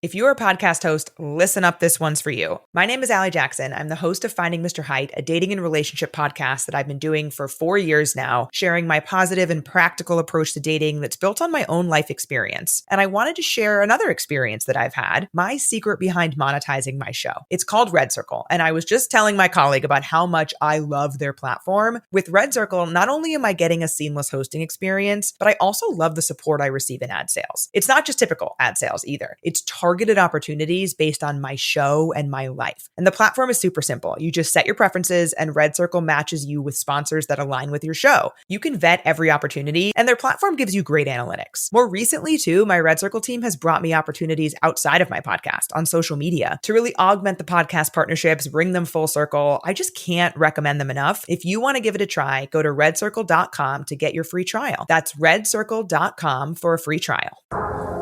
If you're a podcast host, listen up, this one's for you. My name is Allie Jackson. I'm the host of Finding Mr. Height, a dating and relationship podcast that I've been doing for 4 years now, sharing my positive and practical approach to dating that's built on my own life experience. And I wanted to share another experience that I've had, my secret behind monetizing my show. It's called Red Circle, and I was just telling my colleague about how much I love their platform. With Red Circle, not only am I getting a seamless hosting experience, but I also love the support I receive in ad sales. It's not just typical ad sales either. It's targeted opportunities based on my show and my life. And the platform is super simple. You just set your preferences and Red Circle matches you with sponsors that align with your show. You can vet every opportunity and their platform gives you great analytics. More recently too, my Red Circle team has brought me opportunities outside of my podcast on social media to really augment the podcast partnerships, bring them full circle. I just can't recommend them enough. If you want to give it a try, go to redcircle.com to get your free trial. That's redcircle.com for a free trial.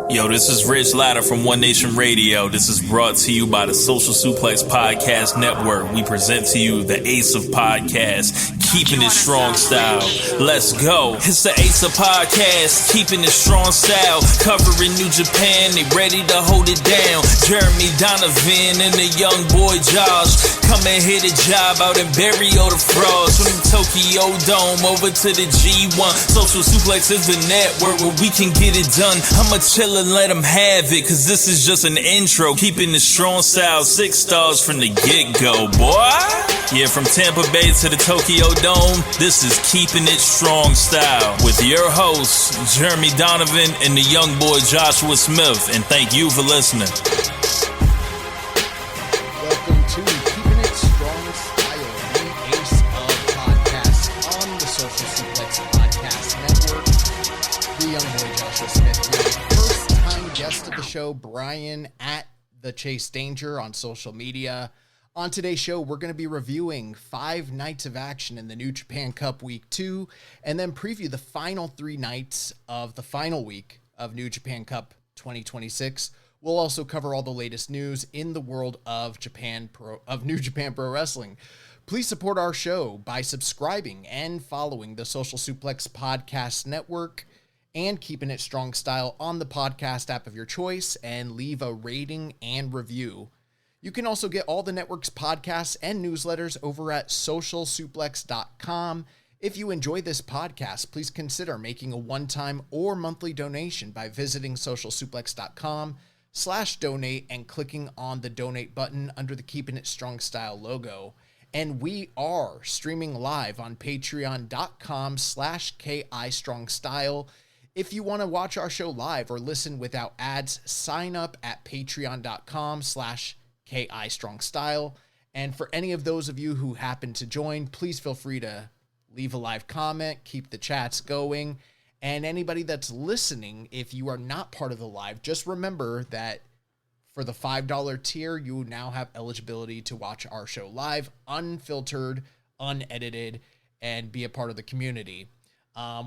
Yo, this is Rich Latta from One Nation Radio. This is brought to you by the Social Suplex Podcast Network. We present to you the Ace of Podcasts, Keepin' It Strong Style. Let's go. It's the Ace of Podcasts, Keepin' It Strong Style. Covering New Japan, they ready to hold it down. Jeremy Donovan and the young boy Josh. Come and hit a job out in bury all the frauds. From the Tokyo Dome over to the G1. Social Suplex is the network where we can get it done. I'ma chill and let them have it, cause this is just an intro. Keeping the strong style, 6 stars from the get-go, boy. Yeah, from Tampa Bay to the Tokyo Dome, this is Keeping It Strong Style with your hosts, Jeremy Donovan and the young boy Joshua Smith. And thank you for listening. Welcome to Keeping It Strong Style, the Ace of Podcasts on the Social Suplex Podcast Network. The young boy Joshua Smith here. Guest of the show, Brian at The Chase Danger on social media. On today's show, we're going to be reviewing 5 nights of action in the New Japan Cup Week 2, and then preview the final 3 nights of the final week of New Japan Cup 2026. We'll also cover all the latest news in the world of New Japan Pro Wrestling. Please support our show by subscribing and following the Social Suplex Podcast Network and Keeping It Strong Style on the podcast app of your choice, and leave a rating and review. You can also get all the network's podcasts and newsletters over at socialsuplex.com. If you enjoy this podcast, please consider making a one-time or monthly donation by visiting socialsuplex.com/donate and clicking on the donate button under the Keeping It Strong Style logo. And we are streaming live on patreon.com/KIStrongStyle. If you want to watch our show live or listen without ads, sign up at patreon.com/KIStrongStyle. And for any of those of you who happen to join, please feel free to leave a live comment, keep the chats going. And anybody that's listening, if you are not part of the live, just remember that for the $5 tier, you now have eligibility to watch our show live, unfiltered, unedited, and be a part of the community.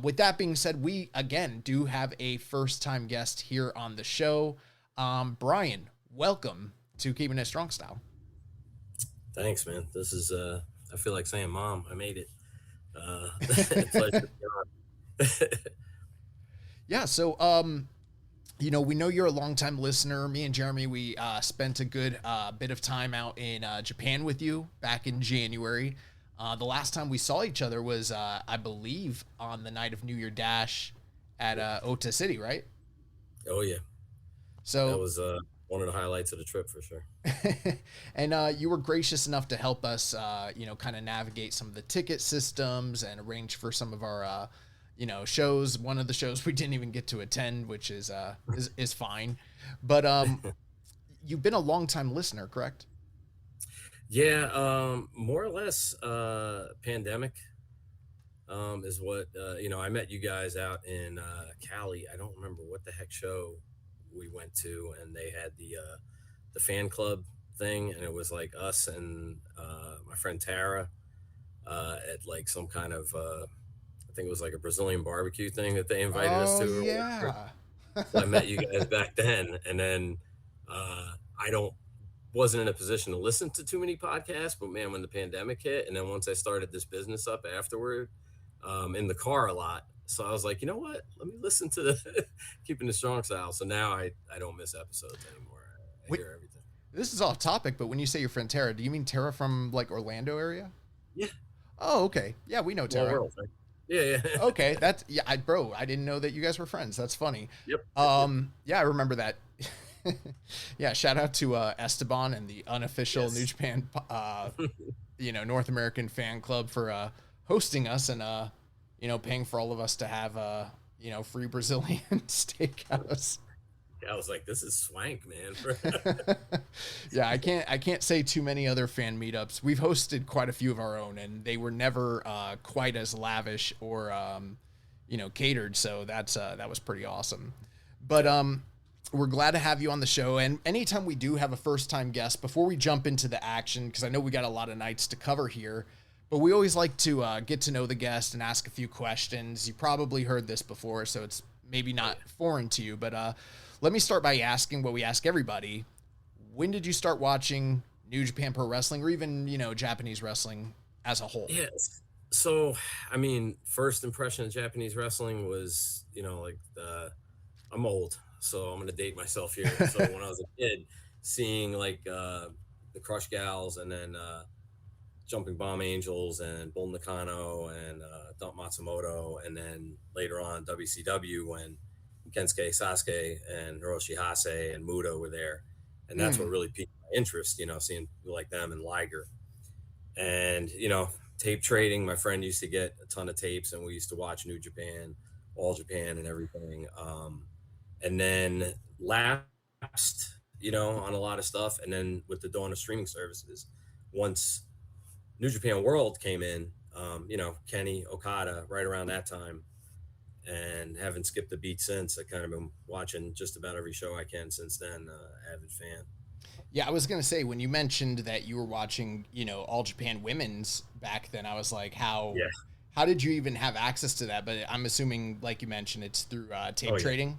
With that being said, we, again, do have a first-time guest here on the show. Brian, welcome to Keeping It Strong Style. Thanks, man. This is, I feel like saying, Mom, I made it. Pleasure to be on. Yeah, so, you know, we know you're a longtime listener. Me and Jeremy, we spent a good bit of time out in Japan with you back in January. The last time we saw each other was, I believe, on the night of New Year Dash at Ota City, right? Oh, yeah. So that was one of the highlights of the trip for sure. And you were gracious enough to help us, you know, kind of navigate some of the ticket systems and arrange for some of our, you know, shows. One of the shows we didn't even get to attend, which is fine. But you've been a longtime listener, correct? Yeah, more or less, pandemic is what, you know, I met you guys out in Cali. I don't remember what the heck show we went to, and they had the fan club thing, and it was like us and my friend Tara at like some kind of, I think it was like a Brazilian barbecue thing that they invited us to. Yeah. So I met you guys back then, and then wasn't in a position to listen to too many podcasts, but man, when the pandemic hit, and then once I started this business up afterward, in the car a lot. So I was like, you know what? Let me listen to the Keeping It Strong Style. So now I don't miss episodes anymore. I Wait, hear everything. this is off topic, but when you say your friend Tara, do you mean Tara from like Orlando area? Yeah, Oh, okay. Yeah, we know small Tara. world, right? Yeah, yeah. Okay, that's yeah, I didn't know that you guys were friends. That's funny. Yep. Yeah, I remember that. Yeah, shout out to Esteban and the unofficial New Yes. Japan, North American fan club for hosting us and paying for all of us to have free Brazilian steakhouse. I was like, this is swank, man. Yeah, I can't say too many other fan meetups. We've hosted quite a few of our own, and they were never quite as lavish or catered. So that was pretty awesome. But we're glad to have you on the show. And anytime we do have a first time guest, before we jump into the action, because I know we got a lot of nights to cover here, but we always like to get to know the guest and ask a few questions. You probably heard this before, so it's maybe not foreign to you, but let me start by asking what we ask everybody. When did you start watching New Japan Pro Wrestling or even, Japanese wrestling as a whole? Yes. So, I mean, first impression of Japanese wrestling was, I'm old, so I'm going to date myself here. So when I was a kid, seeing like the Crush Gals and then Jumping Bomb Angels and Bull Nakano and Dump Matsumoto, and then later on WCW when Kensuke Sasuke and Hiroshi Hase and Muda were there. And that's what really piqued my interest, seeing people like them and Liger. And, tape trading, my friend used to get a ton of tapes and we used to watch New Japan, All Japan and everything. And then lapsed, on a lot of stuff. And then with the dawn of streaming services, once New Japan World came in, Kenny, Okada, right around that time, and haven't skipped a beat since. I kind of been watching just about every show I can since then, avid fan. Yeah, I was going to say, when you mentioned that you were watching, All Japan Women's back then, I was like, Yeah. how did you even have access to that? But I'm assuming, like you mentioned, it's through tape trading.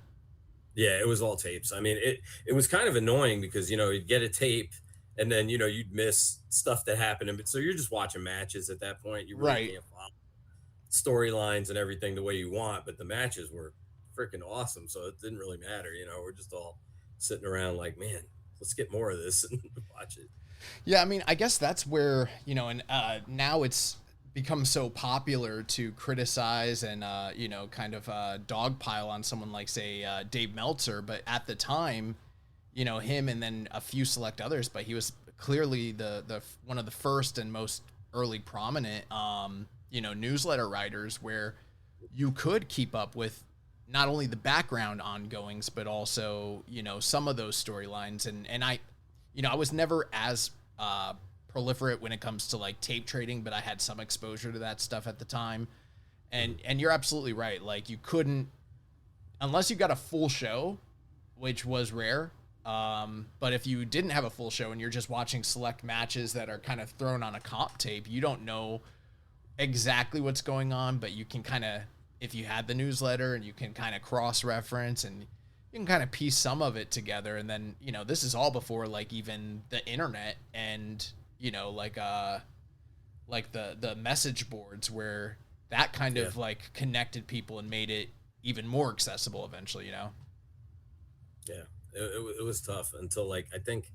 Yeah, it was all tapes. I mean, it was kind of annoying because, you'd get a tape and then, you'd miss stuff that happened. And so you're just watching matches at that point. You really can't follow storylines and everything the way you want, but the matches were freaking awesome. So it didn't really matter. We're just all sitting around like, man, let's get more of this and watch it. Yeah, I mean, I guess that's where, and now it's become so popular to criticize and, kind of dogpile on someone like, say, Dave Meltzer. But at the time, him and then a few select others, but he was clearly the one of the first and most early prominent, newsletter writers where you could keep up with not only the background ongoings, but also, some of those storylines. And I was never as proliferate when it comes to like tape trading, but I had some exposure to that stuff at the time. And you're absolutely right. Like you couldn't, unless you got a full show, which was rare. But if you didn't have a full show and you're just watching select matches that are kind of thrown on a comp tape, you don't know exactly what's going on, but you can kind of, if you had the newsletter and you can kind of cross-reference and you can kind of piece some of it together. And then, this is all before like even the internet and, like the message boards where that kind of like connected people and made it even more accessible eventually, Yeah, it was tough until like I think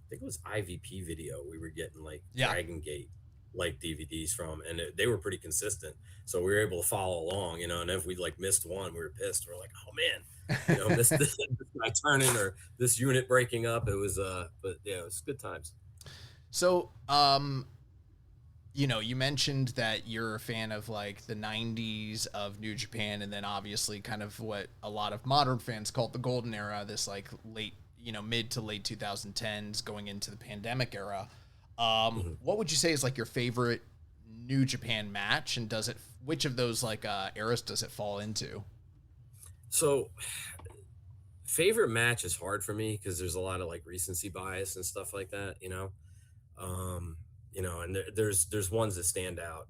it was IVP Video. We were getting like Dragon Gate like DVDs from, and they were pretty consistent, so we were able to follow along, and if we like missed one, we were pissed. We're like, oh man, this guy turning or this unit breaking up. It was but yeah, it was good times. So you mentioned that you're a fan of like the 90s of New Japan, and then obviously kind of what a lot of modern fans call it the golden era, this like late, mid to late 2010s going into the pandemic era. What would you say is like your favorite New Japan match, and which of those like eras does it fall into? So favorite match is hard for me because there's a lot of like recency bias and stuff like that, and there's ones that stand out,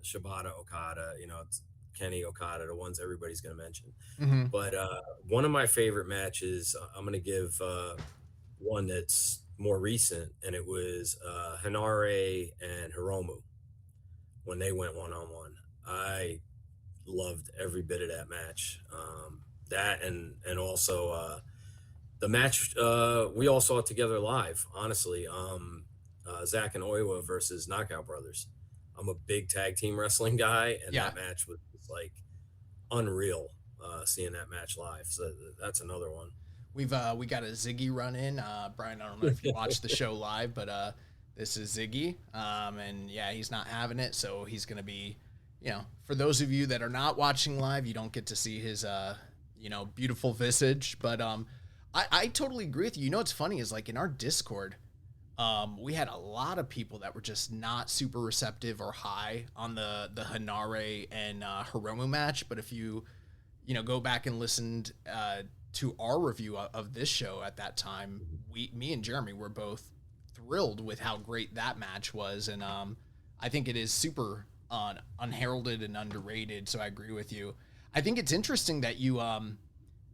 Shibata, Okada, it's Kenny, Okada, the ones everybody's going to mention. Mm-hmm. But one of my favorite matches, I'm going to give one that's more recent, and it was Hinare and Hiromu when they went one-on-one. I loved every bit of that match. That and also The match, we all saw it together live, honestly. Zach and Oiwa versus Knockout Brothers. I'm a big tag team wrestling guy, and that match was like unreal, seeing that match live. So that's another one. We got a Ziggy run in. Brian, I don't know if you watched the show live, but this is Ziggy. And yeah, he's not having it, so he's going to be, for those of you that are not watching live, you don't get to see his, beautiful visage. But I totally agree with you. You know what's funny is, like, in our Discord, we had a lot of people that were just not super receptive or high on the Hanare and Hiromu match. But if you go back and listened to our review of this show at that time, me and Jeremy were both thrilled with how great that match was. And I think it is super unheralded and underrated. So I agree with you. I think it's interesting that you,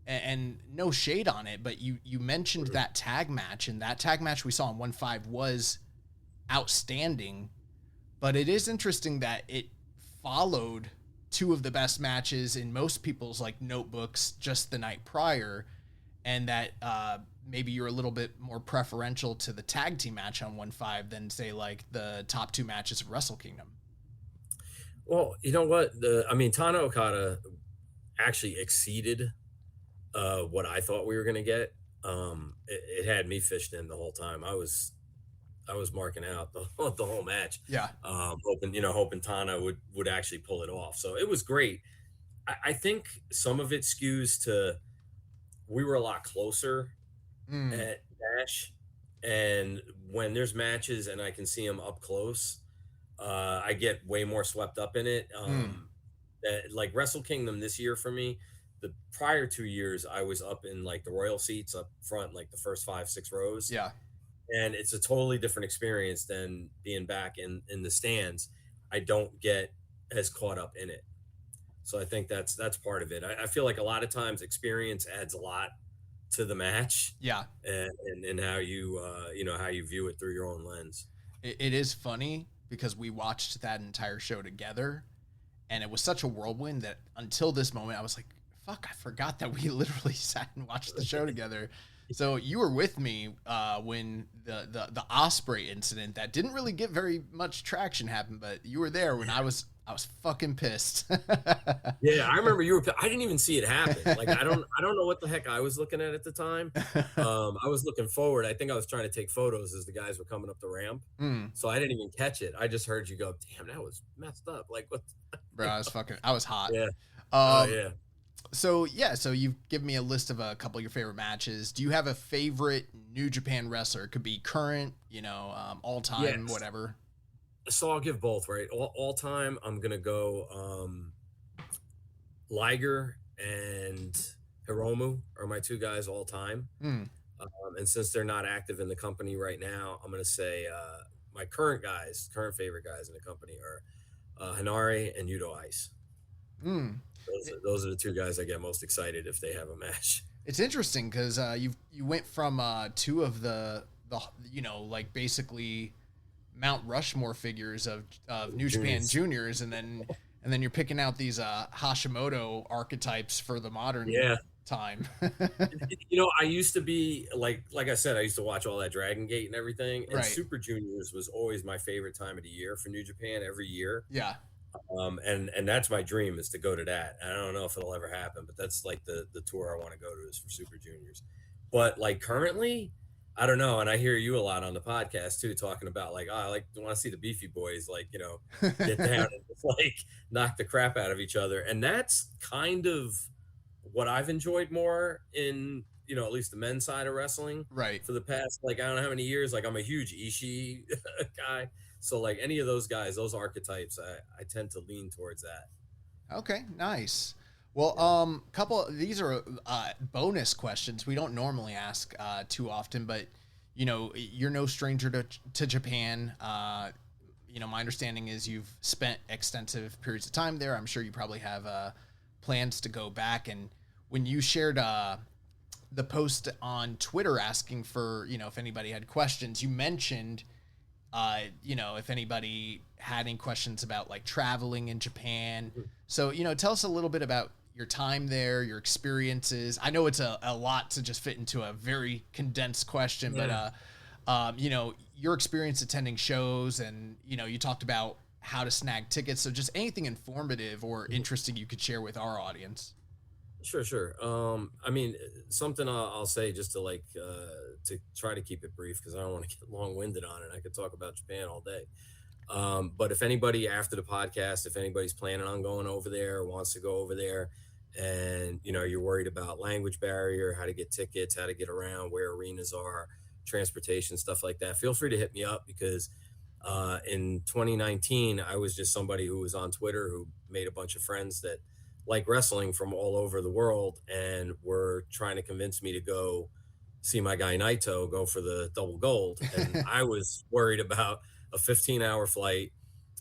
and no shade on it, but you mentioned that tag match, and that tag match we saw in 1-5 was outstanding. But it is interesting that it followed two of the best matches in most people's like notebooks just the night prior, and that maybe you're a little bit more preferential to the tag team match on 1-5 than say like the top two matches of Wrestle Kingdom. Well, you know what? Tana Okada actually exceeded what I thought we were going to get. It had me fished in the whole time. I was marking out the whole match. Yeah. Hoping Tana would actually pull it off. So it was great. I think some of it skews to, we were a lot closer at Dash, and when there's matches and I can see them up close, I get way more swept up in it. Like Wrestle Kingdom this year for me, the prior 2 years I was up in like the royal seats up front, like the first 5-6 rows. Yeah. And it's a totally different experience than being back in the stands. I don't get as caught up in it. So I think that's part of it. I feel like a lot of times experience adds a lot to the match. Yeah. And how you, how you view it through your own lens. It is funny because we watched that entire show together, and it was such a whirlwind that until this moment, I was like, fuck, I forgot that we literally sat and watched the show together. So you were with me when the Osprey incident that didn't really get very much traction happened, but you were there when I was fucking pissed. Yeah, I remember you were. I didn't even see it happen. Like I don't know what the heck I was looking at the time. I was looking forward. I think I was trying to take photos as the guys were coming up the ramp. So I didn't even catch it. I just heard you go, "Damn, that was messed up." Like what? Bro, I was hot. Yeah. Yeah. So you've given me a list of a couple of your favorite matches. Do you have a favorite New Japan wrestler? It could be current, all time, whatever. So I'll give both, right? All time, I'm gonna go Liger and Hiromu are my two guys all time. And since they're not active in the company right now, I'm gonna say my current favorite guys in the company are Hanare and Yuto Ice. Those are the two guys I get most excited if they have a match. It's interesting because you went from two of the like basically Mount Rushmore figures of New Japan Juniors, and then you're picking out these Hashimoto archetypes for the modern time. I used to be like I said, I used to watch all that Dragon Gate and everything, and Super Juniors was always my favorite time of the year for New Japan every year. Yeah. And that's my dream, is to go to that. And I don't know if it'll ever happen, but that's like the tour I want to go to is for Super Juniors. But like currently, I don't know. And I hear you a lot on the podcast too, talking about like, I want to see the Beefy Boys, like, get down and just like knock the crap out of each other. And that's kind of what I've enjoyed more in, at least the men's side of wrestling. Right. For the past, like, I don't know how many years, like I'm a huge Ishii guy. So like any of those guys, those archetypes, I tend to lean towards that. Okay, nice. Well, these are bonus questions we don't normally ask too often, but you're no stranger to Japan. My understanding is you've spent extensive periods of time there. I'm sure you probably have plans to go back. And when you shared the post on Twitter asking for if anybody had questions, you mentioned if anybody had any questions about like traveling in Japan. So, tell us a little bit about, your time there, your experiences. I know it's a lot to just fit into a very condensed question, but your experience attending shows, and you talked about how to snag tickets. So just anything informative or interesting you could share with our audience. Sure. I mean, something I'll say just to try to keep it brief, because I don't want to get long winded on it. I could talk about Japan all day. But if anybody after the podcast, if anybody's planning on going over there or wants to go over there, and you're worried about language barrier, how to get tickets, how to get around, where arenas are, transportation, stuff like that, feel free to hit me up, because in 2019, I was just somebody who was on Twitter who made a bunch of friends that like wrestling from all over the world, and were trying to convince me to go see my guy Naito go for the double gold. And I was worried about a 15-hour flight,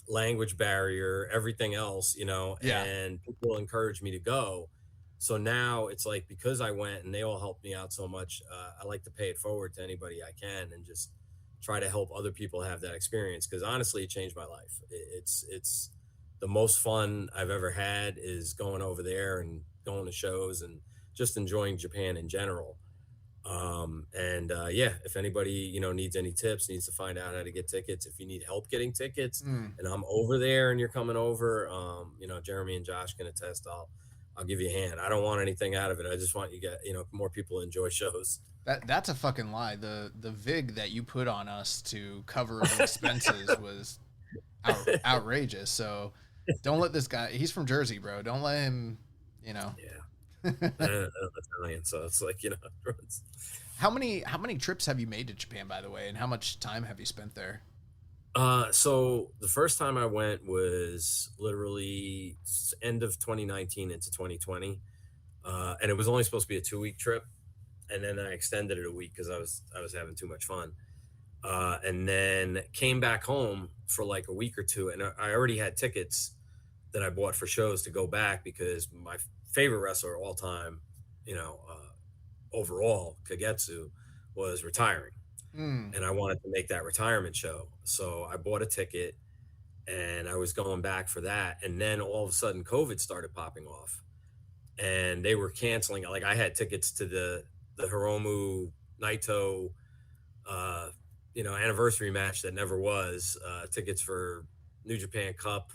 language barrier, everything else, and people encouraged me to go. So now it's like, because I went and they all helped me out so much, I like to pay it forward to anybody I can, and just try to help other people have that experience, because honestly, it changed my life. It's the most fun I've ever had is going over there and going to shows and just enjoying Japan in general. If anybody, needs any tips, needs to find out how to get tickets, if you need help getting tickets, and I'm over there and you're coming over, Jeremy and Josh can attest. I'll give you a hand. I don't want anything out of it. I just want you to get, more people enjoy shows. That's a fucking lie. The vig that you put on us to cover the expenses was outrageous. So don't let this guy, he's from Jersey, bro. Don't let him, Yeah. I'm Italian, so it's like, How many trips have you made to Japan, by the way, and how much time have you spent there? So the first time I went was literally end of 2019 into 2020, and it was only supposed to be a 2-week trip, and then I extended it a week because I was having too much fun, and then came back home for like a week or two, and I already had tickets that I bought for shows to go back, because my favorite wrestler of all time, overall, Kagetsu, was retiring. And I wanted to make that retirement show. So I bought a ticket and I was going back for that. And then all of a sudden COVID started popping off and they were canceling. Like, I had tickets to the Hiromu Naito, anniversary match that never was, tickets for New Japan Cup,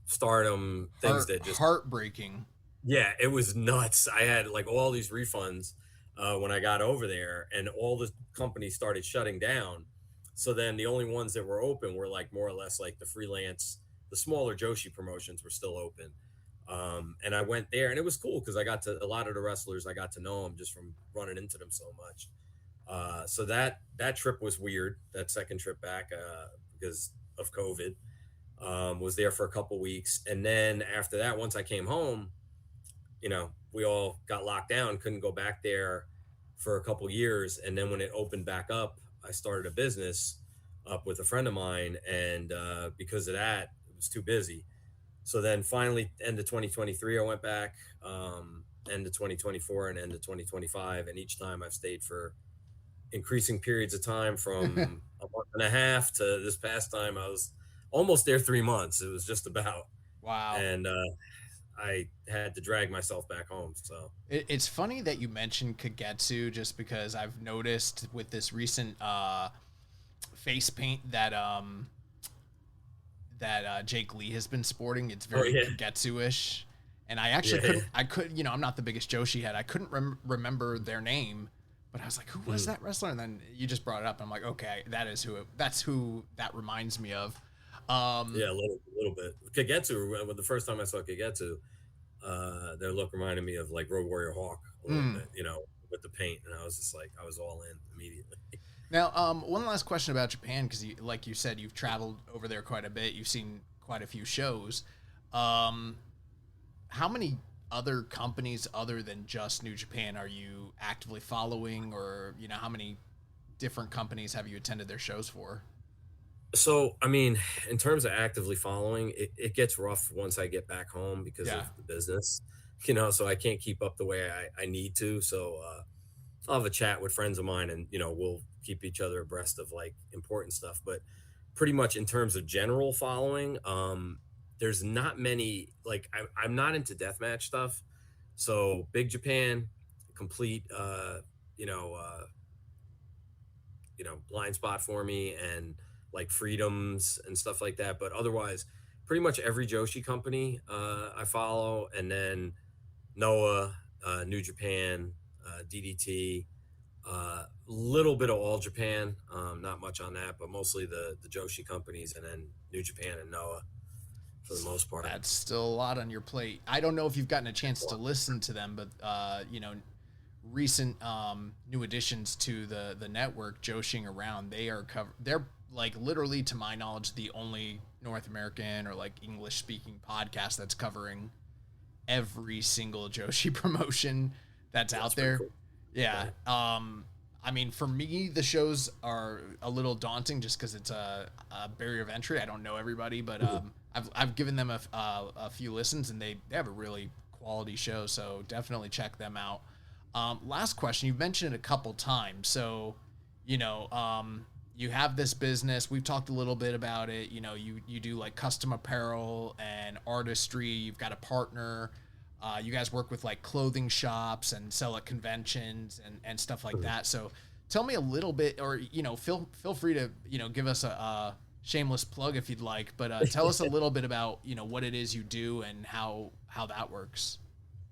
Stardom, things that just heartbreaking. Yeah, it was nuts. I had like all these refunds when I got over there, and all the companies started shutting down. So then the only ones that were open were like more or less like the freelance, the smaller Joshi promotions were still open. And I went there, and it was cool because I got to a lot of the wrestlers. I got to know them just from running into them so much. So that trip was weird. That second trip back because of COVID, was there for a couple weeks, and then after that, once I came home, we all got locked down, couldn't go back there for a couple years. And then when it opened back up, I started a business up with a friend of mine. And because of that, it was too busy. So then finally, end of 2023, I went back, end of 2024 and end of 2025. And each time I've stayed for increasing periods of time, from a month and a half to this past time, I was almost there 3 months. It was just about. Wow. And I had to drag myself back home. So it's funny that you mentioned Kagetsu, just because I've noticed with this recent face paint that Jake Lee has been sporting, it's very Kagetsu-ish. And I actually I'm not the biggest Joshi head. I couldn't remember their name, but I was like, who was that wrestler? And then you just brought it up. And I'm like, okay, that's who that reminds me of. A little bit. Kagetsu, when the first time I saw Kagetsu, their look reminded me of like Road Warrior Hawk a little bit, with the paint, and I was just like, I was all in immediately. Now, one last question about Japan, because like you said, you've traveled over there quite a bit. You've seen quite a few shows. How many other companies other than just New Japan are you actively following, or how many different companies have you attended their shows for? So, I mean, in terms of actively following, it gets rough once I get back home because of the business, so I can't keep up the way I need to. So I'll have a chat with friends of mine, and, we'll keep each other abreast of like important stuff. But pretty much in terms of general following, there's not many, like, I'm not into deathmatch stuff. So Big Japan, complete, you know, uh, blind spot for me, and like freedoms and stuff like that. But otherwise, pretty much every Joshi company I follow, and then Noah, New Japan, DDT, little bit of All Japan, not much on that, but mostly the Joshi companies, and then New Japan and Noah for the most part. That's still a lot on your plate. I don't know if you've gotten a chance to listen to them, but recent new additions to the network, Joshing Around, they're like literally, to my knowledge, the only North American or like English speaking podcast that's covering every single Joshi promotion that's out there. Cool. Yeah. I mean, for me, the shows are a little daunting just because it's a barrier of entry. I don't know everybody, but I've given them a few listens, and they have a really quality show, so definitely check them out. Last question, you've mentioned it a couple times, so you have this business. We've talked a little bit about it. You do like custom apparel and artistry. You've got a partner. You guys work with like clothing shops and sell at conventions and stuff like that. So tell me a little bit, or feel free to give us a shameless plug if you'd like, but tell us a little bit about what it is you do and how that works.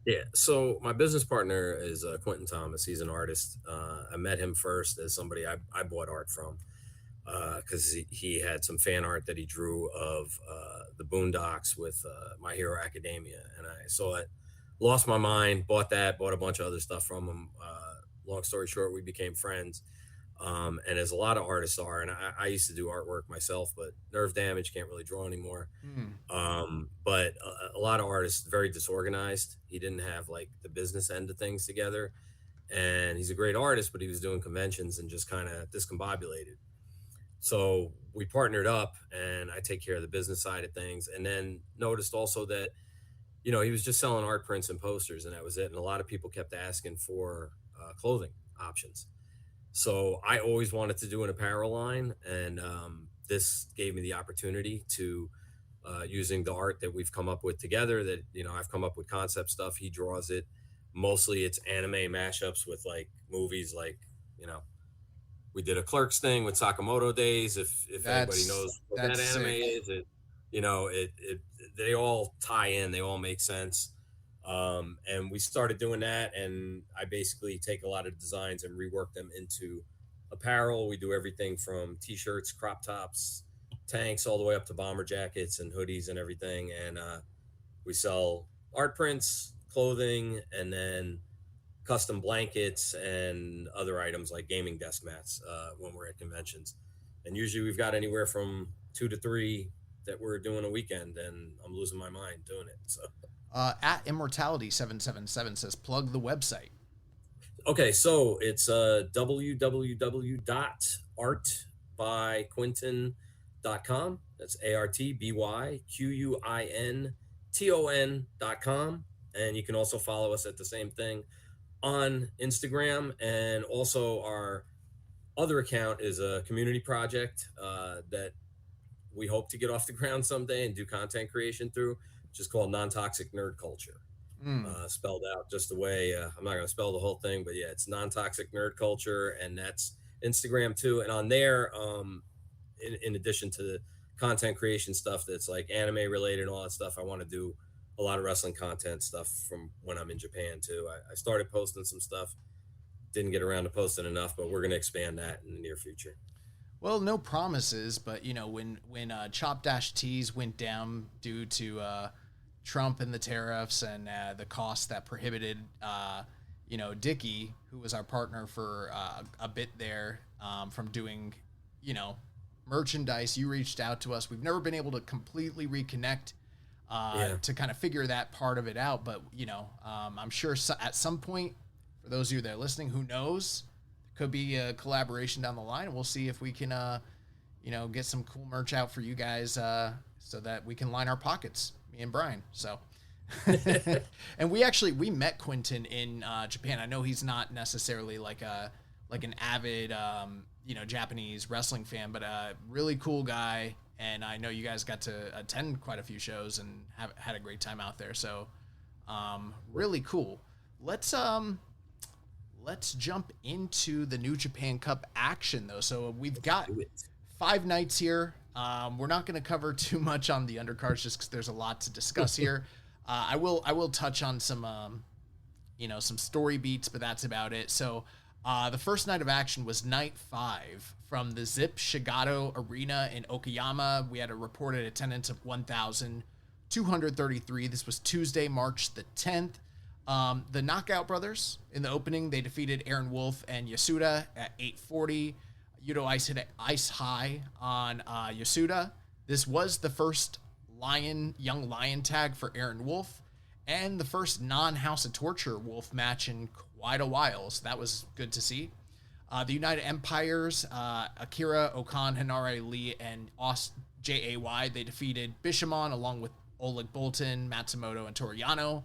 Yeah, so my business partner is Quentin Thomas. He's an artist. I met him first as somebody I bought art from, because he had some fan art that he drew of the Boondocks with My Hero Academia, and I saw it, lost my mind, bought a bunch of other stuff from him. Long story short, we became friends, and as a lot of artists are, and I used to do artwork myself, but nerve damage, can't really draw anymore. But a lot of artists, very disorganized. He didn't have like the business end of things together, and he's a great artist, but he was doing conventions and just kind of discombobulated. So we partnered up, and I take care of the business side of things, and then noticed also that, he was just selling art prints and posters, and that was it. And a lot of people kept asking for clothing options. So I always wanted to do an apparel line, and this gave me the opportunity to, using the art that we've come up with together, that, I've come up with concept stuff. He draws it. Mostly it's anime mashups with like movies, like, we did a Clerks thing with Sakamoto Days. If anybody knows what that anime is, they all tie in, they all make sense. And we started doing that, and I basically take a lot of designs and rework them into apparel. We do everything from t-shirts, crop tops, tanks, all the way up to bomber jackets and hoodies and everything. And we sell art prints, clothing, and then custom blankets and other items like gaming desk mats when we're at conventions. And usually we've got anywhere from 2 to 3 that we're doing a weekend, and I'm losing my mind doing it. So at Immortality777 says plug the website. Okay, so it's www.artbyquinton.com. That's ARTBYQUINTON.com. And you can also follow us at the same thing on Instagram. And also our other account is a community project that we hope to get off the ground someday and do content creation through, which is called Non-Toxic Nerd Culture. Spelled out just the way, I'm not going to spell the whole thing, but yeah, it's Non-Toxic Nerd Culture, and that's Instagram too. And on there, in addition to the content creation stuff that's like anime related and all that stuff, I want to do a lot of wrestling content stuff from when I'm in Japan too. I started posting some stuff, didn't get around to posting enough, but we're going to expand that in the near future. Well, no promises, but when Chop Dash Tees went down due to Trump and the tariffs and the costs that prohibited Dickie, who was our partner for a bit there, from doing merchandise, you reached out to us. We've never been able to completely reconnect to kind of figure that part of it out, but I'm sure at some point, for those of you that are listening, who knows, could be a collaboration down the line, and we'll see if we can get some cool merch out for you guys so that we can line our pockets, me and Brian. So and we met Quentin in Japan. I know he's not necessarily like an avid Japanese wrestling fan, but a really cool guy, and I know you guys got to attend quite a few shows and have had a great time out there. So, really cool. Let's jump into the New Japan Cup action though. So we've got 5 nights here. We're not going to cover too much on the undercards just because there's a lot to discuss here. I will touch on some some story beats, but that's about it. So the first night of action was night 5 from the Zip Shigato Arena in Okayama. We had a reported attendance of 1,233. This was Tuesday, March the 10th. The Knockout Brothers in the opening, they defeated Aaron Wolf and Yasuda at 8:40. Yuto Ice hit an ice high on Yasuda. This was the first young lion tag for Aaron Wolf and the first non-House of Torture Wolf match in quite a while, so that was good to see. The United Empires, Akira, Okan, Hinare, Lee, and JAY, they defeated Bishamon along with Oleg Bolton, Matsumoto, and Toriano.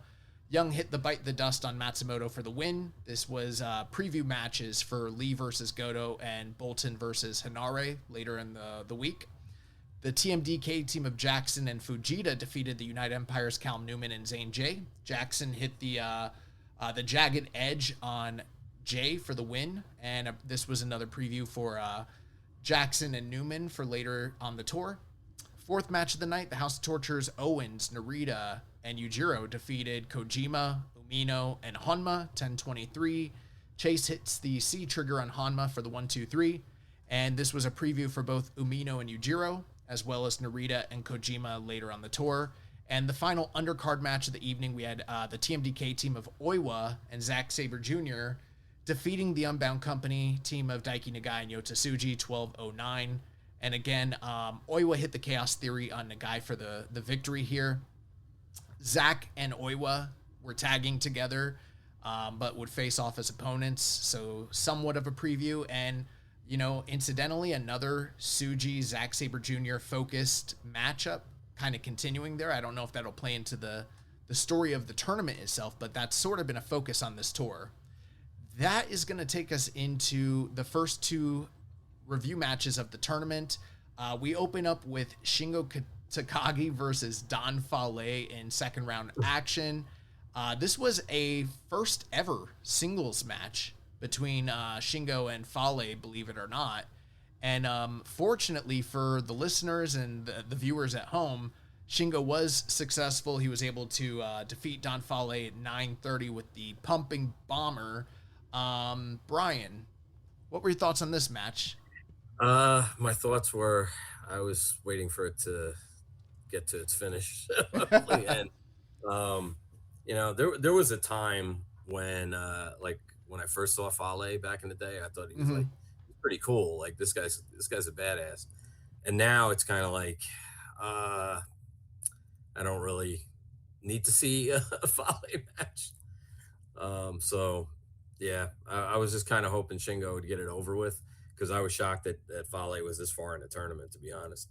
Young hit the Bite the Dust on Matsumoto for the win. This was preview matches for Lee versus Goto and Bolton versus Hinare later in the week. The TMDK team of Jackson and Fujita defeated the United Empires' Cal Newman and Zane J. Jackson hit the Jagged Edge on Jay for the win, and this was another preview for Jackson and Newman for later on the tour. Fourth match of the night, the House of Torture's Owens, Narita, and Yujiro defeated Kojima, Umino, and Honma, 10-23. Chase hits the C trigger on Honma for the 1-2-3, and this was a preview for both Umino and Yujiro, as well as Narita and Kojima later on the tour. And the final undercard match of the evening, we had the TMDK team of Oiwa and Zack Sabre Jr. defeating the Unbound Company team of Daiki Nagai and Yota Tsuji, 12-09. And again, Oiwa hit the Chaos Theory on Nagai for the victory here. Zack and Oiwa were tagging together, but would face off as opponents. So somewhat of a preview. And, incidentally, another Tsuji, Zack Sabre Jr. focused matchup kind of continuing there. I don't know if that'll play into the story of the tournament itself, but that's sort of been a focus on this tour. That is going to take us into the first 2 review matches of the tournament. We open up with Shingo Takagi versus Don Fale in second round action. This was a first ever singles match between Shingo and Fale, believe it or not. And fortunately for the listeners and the viewers at home, Shingo was successful. He was able to defeat Don Fale at 9:30 with the pumping bomber. Brian, what were your thoughts on this match? My thoughts were, I was waiting for it to get to its finish. And, there was a time when, when I first saw Fale back in the day, I thought he was pretty cool. Like this guy's a badass. And now it's kind of like, I don't really need to see a Fale match. So yeah, I was just kind of hoping Shingo would get it over with, because I was shocked that Fale was this far in the tournament, to be honest.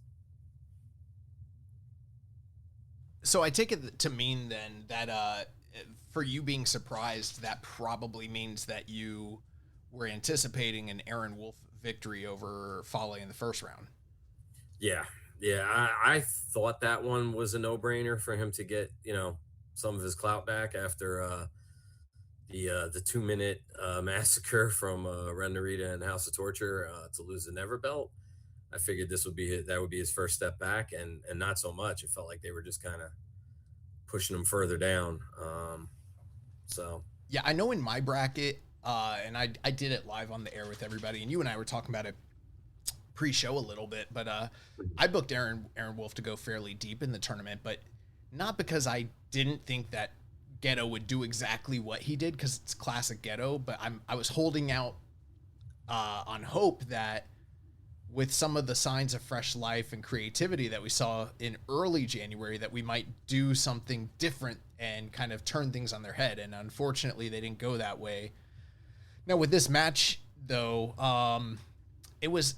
So I take it to mean then that for you being surprised, that probably means that you were anticipating an Aaron Wolf victory over Fale in the first round. Yeah. I thought that one was a no-brainer for him to get, some of his clout back after the 2-minute massacre from Ren Narita and House of Torture to lose the Never Belt. I figured that would be his first step back, and not so much. It felt like they were just kind of pushing him further down. Yeah, I know in my bracket, and I did it live on the air with everybody, and you and I were talking about it pre-show a little bit, but I booked Aaron Wolf to go fairly deep in the tournament, but not because I didn't think that Geto would do exactly what he did, because it's classic Geto, but I was holding out on hope that with some of the signs of fresh life and creativity that we saw in early January, that we might do something different and kind of turn things on their head. And unfortunately, they didn't go that way. Now, with this match, though, it was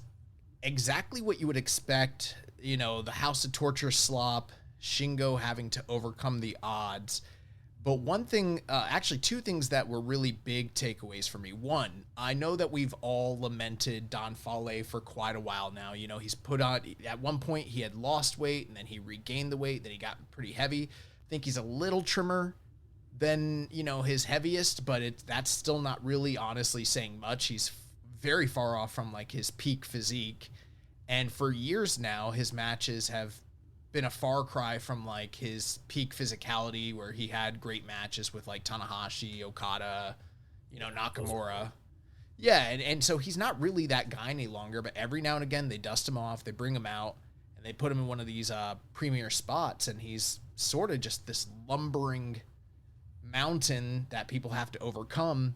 exactly what you would expect. The House of Torture slop, Shingo having to overcome the odds. But one thing, actually two things that were really big takeaways for me. One, I know that we've all lamented Don Fale for quite a while now. You know, he's put on, at one point he had lost weight and then he regained the weight, then he got pretty heavy. I think he's a little trimmer than, you know, his heaviest, but that's still not really honestly saying much. He's very far off from like his peak physique. And for years now, his matches have been a far cry from like his peak physicality, where he had great matches with like Tanahashi, Okada, you know, Nakamura. Yeah, and so he's not really that guy any longer, but every now and again they dust him off, they bring him out, and they put him in one of these premier spots, and he's sort of just this lumbering mountain that people have to overcome.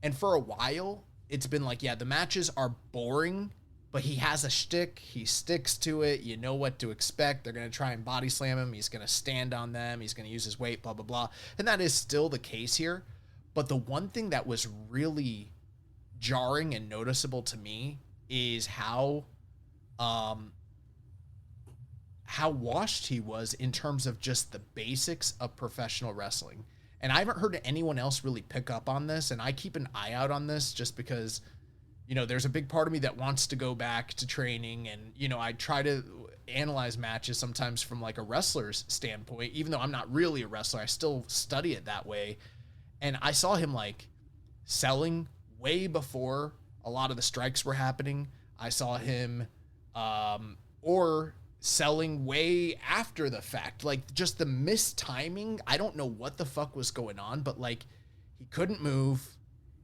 And for a while, it's been like, yeah, the matches are boring, but he has a shtick. He sticks to it. You know what to expect. They're going to try and body slam him. He's going to stand on them. He's going to use his weight, blah, blah, blah. And that is still the case here. But the one thing that was really jarring and noticeable to me is how washed he was in terms of just the basics of professional wrestling. And I haven't heard anyone else really pick up on this, and I keep an eye out on this just because, you know, there's a big part of me that wants to go back to training, and, you know, I try to analyze matches sometimes from like a wrestler's standpoint, even though I'm not really a wrestler, I still study it that way. And I saw him like selling way before a lot of the strikes were happening. I saw him, or selling way after the fact, like just the mistiming. I don't know what the fuck was going on, but like he couldn't move.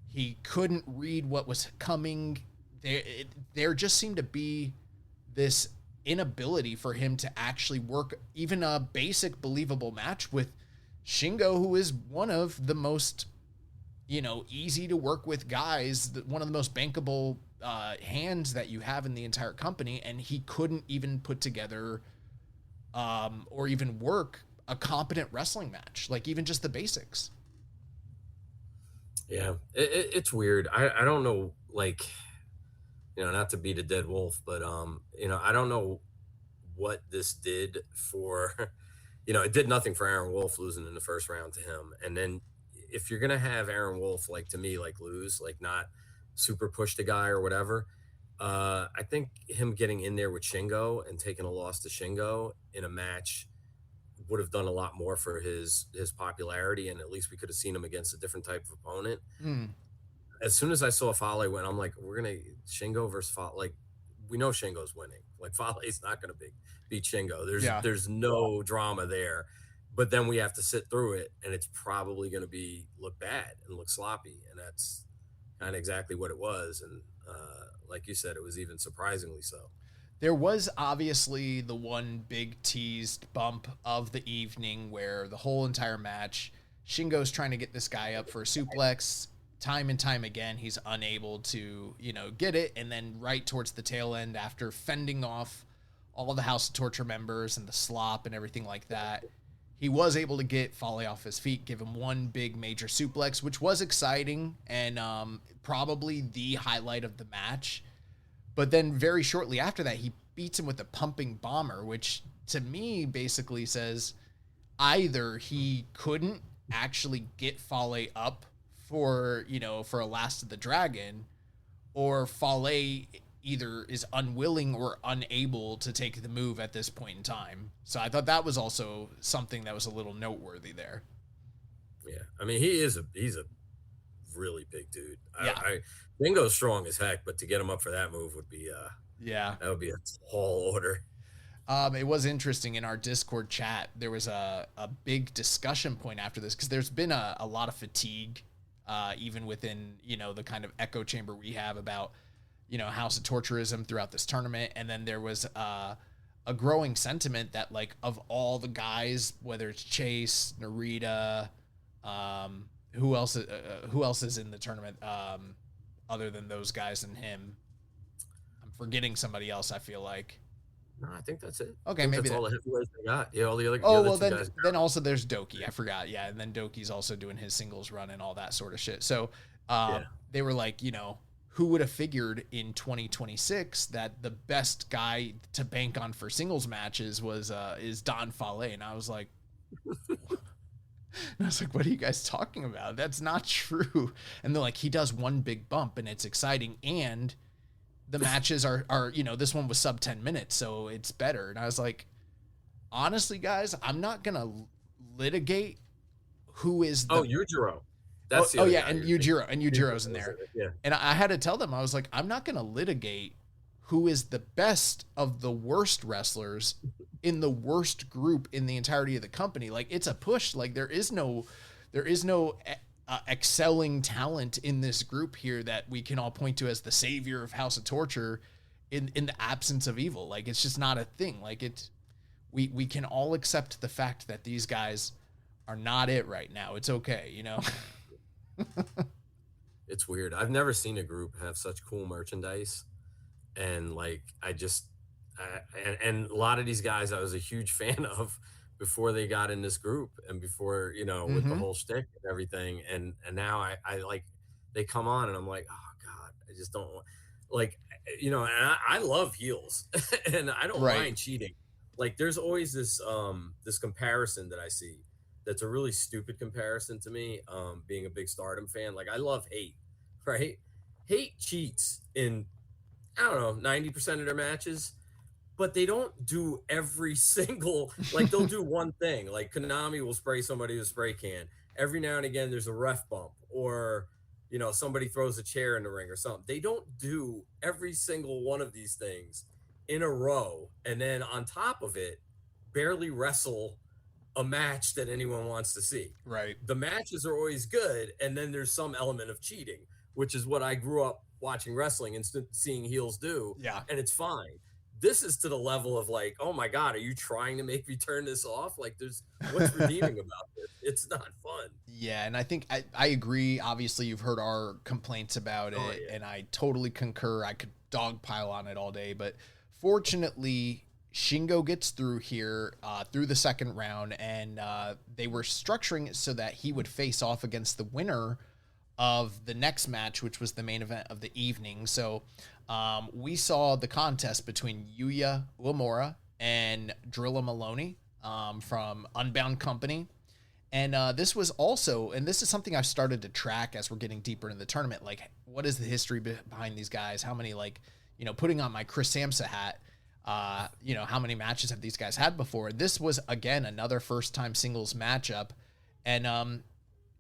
He couldn't read what was coming. There just seemed to be this inability for him to actually work even a basic believable match with Shingo, who is one of the most, you know, easy to work with guys, one of the most bankable hands that you have in the entire company, and he couldn't even put together or even work a competent wrestling match, like even just the basics. Yeah, it's weird. I don't know, like, you know, not to beat a dead wolf, but you know, I don't know what this did for, you know, it did nothing for Aaron Wolf losing in the first round to him. And then if you're gonna have Aaron Wolf, like, to me, like, lose, like, not super push the guy or whatever, I think him getting in there with Shingo and taking a loss to Shingo in a match would have done a lot more for his popularity, and at least we could have seen him against a different type of opponent. As soon as I saw Fale win, I'm like, we're gonna Shingo versus Fale. Like, we know Shingo's winning. Like, Fale's not gonna beat Shingo. There's no drama there. But then we have to sit through it, and it's probably gonna look bad and look sloppy, and that's kind of exactly what it was. And like you said, it was even surprisingly so. There was obviously the one big teased bump of the evening where the whole entire match, Shingo's trying to get this guy up for a suplex. Time and time again, he's unable to, you know, get it. And then right towards the tail end, after fending off all the House of Torture members and the slop and everything like that, he was able to get Fale off his feet, give him one big major suplex, which was exciting and probably the highlight of the match. But then very shortly after that, he beats him with a pumping bomber, which to me basically says either he couldn't actually get Fale up for, you know, for a Last of the Dragon, or Fale either is unwilling or unable to take the move at this point in time. So I thought that was also something that was a little noteworthy there. Yeah, I mean, he's a really big dude. Yeah. Bingo's strong as heck, but to get him up for that move would be that would be a tall order. It was interesting in our Discord chat. There was a big discussion point after this, because there's been a lot of fatigue, even within, you know, the kind of echo chamber we have about, you know, House of Torturism throughout this tournament. And then there was a growing sentiment that, like, of all the guys, whether it's Chase, Narita, who else is in the tournament other than those guys and him? I'm forgetting somebody else, I feel like. No, I think that's it. Okay, maybe that's all the heavyweights they got. Yeah, all the other. Oh, the well, other then also there's Doki. I forgot. Yeah, and then Doki's also doing his singles run and all that sort of shit. So they were like, you know, who would have figured in 2026 that the best guy to bank on for singles matches is Don Fale? And I was like, And I was like, what are you guys talking about? That's not true. And they're like, he does one big bump and it's exciting. And the matches are, this one was sub 10 minutes, so it's better. And I was like, honestly, guys, I'm not going to litigate who is the... Oh, Yujiro. That's the other guy and you're Yujiro. thinking. And Yujiro's in there. Yeah. And I had to tell them, I was like, I'm not going to litigate who is the best of the worst wrestlers in the worst group in the entirety of the company. Like, it's a push. Like, there is no excelling talent in this group here that we can all point to as the savior of House of Torture in the absence of evil. Like, it's just not a thing. Like, we can all accept the fact that these guys are not it right now. It's okay, you know? It's weird. I've never seen a group have such cool merchandise. And like, and a lot of these guys I was a huge fan of before they got in this group and before, with the whole shtick and everything. And now I like, they come on and I'm like, oh God, I just don't want, like, and I love heels and I don't mind cheating. Like, there's always this comparison that I see that's a really stupid comparison to me, being a big Stardom fan. Like, I love Hate, right? Hate cheats in, I don't know, 90% of their matches, but they don't do every single, like, they'll do one thing. Like, Konami will spray somebody with a spray can. Every now and again, there's a ref bump, or, somebody throws a chair in the ring or something. They don't do every single one of these things in a row. And then on top of it, barely wrestle a match that anyone wants to see. Right. The matches are always good. And then there's some element of cheating, which is what I grew up watching wrestling and seeing heels do. Yeah. And it's fine. This is to the level of like, oh my God, are you trying to make me turn this off? Like, what's redeeming about this? It's not fun. Yeah. And I think I agree. Obviously you've heard our complaints about it, and I totally concur. I could dogpile on it all day, but fortunately Shingo gets through here, through the second round, and they were structuring it so that he would face off against the winner of the next match, which was the main event of the evening. So we saw the contest between Yuya Uemura and Drilla Maloney from Unbound Company. And this was also, and this is something I've started to track as we're getting deeper in the tournament, like, what is the history behind these guys? How many, like, putting on my Chris Samsa hat, how many matches have these guys had before? This was, again, another first-time singles matchup. And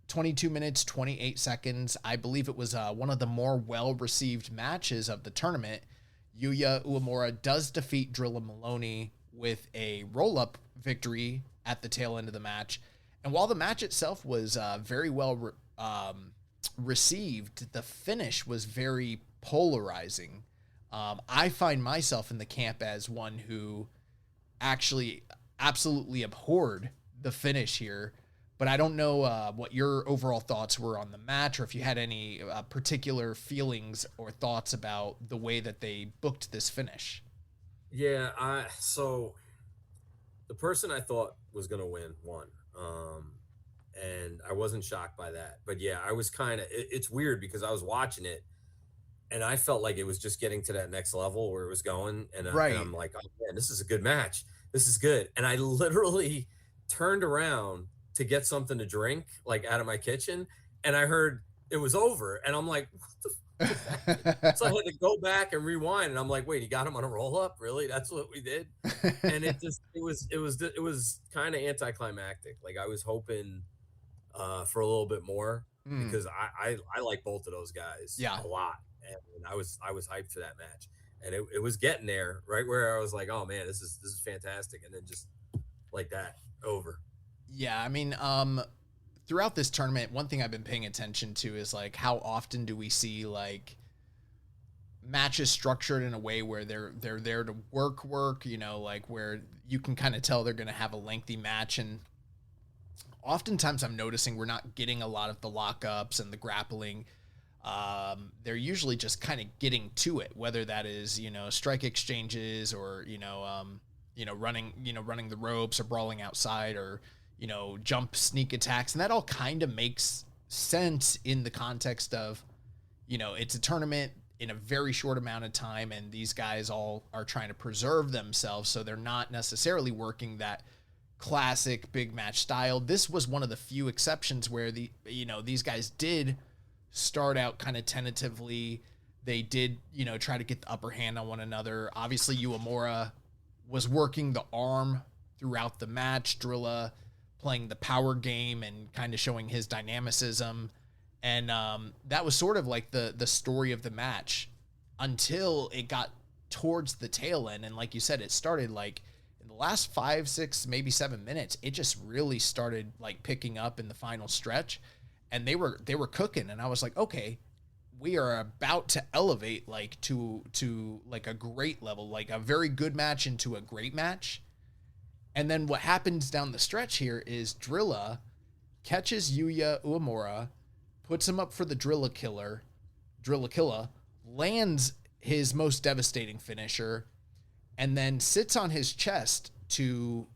22 minutes, 28 seconds. I believe it was one of the more well-received matches of the tournament. Yuya Uemura does defeat Drilla Maloney with a roll-up victory at the tail end of the match. And while the match itself was very well received, the finish was very polarizing. I find myself in the camp as one who actually absolutely abhorred the finish here. But I don't know what your overall thoughts were on the match, or if you had any particular feelings or thoughts about the way that they booked this finish. Yeah, so the person I thought was going to win won. And I wasn't shocked by that. But yeah, I was it's weird because I was watching it and I felt like it was just getting to that next level where it was going. And I'm like, oh man, this is a good match. This is good. And I literally turned around to get something to drink, like out of my kitchen. And I heard it was over. And I'm like, what the so I had to go back and rewind. And I'm like, wait, he got him on a roll up? Really? That's what we did? And it was kind of anticlimactic. Like, I was hoping for a little bit more because I like both of those guys a lot. And I was hyped for that match. And it was getting there right where I was like, oh man, this is fantastic. And then just like that, over. Yeah, I mean, throughout this tournament, one thing I've been paying attention to is like, how often do we see like matches structured in a way where they're there to work, like where you can kind of tell they're going to have a lengthy match. And oftentimes I'm noticing we're not getting a lot of the lockups and the grappling. They're usually just kind of getting to it, whether that is, strike exchanges or, running the ropes or brawling outside or, jump sneak attacks. And that all kind of makes sense in the context of, it's a tournament in a very short amount of time, and these guys all are trying to preserve themselves. So they're not necessarily working that classic big match style. This was one of the few exceptions where these guys did start out kind of tentatively. They did, try to get the upper hand on one another. Obviously, Uemura was working the arm throughout the match. Drilla playing the power game and kind of showing his dynamicism. And that was sort of like the story of the match until it got towards the tail end. And like you said, it started like in the last 5, 6, maybe 7 minutes. It just really started like picking up in the final stretch, and they were cooking. And I was like, okay, we are about to elevate like to like a great level, like a very good match into a great match. And then what happens down the stretch here is Drilla catches Yuya Uemura, puts him up for the Drilla Killer, lands his most devastating finisher, and then sits on his chest to,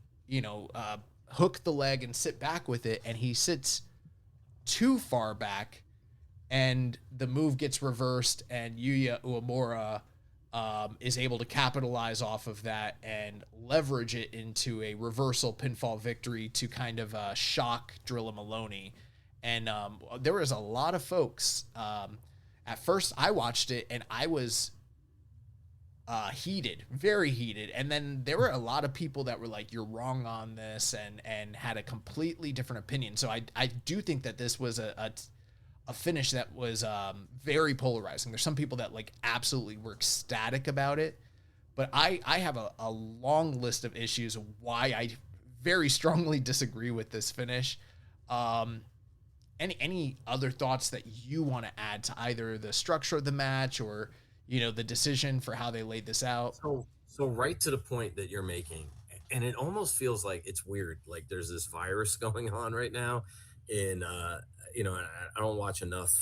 hook the leg and sit back with it. And he sits too far back, and the move gets reversed, and Yuya Uemura is able to capitalize off of that and leverage it into a reversal pinfall victory to kind of shock Drilla Maloney. And there was a lot of folks. At first, I watched it, and I was heated, very heated. And then there were a lot of people that were like, you're wrong on this, and had a completely different opinion. So I do think that this was a finish that was very polarizing. There's some people that like absolutely were ecstatic about it, but I have a long list of issues of why I very strongly disagree with this finish. Any other thoughts that you want to add to either the structure of the match or, the decision for how they laid this out? So right to the point that you're making, and it almost feels like it's weird. Like there's this virus going on right now in, and I don't watch enough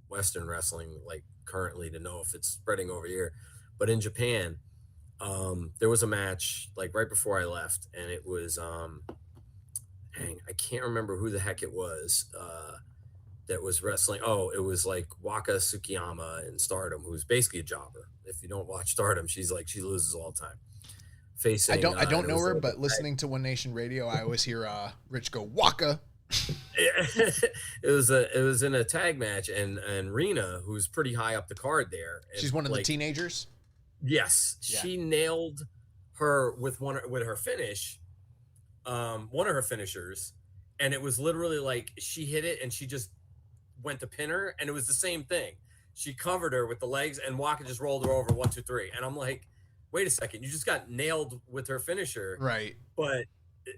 Western wrestling like currently to know if it's spreading over here. But in Japan, there was a match like right before I left, and it was, I can't remember who the heck it was that was wrestling. Oh, it was like Waka Tsukiyama in Stardom, who's basically a jobber. If you don't watch Stardom, she loses all the time. Facing, I don't know her, but listening to One Nation Radio, I always hear Rich go Waka. It was in a tag match, and Rena, who's pretty high up the card there. She's one of the teenagers. Yes, yeah. She nailed her with her finish, one of her finishers, and it was literally like she hit it and she just went to pin her, and it was the same thing. She covered her with the legs, and Waka just rolled her over 1, 2, 3, and I'm like, wait a second, you just got nailed with her finisher, right?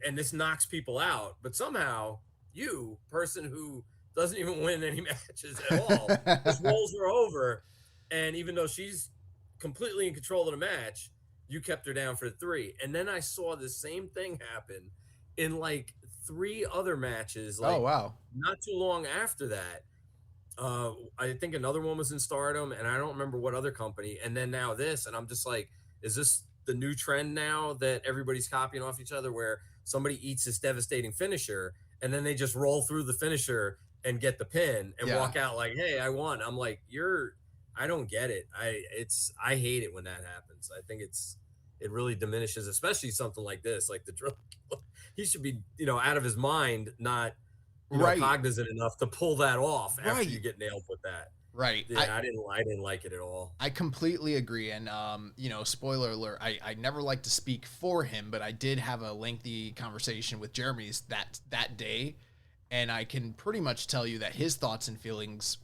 And this knocks people out, but somehow you, person who doesn't even win any matches at all, just rolls her over. And even though she's completely in control of the match, you kept her down for 3. And then I saw the same thing happen in like 3 other matches. Like, oh, wow. Not too long after that. I think another one was in Stardom, and I don't remember what other company. And then now this, and I'm just like, is this the new trend now that everybody's copying off each other, where somebody eats this devastating finisher and then they just roll through the finisher and get the pin and walk out like, hey, I won. I'm like, I don't get it. I hate it when that happens. I think it really diminishes, especially something like this, like the drill. He should be, out of his mind, not cognizant enough to pull that off after you get nailed with that. Right. Yeah, I didn't like it at all. I completely agree. And, spoiler alert, I never like to speak for him, but I did have a lengthy conversation with Jeremy's that day. And I can pretty much tell you that his thoughts and feelings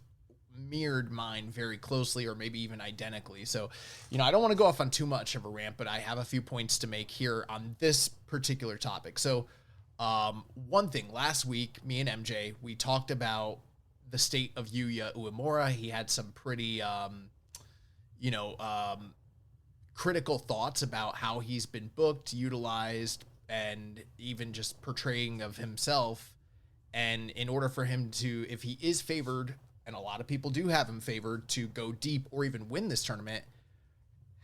mirrored mine very closely, or maybe even identically. So, I don't want to go off on too much of a rant, but I have a few points to make here on this particular topic. So, one thing, last week, me and MJ, we talked about the state of Yuya Uemura. He had some pretty, critical thoughts about how he's been booked, utilized, and even just portraying of himself. And in order for him to, if he is favored, and a lot of people do have him favored to go deep or even win this tournament,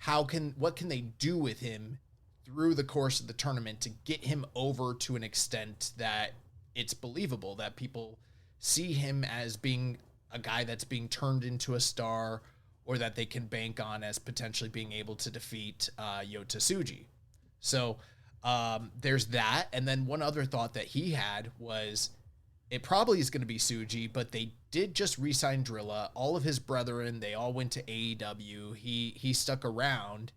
what can they do with him through the course of the tournament to get him over to an extent that it's believable, that people see him as being a guy that's being turned into a star, or that they can bank on as potentially being able to defeat Yota Tsuji. So There's that. And then one other thought that he had was it probably is going to be Suji, but they did just re-sign Drilla. All of his brethren, they all went to AEW. He stuck around,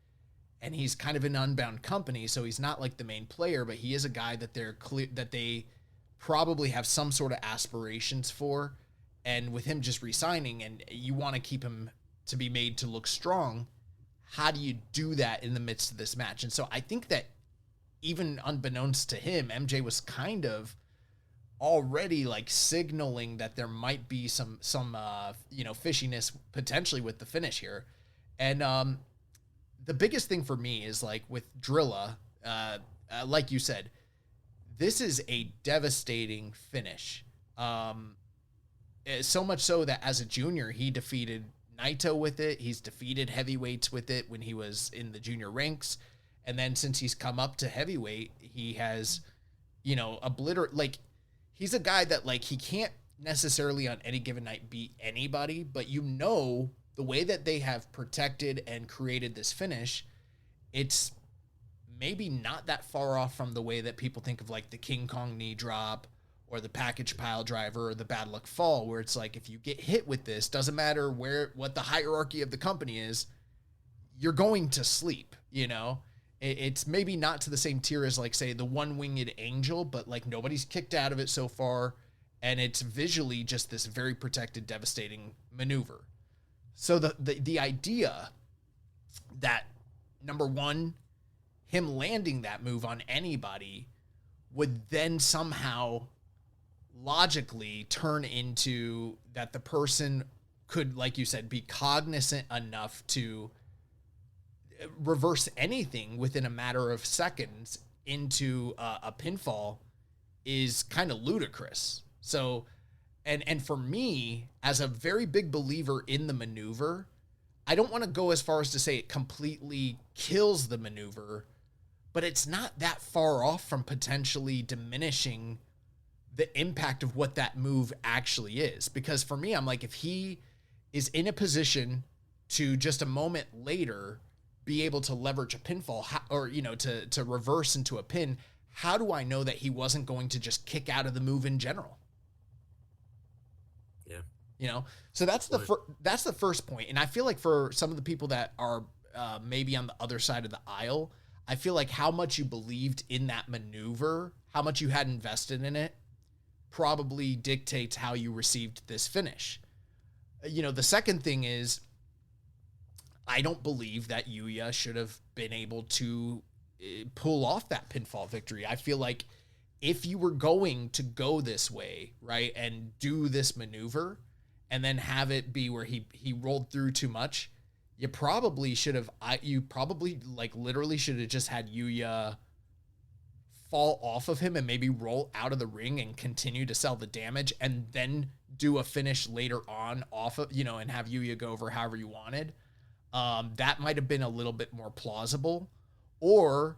and he's kind of an unbound company, so he's not like the main player, but he is a guy that they probably have some sort of aspirations for. And with him just re-signing, and you want to keep him to be made to look strong, how do you do that in the midst of this match? And so I think that even unbeknownst to him, MJ was kind of already like signaling that there might be some fishiness potentially with the finish here. And the biggest thing for me is like with Drilla, like you said, this is a devastating finish. So much so that as a junior, he defeated Naito with it. He's defeated heavyweights with it when he was in the junior ranks. And then since he's come up to heavyweight, he has, he's a guy that like, he can't necessarily on any given night beat anybody, but the way that they have protected and created this finish, it's maybe not that far off from the way that people think of like the King Kong knee drop or the package pile driver or the bad luck fall, where it's like, if you get hit with this, doesn't matter what the hierarchy of the company is, you're going to sleep, It's maybe not to the same tier as like, say, the one-winged angel, but like nobody's kicked out of it so far. And it's visually just this very protected, devastating maneuver. So the idea that, number one, him landing that move on anybody would then somehow logically turn into that the person could, like you said, be cognizant enough to reverse anything within a matter of seconds into a pinfall is kind of ludicrous. So, and for me, as a very big believer in the maneuver, I don't want to go as far as to say it completely kills the maneuver, but it's not that far off from potentially diminishing the impact of what that move actually is. Because for me, I'm like, if he is in a position to just a moment later be able to leverage a pinfall or, to reverse into a pin, how do I know that he wasn't going to just kick out of the move in general? Yeah. So that's the first point. And I feel like for some of the people that are maybe on the other side of the aisle, I feel like how much you believed in that maneuver, how much you had invested in it, probably dictates how you received this finish. The second thing is, I don't believe that Yuya should have been able to pull off that pinfall victory. I feel like if you were going to go this way, right, and do this maneuver and then have it be where he rolled through too much, you probably literally should have just had Yuya fall off of him and maybe roll out of the ring and continue to sell the damage and then do a finish later on off of, and have Yuya go over however you wanted. That might have been a little bit more plausible. Or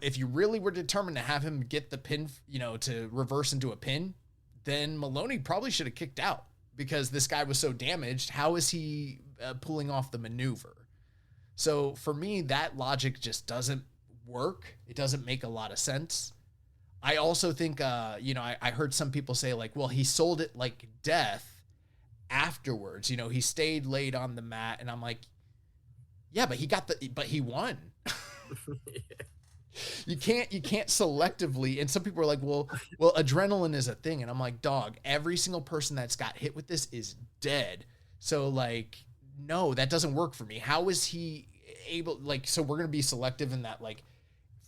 if you really were determined to have him get the pin, to reverse into a pin, then Maloney probably should have kicked out because this guy was so damaged. How is he pulling off the maneuver? So for me, that logic just doesn't work. It doesn't make a lot of sense. I also think, I heard some people say like, well, he sold it like death afterwards. He stayed late on the mat, and I'm like, yeah, but he won. You can't selectively. And some people are like, well, adrenaline is a thing. And I'm like, dog, every single person that's got hit with this is dead. So like, no, that doesn't work for me. How is he able, like, so we're going to be selective in that, like,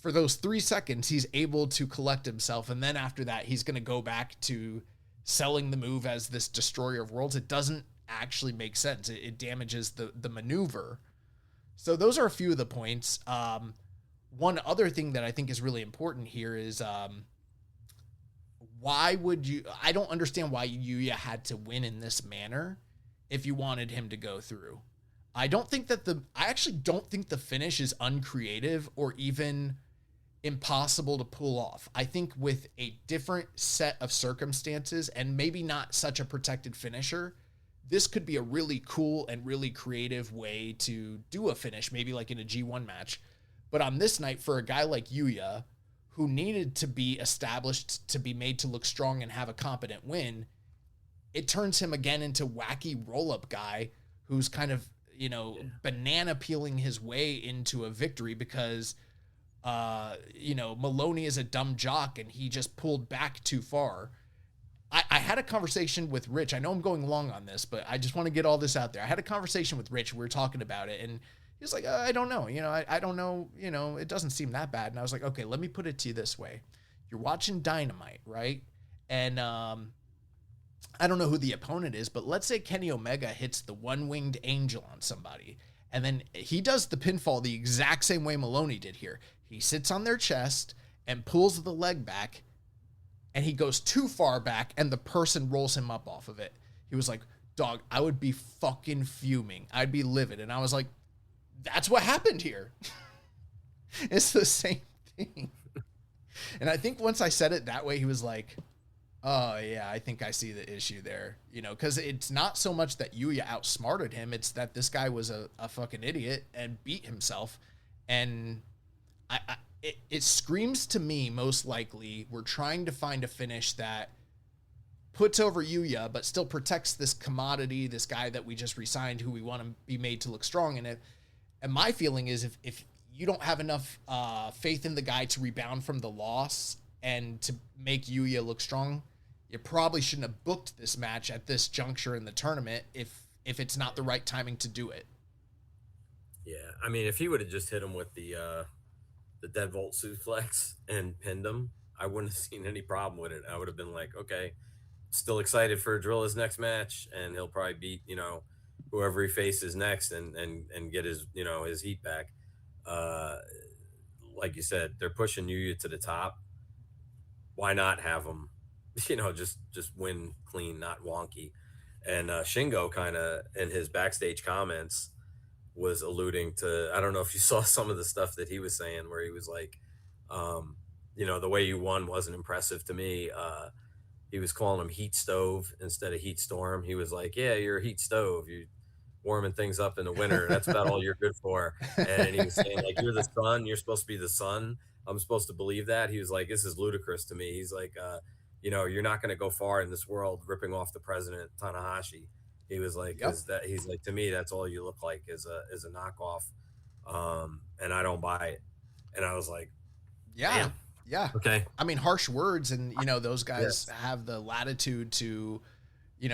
for those 3 seconds, he's able to collect himself. And then after that, he's going to go back to selling the move as this destroyer of worlds. It doesn't actually make sense. It damages the maneuver. So those are a few of the points. One other thing that I think is really important here is I don't understand why Yuya had to win in this manner if you wanted him to go through. I actually don't think the finish is uncreative or even impossible to pull off. I think with a different set of circumstances and maybe not such a protected finisher, this could be a really cool and really creative way to do a finish, maybe like in a G1 match. But on this night, for a guy like Yuya, who needed to be established to be made to look strong and have a competent win, it turns him again into wacky roll-up guy who's kind of, banana peeling his way into a victory because, Maloney is a dumb jock and he just pulled back too far. I had a conversation with Rich. I know I'm going long on this, but I just want to get all this out there. I had a conversation with Rich. We were talking about it, and he was like, I don't know. I don't know. It doesn't seem that bad. And I was like, okay, let me put it to you this way. You're watching Dynamite, right? And I don't know who the opponent is, but let's say Kenny Omega hits the one-winged angel on somebody, and then he does the pinfall the exact same way Maloney did here. He sits on their chest and pulls the leg back, and he goes too far back, and the person rolls him up off of it. He was like, dog, I would be fucking fuming. I'd be livid. And I was like, that's what happened here. It's the same thing. And I think once I said it that way, he was like, oh, yeah, I think I see the issue there. Because it's not so much that Yuya outsmarted him. It's that this guy was a fucking idiot and beat himself. And it screams to me, most likely, we're trying to find a finish that puts over Yuya, but still protects this commodity, this guy that we just re-signed, who we want to be made to look strong. And my feeling is if you don't have enough faith in the guy to rebound from the loss and to make Yuya look strong, you probably shouldn't have booked this match at this juncture in the tournament if it's not the right timing to do it. Yeah, I mean, if he would have just hit him with the deadbolt suplex and pinned him, I wouldn't have seen any problem with it. I would have been like, okay, still excited for Drilla's next match, and he'll probably beat, whoever he faces next and get his, his heat back. Like you said, they're pushing Yuya to the top. Why not have him, just win clean, not wonky? And Shingo kind of, in his backstage comments, was alluding to, I don't know if you saw some of the stuff that he was saying, where he was like, the way you won wasn't impressive to me. He was calling him heat stove instead of heat storm. He was like, yeah, you're a heat stove. You're warming things up in the winter. That's about all you're good for. And he was saying, like, you're the sun. You're supposed to be the sun. I'm supposed to believe that. He was like, this is ludicrous to me. He's like, you're not going to go far in this world ripping off the president, Tanahashi. He was like, Yep. He's like, to me, that's all you look like is a knockoff. And I don't buy it. And I was like, Yeah. damn. Yeah. Okay. I mean, harsh words, and those guys have the latitude to,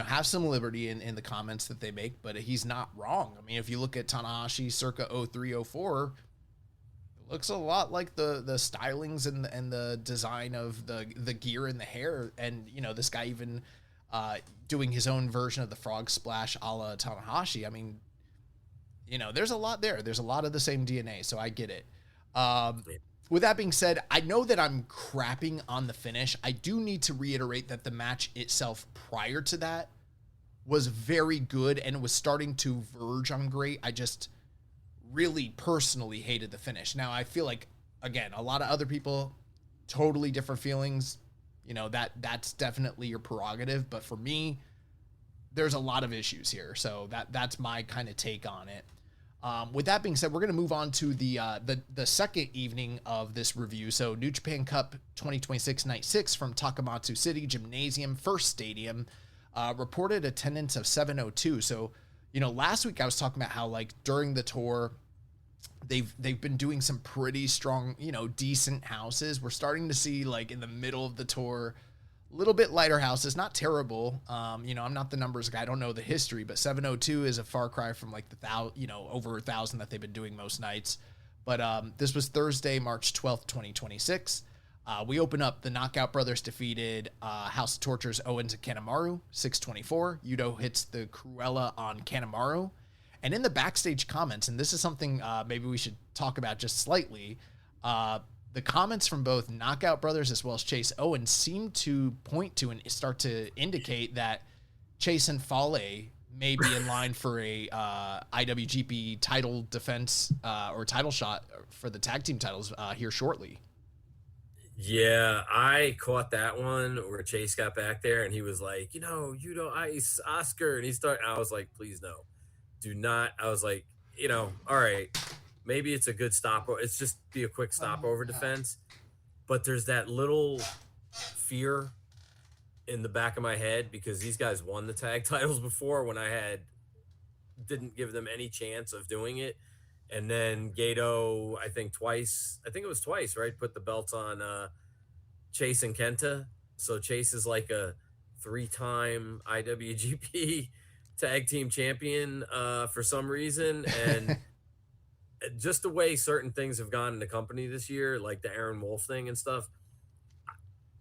have some liberty in the comments that they make, but he's not wrong. I mean, if you look at Tanahashi circa 0304, it looks a lot like the stylings and the design of the gear and the hair. And, this guy even doing his own version of the frog splash a la Tanahashi. I mean, there's a lot there. There's a lot of the same DNA, so I get it. With that being said, I know that I'm crapping on the finish. I do need to reiterate that the match itself prior to that was very good and it was starting to verge on great. I just really personally hated the finish. Now, I feel like, again, a lot of other people, totally different feelings. That's definitely your prerogative. But for me, there's a lot of issues here. So that's my kind of take on it. With that being said, we're going to move on to the second evening of this review. So New Japan Cup 2026 Night 6 from Takamatsu City Gymnasium, First Stadium, reported attendance of 702. So, last week I was talking about how, like, during the tour, they've been doing some pretty strong, decent houses. We're starting to see, like, in the middle of the tour, a little bit lighter houses, not terrible. I'm not the numbers guy. I don't know the history, but 702 is a far cry from like over 1,000 that they've been doing most nights. But this was Thursday, March 12th, 2026. We open up, the Knockout Brothers defeated House of Torture's Owens and Kanemaru, 624. Yudo hits the Cruella on Kanemaru. And in the backstage comments, and this is something maybe we should talk about just slightly, the comments from both Knockout Brothers as well as Chase Owens seem to point to and start to indicate that Chase and Fale may be in line for a IWGP title defense or title shot for the tag team titles here shortly. Yeah, I caught that one where Chase got back there and he was like, ice Oscar. And I was like, please no, do not. I was like, all right, maybe it's a good stop. It's just be a quick stopover defense. But there's that little fear in the back of my head because these guys won the tag titles before when I didn't give them any chance of doing it. And then Gato, I think it was twice, right? Put the belts on Chase and Kenta. So Chase is like a 3-time IWGP tag team champion for some reason. And just the way certain things have gone in the company this year, like the Aaron Wolf thing and stuff,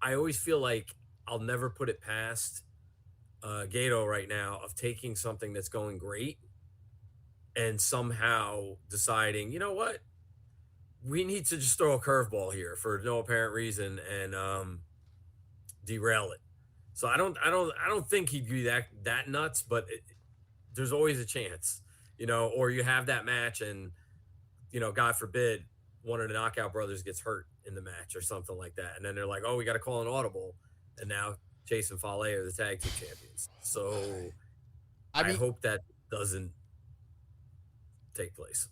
I always feel like I'll never put it past Gato right now of taking something that's going great and somehow deciding, you know what, we need to just throw a curveball here for no apparent reason and derail it. So I don't think he'd be that nuts, but there's always a chance, or you have that match and, God forbid, one of the Knockout Brothers gets hurt in the match or something like that. And then they're like, oh, we got to call an audible. And now Chase and Fale are the tag team champions. So I hope that doesn't take place.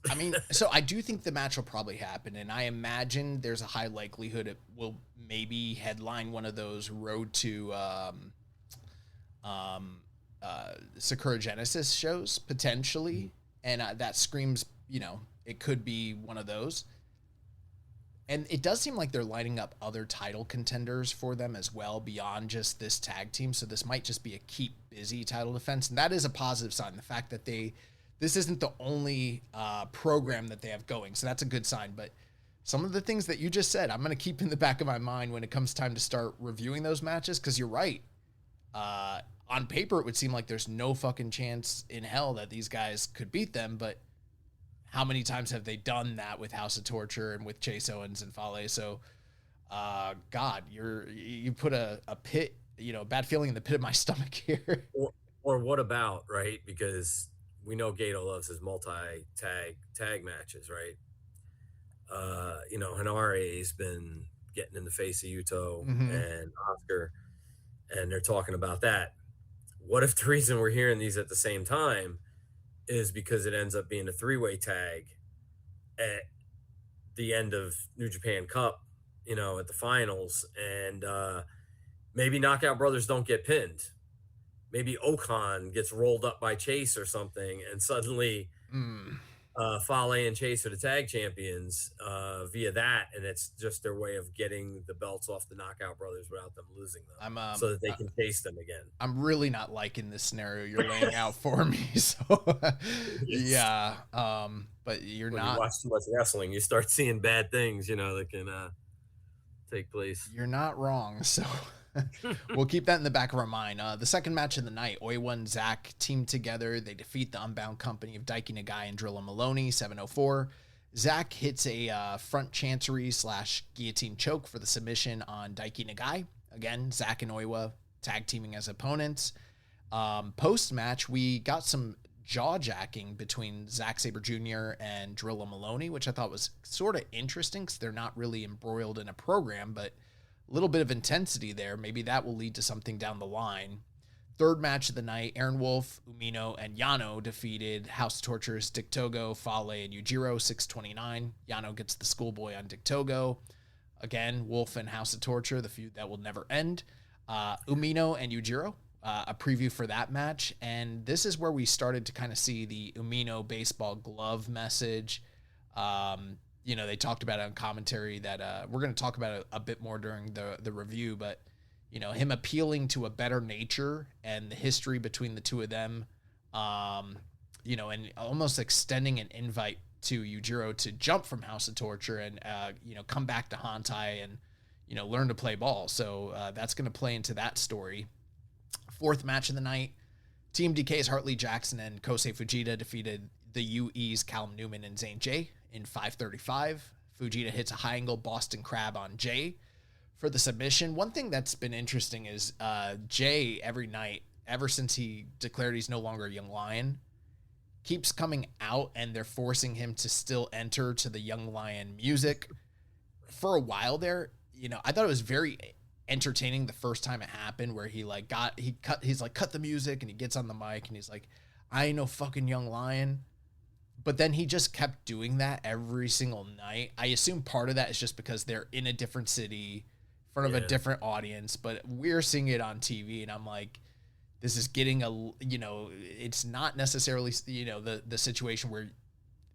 So I do think the match will probably happen, and I imagine there's a high likelihood it will maybe headline one of those Road to Sakura Genesis shows potentially, and that screams, it could be one of those. And it does seem like they're lining up other title contenders for them as well beyond just this tag team. So this might just be a keep busy title defense, and that is a positive sign. The fact that this isn't the only program that they have going. So that's a good sign. But some of the things that you just said, I'm going to keep in the back of my mind when it comes time to start reviewing those matches. Cause you're right. On paper, it would seem like there's no fucking chance in hell that these guys could beat them. But how many times have they done that with House of Torture and with Chase Owens and Fale? So, God, you put a pit, bad feeling in the pit of my stomach here. Or what about, right? Because we know Gato loves his multi-tag matches, right? Hanare's been getting in the face of Yuto and Oscar, and they're talking about that. What if the reason we're hearing these at the same time is because it ends up being a 3-way tag at the end of New Japan Cup, at the finals, and maybe Knockout Brothers don't get pinned. Maybe Okan gets rolled up by Chase or something, and suddenly Fale and Chase are the tag champions via that, and it's just their way of getting the belts off the Knockout Brothers without them losing them, so that they can chase them again. I'm really not liking this scenario you're laying out for me. So, yeah, but when not. You watch too much wrestling, you start seeing bad things, that can take place. You're not wrong. So. We'll keep that in the back of our mind. The second match of the night, Oiwa and Zach team together. They defeat the Unbound Company of Daiki Nagai and Drilla Maloney, 7:04. Zach hits a front chancery / guillotine choke for the submission on Daiki Nagai. Again, Zach and Oiwa tag teaming as opponents. Post-match, we got some jaw-jacking between Zack Sabre Jr. and Drilla Maloney, which I thought was sort of interesting because they're not really embroiled in a program, but little bit of intensity there. Maybe that will lead to something down the line. Third match of the night, Aaron Wolf, Umino, and Yano defeated House of Torture's Dick Togo, Fale, and Yujiro, 6:29. Yano gets the schoolboy on Dick Togo. Again, Wolf and House of Torture, the feud that will never end. Umino and Yujiro, a preview for that match. And this is where we started to kind of see the Umino baseball glove message. They talked about it on commentary that we're going to talk about it a bit more during the review, but, him appealing to a better nature and the history between the two of them, and almost extending an invite to Yujiro to jump from House of Torture and, come back to Hantai and, learn to play ball. So that's going to play into that story. Fourth match of the night, Team DK's Hartley Jackson and Kosei Fujita defeated the UE's Callum Newman and Zane Jay in 5:35. Fujita hits a high angle Boston Crab on Jay for the submission. One thing that's been interesting is Jay every night, ever since he declared he's no longer a Young Lion, keeps coming out and they're forcing him to still enter to the Young Lion music. For a while there, I thought it was very entertaining the first time it happened where he's cut the music and he gets on the mic and he's like, I ain't no fucking Young Lion. But then he just kept doing that every single night. I assume part of that is just because they're in a different city, in front of a different audience, but we're seeing it on TV, and I'm like, this is getting it's not necessarily, the situation where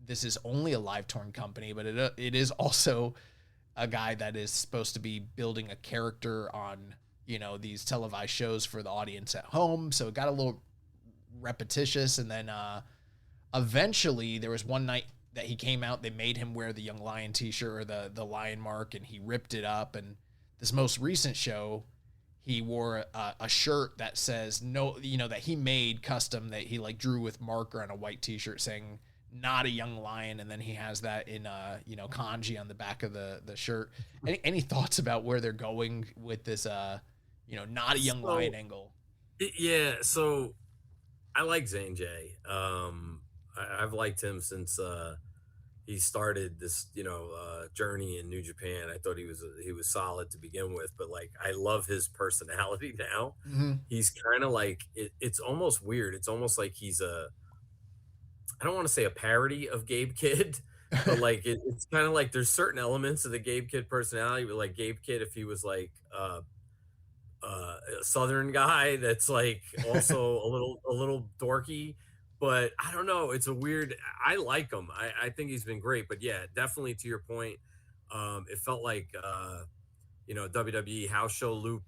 this is only a live touring company, but it is also a guy that is supposed to be building a character on, these televised shows for the audience at home. So it got a little repetitious. And then eventually there was one night that he came out, they made him wear the Young Lion t-shirt, or the lion mark, and he ripped it up. And this most recent show, he wore a shirt that says no, that he made custom, that he like drew with marker on a white t-shirt saying not a young lion. And then he has that in kanji on the back of the shirt. Any thoughts about where they're going with this not a young lion angle? Yeah, so I like Zane J. I've liked him since he started this journey in New Japan. I thought he was solid to begin with, but like I love his personality now. Mm-hmm. He's kind of like it's almost weird. It's almost like he's I don't want to say a parody of Gabe Kidd, but like it's kind of like there's certain elements of the Gabe Kidd personality, but like Gabe Kidd, if he was like a Southern guy that's like also a little dorky, but I don't know. It's a weird. I like him. I think he's been great, but yeah, definitely to your point, it felt like WWE house show loop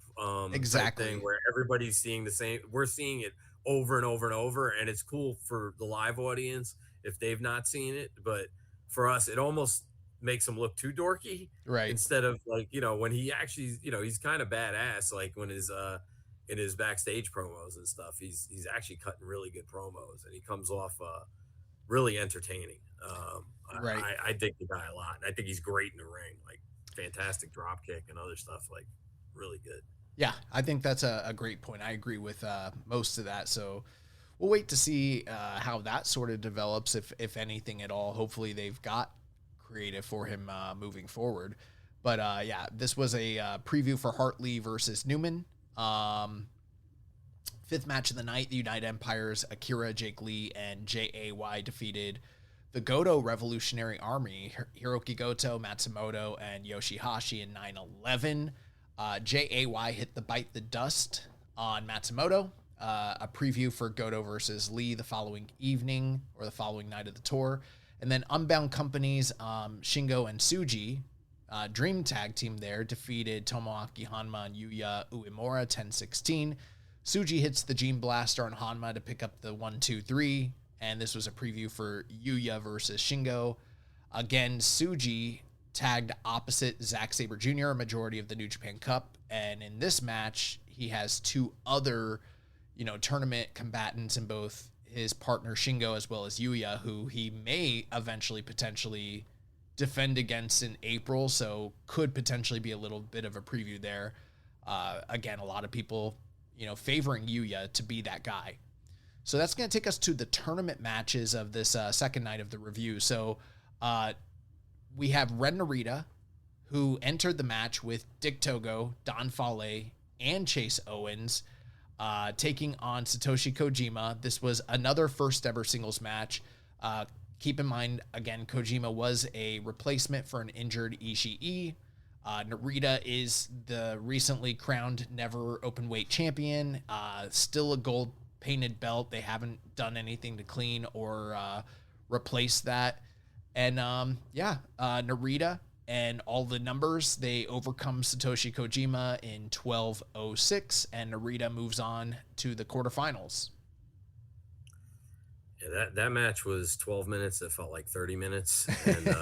Exactly. type thing where everybody's seeing the same. We're seeing it over and over and over, and it's cool for the live audience if they've not seen it, but for us, it almost makes him look too dorky, Right. instead of like when he actually he's kind of badass, like when his in his backstage promos and stuff, he's actually cutting really good promos, and he comes off really entertaining. Right. I dig the guy a lot, and I think he's great in the ring, like fantastic drop kick and other stuff, like really good. Yeah, I think that's a great point. I agree with most of that. So we'll wait to see how that sort of develops, if anything at all. Hopefully they've got creative for him moving forward. But yeah, this was a preview for Hartley versus Newman. Fifth match of the night, the United Empires, Akira, Jake Lee, and JAY defeated the Goto Revolutionary Army, Hiroki Goto, Matsumoto, and Yoshihashi in 9-11. JAY hit the Bite the Dust on Matsumoto. A preview for Goto versus Lee the following evening, or the following night of the tour. And then Unbound Company's Shingo and Tsuji, Dream Tag Team there, defeated Tomoaki Hanma and Yuya Uemura 10-16. Tsuji hits the Gene Blaster on Hanma to pick up the 1-2-3. And this was a preview for Yuya versus Shingo. Again, Tsuji tagged opposite Zack Sabre Jr., a majority of the New Japan Cup. And in this match, he has two other, tournament combatants in both his partner Shingo as well as Yuya, who he may eventually potentially defend against in April. So could potentially be a little bit of a preview there. Again, a lot of people, favoring Yuya to be that guy. So that's going to take us to the tournament matches of this second night of the review. So we have Ren Narita, who entered the match with Dick Togo, Don Fale, and Chase Owens, taking on Satoshi Kojima. This was another first ever singles match. Keep in mind, again, Kojima was a replacement for an injured Ishii. Narita is the recently crowned never open weight champion, still a gold painted belt. They haven't done anything to clean or replace that. And Narita and all the numbers, they overcome Satoshi Kojima in 12:06, and Narita moves on to the quarterfinals. Yeah, that match was 12 minutes. It felt like 30 minutes. And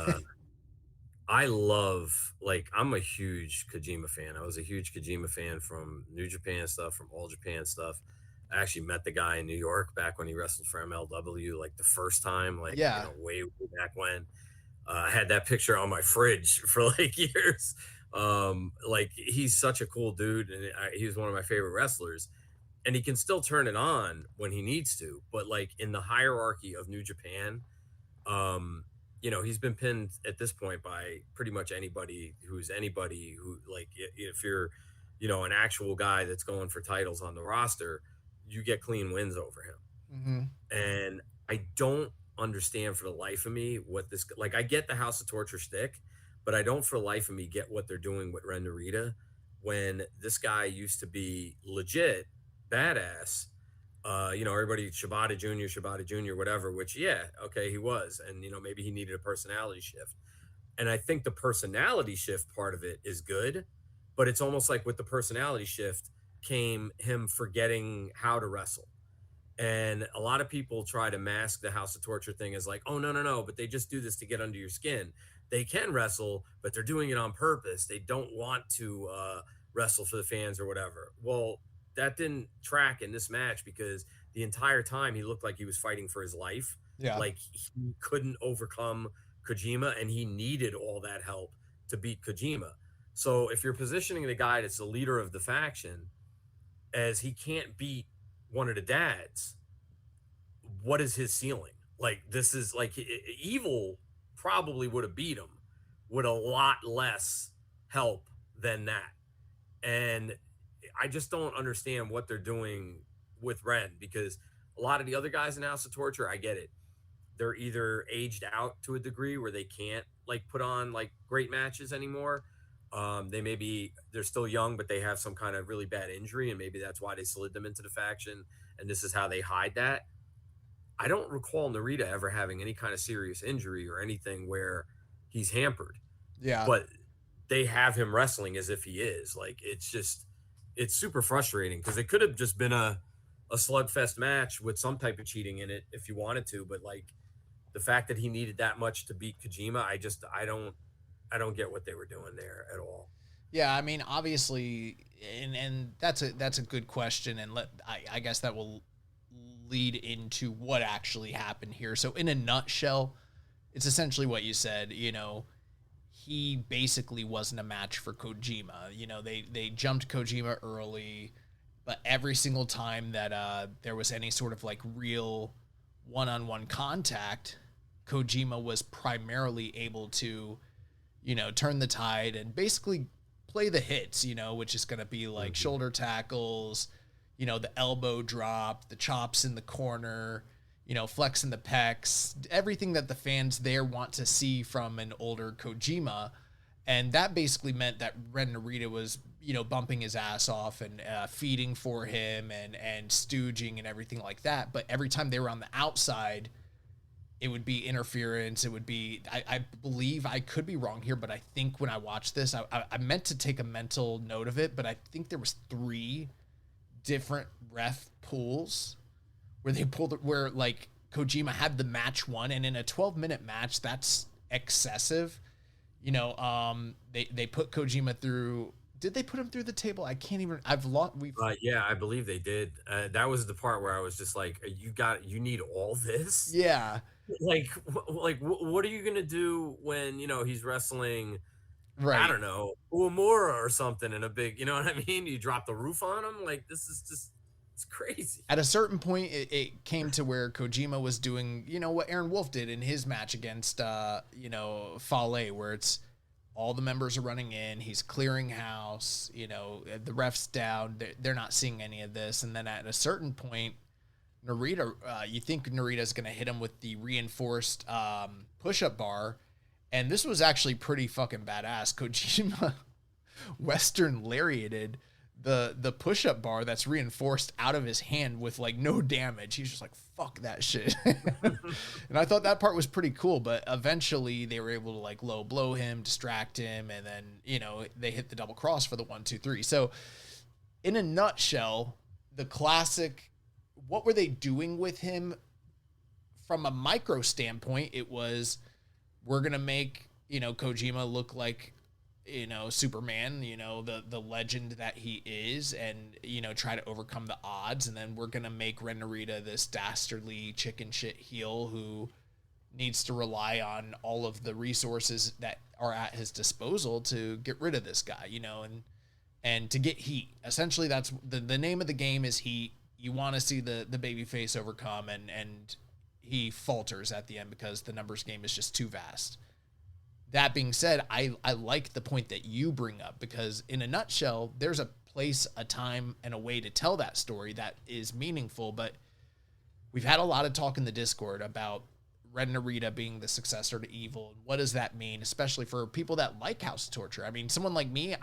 I love, like, I'm a huge Kojima fan. I was a huge Kojima fan from New Japan stuff, from All Japan stuff. I actually met the guy in New York back when he wrestled for MLW, like the first time, like, way back when. I had that picture on my fridge for like years. Like, he's such a cool dude, and he was one of my favorite wrestlers. And he can still turn it on when he needs to, but like in the hierarchy of New Japan, he's been pinned at this point by pretty much anybody who, like, if you're, an actual guy that's going for titles on the roster, you get clean wins over him. Mm-hmm. And I don't understand for the life of me what this, like, I get the House of Torture stick, but I don't for the life of me get what they're doing with Ren Narita when this guy used to be legit badass. Everybody Shibata Jr., whatever, which, yeah, okay, he was. And, maybe he needed a personality shift. And I think the personality shift part of it is good, but it's almost like with the personality shift came him forgetting how to wrestle. And a lot of people try to mask the House of Torture thing as like, oh, no, but they just do this to get under your skin. They can wrestle, but they're doing it on purpose. They don't want to wrestle for the fans or whatever. Well, that didn't track in this match because the entire time he looked like he was fighting for his life. Yeah. Like he couldn't overcome Kojima, and he needed all that help to beat Kojima. So if you're positioning the guy that's the leader of the faction as he can't beat one of the dads, what is his ceiling? Like, this is like Evil probably would have beat him with a lot less help than that. And I just don't understand what they're doing with Ren, because a lot of the other guys in House of Torture, I get it. They're either aged out to a degree where they can't like put on like great matches anymore. They're still young, but they have some kind of really bad injury, and maybe that's why they slid them into the faction, and this is how they hide that. I don't recall Narita ever having any kind of serious injury or anything where he's hampered. Yeah. But they have him wrestling as if he is. Like, it's super frustrating because it could have just been a slugfest match with some type of cheating in it if you wanted to, but like the fact that he needed that much to beat Kojima, I don't get what they were doing there at all. Yeah, I mean, obviously, and that's a good question, and I guess that will lead into what actually happened here. So in a nutshell, it's essentially what you said. He basically wasn't a match for Kojima. They jumped Kojima early, but every single time that there was any sort of like real one-on-one contact, Kojima was primarily able to, turn the tide and basically play the hits, which is going to be like shoulder tackles, the elbow drop, the chops in the corner, flexing the pecs, everything that the fans there want to see from an older Kojima. And that basically meant that Ren Narita was, bumping his ass off and feeding for him and stooging and everything like that. But every time they were on the outside, it would be interference. It would be, I believe, I could be wrong here, but I think when I watched this, I meant to take a mental note of it, but I think there was 3 different ref pulls where they pulled it, where like Kojima had the match won, and in a 12-minute match, that's excessive. They put Kojima through. Did they put him through the table? I can't even. I've lost. Yeah, I believe they did. That was the part where I was just like, you need all this? Yeah. Like what are you gonna do when he's wrestling? Right. I don't know, Uemura or something in a big. You know what I mean? You drop the roof on him. Like, this is just. It's crazy. At a certain point, it came to where Kojima was doing, what Aaron Wolf did in his match against, Fale, where it's all the members are running in, he's clearing house, the ref's down, they're not seeing any of this. And then at a certain point, Narita, you think Narita's going to hit him with the reinforced push-up bar. And this was actually pretty fucking badass. Kojima Western lariated the push-up bar that's reinforced out of his hand with like no damage. He's just like, fuck that shit. And I thought that part was pretty cool, but eventually they were able to like low blow him, distract him, and then they hit the double cross for the 1-2-3. So in a nutshell, the classic, what were they doing with him from a micro standpoint? It was, we're gonna make Kojima look like Superman, the legend that he is, and, try to overcome the odds. And then we're going to make Ren Narita this dastardly chicken shit heel who needs to rely on all of the resources that are at his disposal to get rid of this guy, and to get heat. Essentially, that's the name of the game is heat. You want to see the baby face overcome, and he falters at the end because the numbers game is just too vast. That being said, I like the point that you bring up, because in a nutshell, there's a place, a time, and a way to tell that story that is meaningful. But we've had a lot of talk in the Discord about Ren Narita being the successor to Evil, and what does that mean, especially for people that like House of Torture? I mean, someone like me,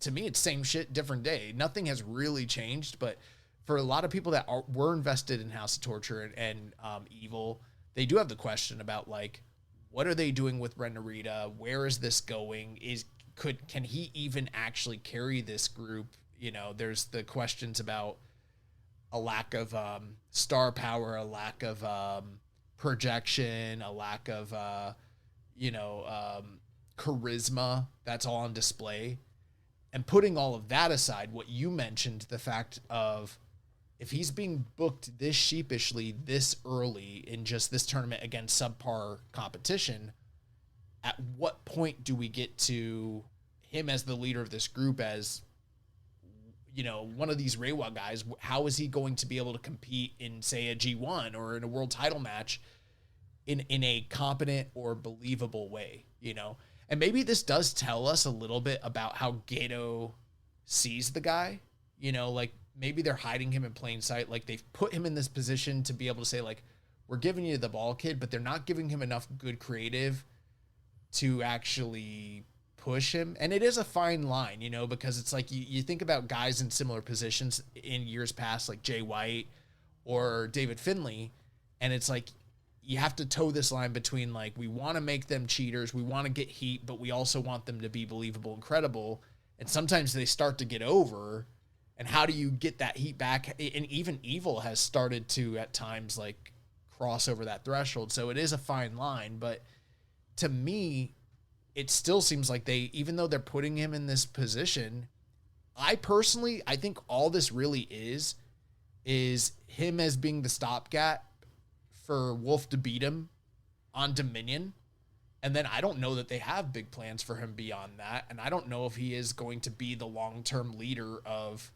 to me, it's same shit, different day. Nothing has really changed, but for a lot of people that were invested in House of Torture and Evil, they do have the question about, like, what are they doing with Ren Narita? Where is this going? Can he even actually carry this group? You know, there's the questions about a lack of star power, a lack of projection, a lack of charisma that's all on display. And putting all of that aside, what you mentioned, the fact of if he's being booked this sheepishly this early in just this tournament against subpar competition, at what point do we get to him as the leader of this group, as, you know, one of these Reiwa guys? How is he going to be able to compete in, say, a G1 or in a world title match in a competent or believable way, you know? And maybe this does tell us a little bit about how Gedo sees the guy, you know, like maybe they're hiding him in plain sight. Like they've put him in this position to be able to say, like, we're giving you the ball, kid, but they're not giving him enough good creative to actually push him. And it is a fine line, you know, because it's like you think about guys in similar positions in years past, like Jay White or David Finlay, and it's like you have to toe this line between, like, we want to make them cheaters, we want to get heat, but we also want them to be believable and credible. And sometimes they start to get over, and how do you get that heat back? And even Evil has started to at times like cross over that threshold. So it is a fine line, but to me, it still seems like even though they're putting him in this position, I think all this really is him as being the stopgap for Wolf to beat him on Dominion. And then I don't know that they have big plans for him beyond that. And I don't know if he is going to be the long-term leader of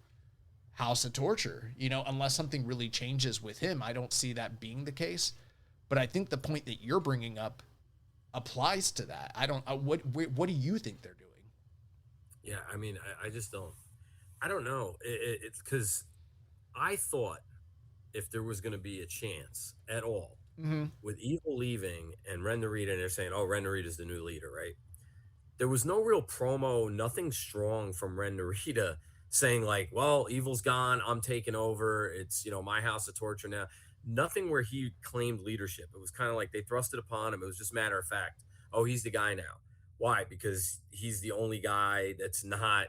House of Torture, you know, unless something really changes with him. I don't see that being the case. But I think the point that you're bringing up applies to that. What do you think they're doing? Yeah, I mean, I just don't. I don't know. It's because I thought if there was going to be a chance at all with Evil leaving and Ren Narita, and they're saying, oh, Ren Narita's the new leader, right? There was no real promo, nothing strong from Ren Narita saying, like, well, Evil's gone, I'm taking over, it's, you know, my House of Torture now. Nothing where he claimed leadership. It was kind of like they thrust it upon him. It was just matter of fact. Oh, he's the guy now. Why? Because he's the only guy that's not,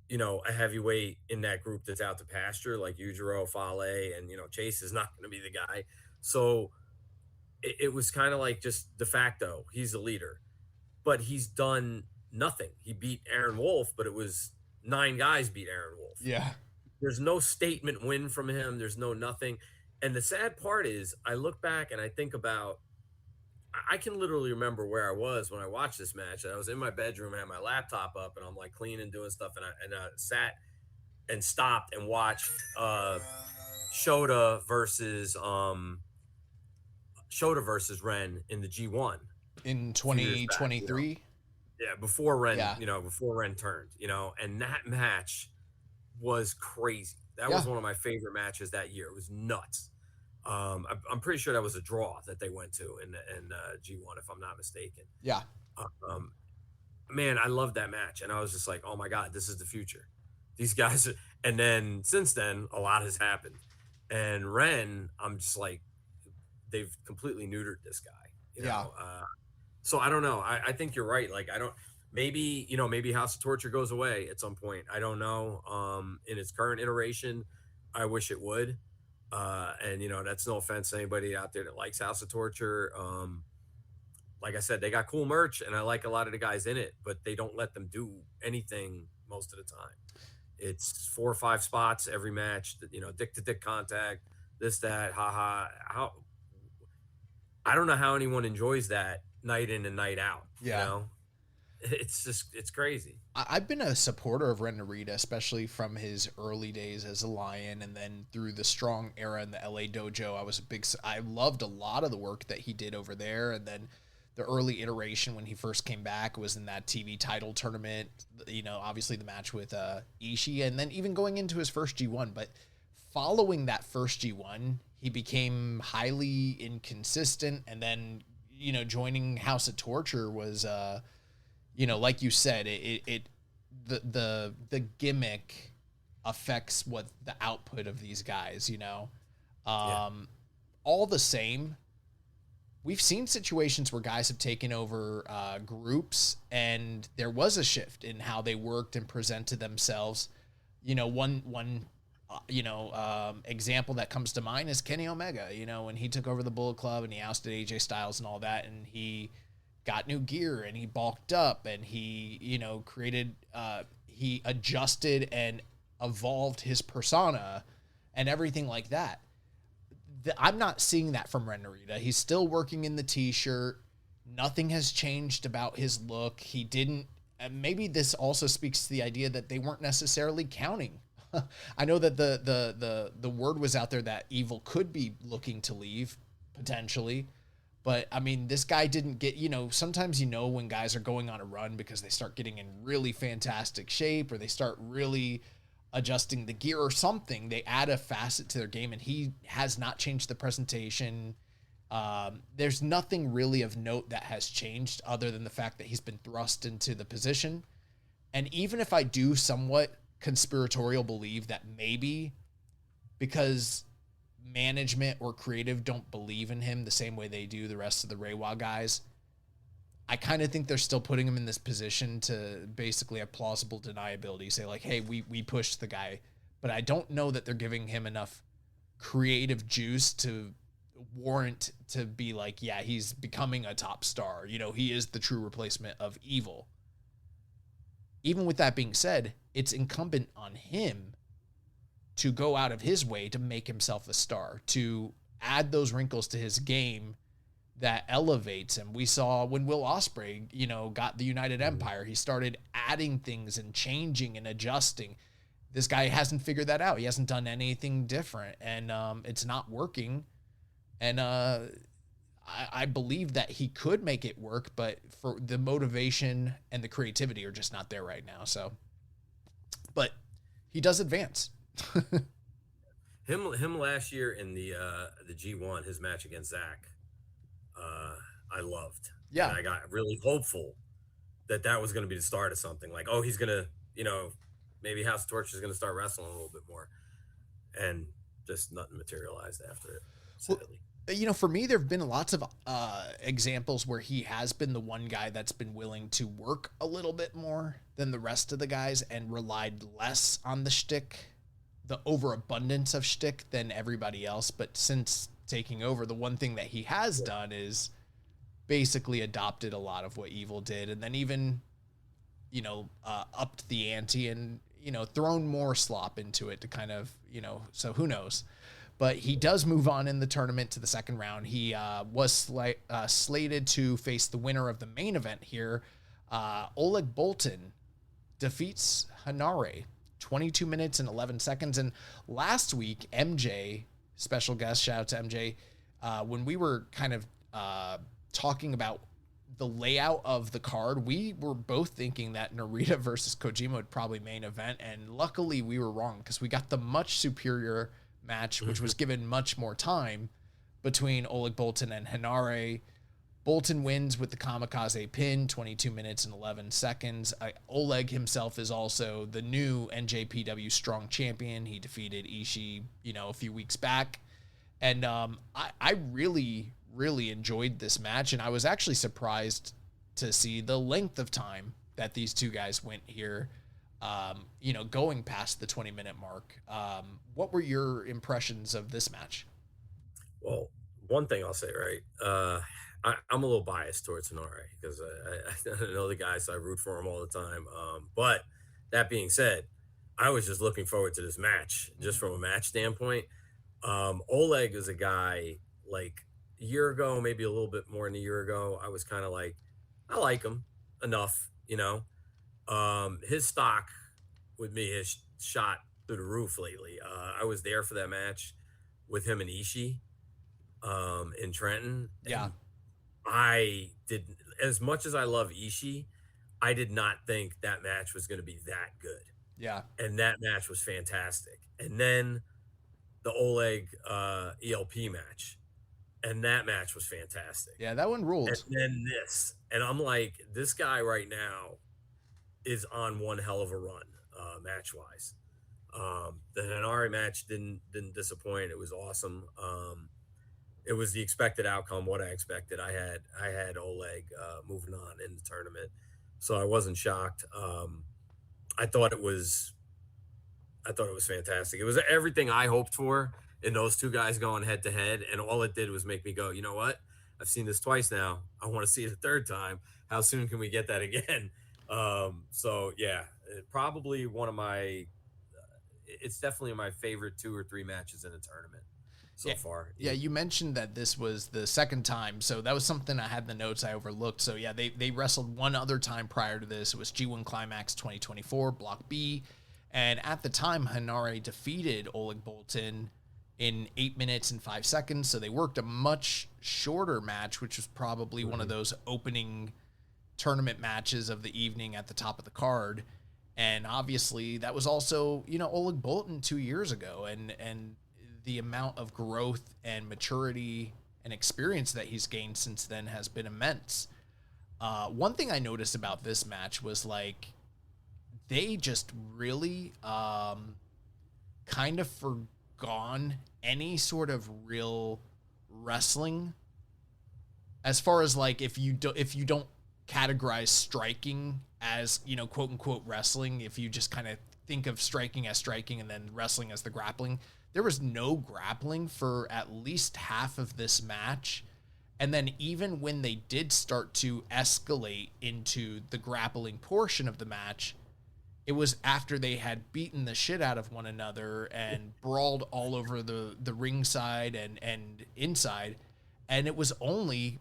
you know, a heavyweight in that group that's out to pasture, like Yujiro, Fale, and, you know, Chase is not going to be the guy. So it was kind of like just de facto, he's the leader. But he's done nothing. He beat Aaron Wolf, but it was 9 guys beat Aaron Wolf. Yeah. There's no statement win from him. There's no nothing. And the sad part is I look back and I think about, I can literally remember where I was when I watched this match. I was in my bedroom, I had my laptop up, and I'm like cleaning, doing stuff. And I sat and stopped and watched Shota versus Ren in the G1 in 2023. You know? Yeah, before Ren, you know, before Ren turned, you know, and that match was crazy. That was one of my favorite matches that year. It was nuts. I'm pretty sure that was a draw that they went to in G1, if I'm not mistaken. Yeah. Man, I loved that match, and I was just like, oh my God, this is the future. These guys, and then since then, a lot has happened. And Ren, I'm just like, they've completely neutered this guy. You know? So I don't know. I think you're right. Like, maybe House of Torture goes away at some point. I don't know. In its current iteration, I wish it would. And, you know, that's no offense to anybody out there that likes House of Torture. Like I said, they got cool merch, and I like a lot of the guys in it, but they don't let them do anything most of the time. It's 4 or 5 spots every match, you know, dick-to-dick contact, this, that, ha-ha. I don't know how anyone enjoys that night in and night out. Yeah. You know? It's crazy. I've been a supporter of Ren Narita, especially from his early days as a Lion, and then through the strong era in the LA dojo. I loved a lot of the work that he did over there, and then the early iteration when he first came back was in that TV title tournament. You know, obviously the match with Ishii, and then even going into his first G1. But following that first G1, he became highly inconsistent, and then, joining House of Torture was, like you said, the gimmick affects what the output of these guys, all the same. We've seen situations where guys have taken over groups, and there was a shift in how they worked and presented themselves. One example that comes to mind is Kenny Omega. When he took over the Bullet Club and he ousted AJ Styles and all that, and he got new gear and he bulked up and he, created, he adjusted and evolved his persona and everything like that. I'm not seeing that from Ren Narita. He's still working in the t-shirt. Nothing has changed about his look. He didn't, and maybe this also speaks to the idea that they weren't necessarily counting. I know that the word was out there that Evil could be looking to leave potentially, but I mean, this guy didn't get, sometimes when guys are going on a run because they start getting in really fantastic shape or they start really adjusting the gear or something, they add a facet to their game, and he has not changed the presentation. There's nothing really of note that has changed other than the fact that he's been thrust into the position. And even if I do somewhat conspiratorial believe that maybe because management or creative don't believe in him the same way they do the rest of the Reiwa guys, I kind of think they're still putting him in this position to basically have plausible deniability, say like, hey, we pushed the guy, but I don't know that they're giving him enough creative juice to warrant to be like, yeah, he's becoming a top star. He is the true replacement of Evil. Even with that being said, it's incumbent on him to go out of his way to make himself a star, to add those wrinkles to his game that elevates him. We saw when Will Ospreay, got the United Empire, he started adding things and changing and adjusting. This guy hasn't figured that out. He hasn't done anything different, and it's not working. And I believe that he could make it work, but for the motivation and the creativity are just not there right now. So, but he does advance. Him last year in the G1, his match against Zach, I loved. Yeah. And I got really hopeful that was going to be the start of something. Like, oh, he's going to, maybe House of Torture is going to start wrestling a little bit more. And just nothing materialized after it, sadly. Well, for me, there have been lots of examples where he has been the one guy that's been willing to work a little bit more than the rest of the guys and relied less on the shtick, the overabundance of shtick than everybody else. But since taking over, the one thing that he has done is basically adopted a lot of what Evil did, and then even, upped the ante and, thrown more slop into it to kind of, so who knows. But he does move on in the tournament to the second round. He was slated to face the winner of the main event here. Oleg Boltin defeats Hanare, 22 minutes and 11 seconds. And last week, MJ, special guest, shout out to MJ, when we were kind of talking about the layout of the card, we were both thinking that Narita versus Kojima would probably main event. And luckily we were wrong, because we got the much superior match, which was given much more time, between Oleg Boltin and Hanare. Boltin wins with the kamikaze pin, 22 minutes and 11 seconds. Oleg himself is also the new NJPW Strong Champion. He defeated Ishii, a few weeks back. And I really, really enjoyed this match, and I was actually surprised to see the length of time that these two guys went here, going past the 20-minute mark. What were your impressions of this match? Well, one thing I'll say, right? I'm a little biased towards Hanare because I know the guy, so I root for him all the time. But that being said, I was just looking forward to this match, just from a match standpoint. Oleg is a guy, like, a year ago, maybe a little bit more than a year ago, I was kind of like, I like him enough, his stock with me has shot through the roof lately. I was there for that match with him and Ishii in Trenton. Yeah. I didn't, as much as I love Ishii, I did not think that match was going to be that good. Yeah. And that match was fantastic. And then the Oleg ELP match, and that match was fantastic. Yeah, that one ruled. And then this, and I'm like, this guy right now is on one hell of a run, match wise. The Henare match didn't disappoint. It was awesome. It was the expected outcome, what I expected. I had Oleg moving on in the tournament, so I wasn't shocked. I thought it was fantastic. It was everything I hoped for in those two guys going head to head, and all it did was make me go, you know what? I've seen this twice now. I want to see it a third time. How soon can we get that again? So yeah, probably one of my. It's definitely my favorite 2 or 3 matches in the tournament so far. Yeah, you mentioned that this was the second time, so that was something I had in the notes I overlooked. So yeah, they wrestled one other time prior to this. It was G1 Climax 2024, Block B, and at the time, Henare defeated Oleg Boltin in 8 minutes and 5 seconds. So they worked a much shorter match, which was probably one of those opening tournament matches of the evening at the top of the card. And obviously that was also, Oleg Boltin 2 years ago, and the amount of growth and maturity and experience that he's gained since then has been immense. One thing I noticed about this match was like they just really kind of forgone any sort of real wrestling, as far as like if you don't categorize striking as, quote unquote wrestling, if you just kind of think of striking as striking and then wrestling as the grappling, there was no grappling for at least half of this match. And then even when they did start to escalate into the grappling portion of the match, it was after they had beaten the shit out of one another and brawled all over the ringside and inside. And it was only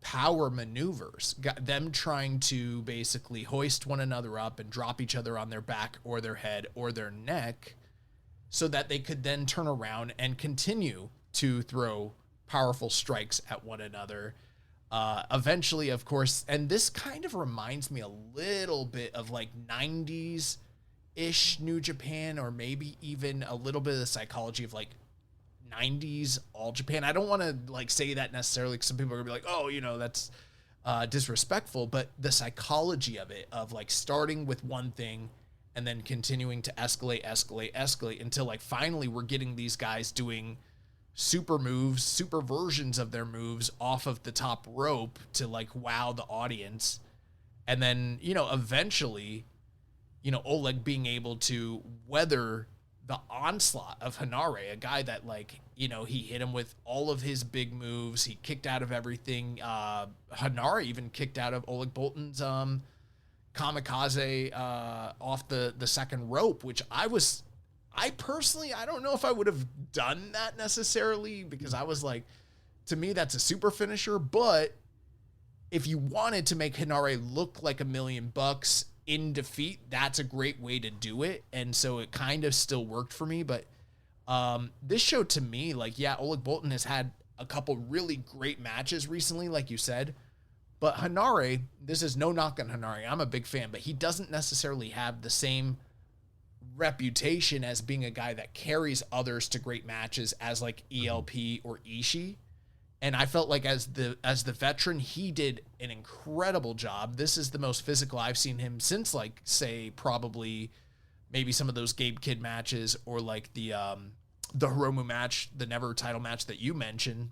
power maneuvers, got them trying to basically hoist one another up and drop each other on their back or their head or their neck so that they could then turn around and continue to throw powerful strikes at one another. Eventually, of course, and this kind of reminds me a little bit of like 90s-ish New Japan, or maybe even a little bit of the psychology of like 90s All Japan. I don't want to like say that necessarily because some people are gonna be like, oh, that's disrespectful, but the psychology of it, of like starting with one thing and then continuing to escalate until like finally we're getting these guys doing super moves, super versions of their moves off of the top rope to like wow the audience. And then, eventually, Oleg being able to weather the onslaught of Henare, a guy that like, he hit him with all of his big moves. He kicked out of everything. Henare even kicked out of Oleg Boltin's kamikaze off the second rope, which I personally, I don't know if I would have done that necessarily, because I was like, to me, that's a super finisher. But if you wanted to make Henare look like $1 million in defeat, that's a great way to do it. And so it kind of still worked for me. But this show to me, like, yeah, Oleg Boltin has had a couple really great matches recently, like you said. But Henare, this is no knock on Henare. I'm a big fan, but he doesn't necessarily have the same reputation as being a guy that carries others to great matches as like ELP or Ishii. And I felt like as the veteran, he did an incredible job. This is the most physical I've seen him since, like, say, probably maybe some of those Gabe Kidd matches, or like the Hiromu match, the Never title match that you mentioned.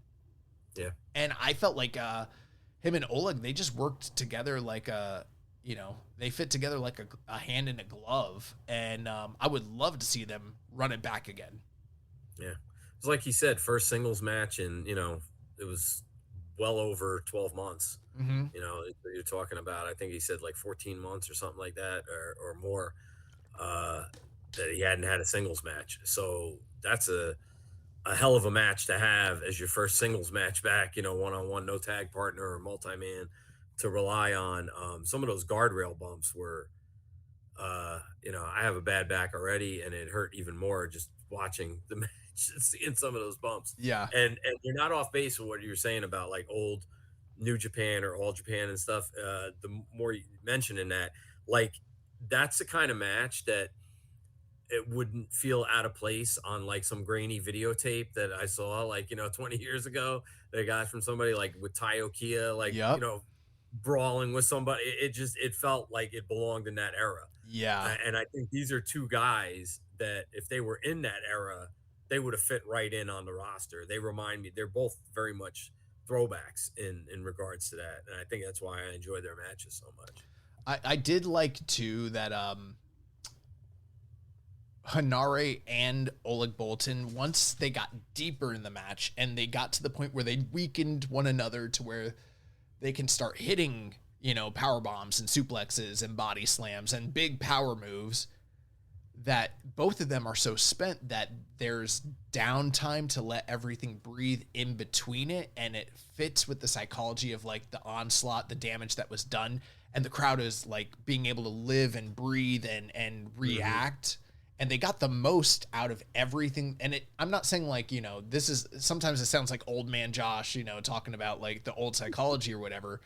Yeah. And I felt like him and Oleg, they just worked together like they fit together like a hand in a glove. And I would love to see them run it back again. Yeah. It's like he said, first singles match, and, it was well over 12 months. Mm-hmm. You're talking about, I think he said like 14 months or something like that, or more, that he hadn't had a singles match. So that's a hell of a match to have as your first singles match back, one-on-one, no tag partner or multi-man to rely on. Some of those guardrail bumps were, I have a bad back already, and it hurt even more just watching the match, seeing some of those bumps. Yeah. And you're not off base with what you were saying about like old New Japan or All Japan and stuff. The more you mention in that, like, that's the kind of match that it wouldn't feel out of place on like some grainy videotape that I saw like, 20 years ago. They got from somebody like with Taio Kia, like, Yep. brawling with somebody. It felt like it belonged in that era. Yeah. And I think these are two guys that if they were in that era, they would have fit right in on the roster. They remind me, they're both very much throwbacks in regards to that. And I think that's why I enjoy their matches so much. I did like too that Hanare and Oleg Boltin, once they got deeper in the match and they got to the point where they weakened one another to where they can start hitting, power bombs and suplexes and body slams and big power moves, that both of them are so spent that there's downtime to let everything breathe in between it. And it fits with the psychology of like the onslaught, the damage that was done. And the crowd is like being able to live and breathe and react. Mm-hmm. And they got the most out of everything. And I'm not saying like, this is, sometimes it sounds like old man Josh, talking about like the old psychology or whatever.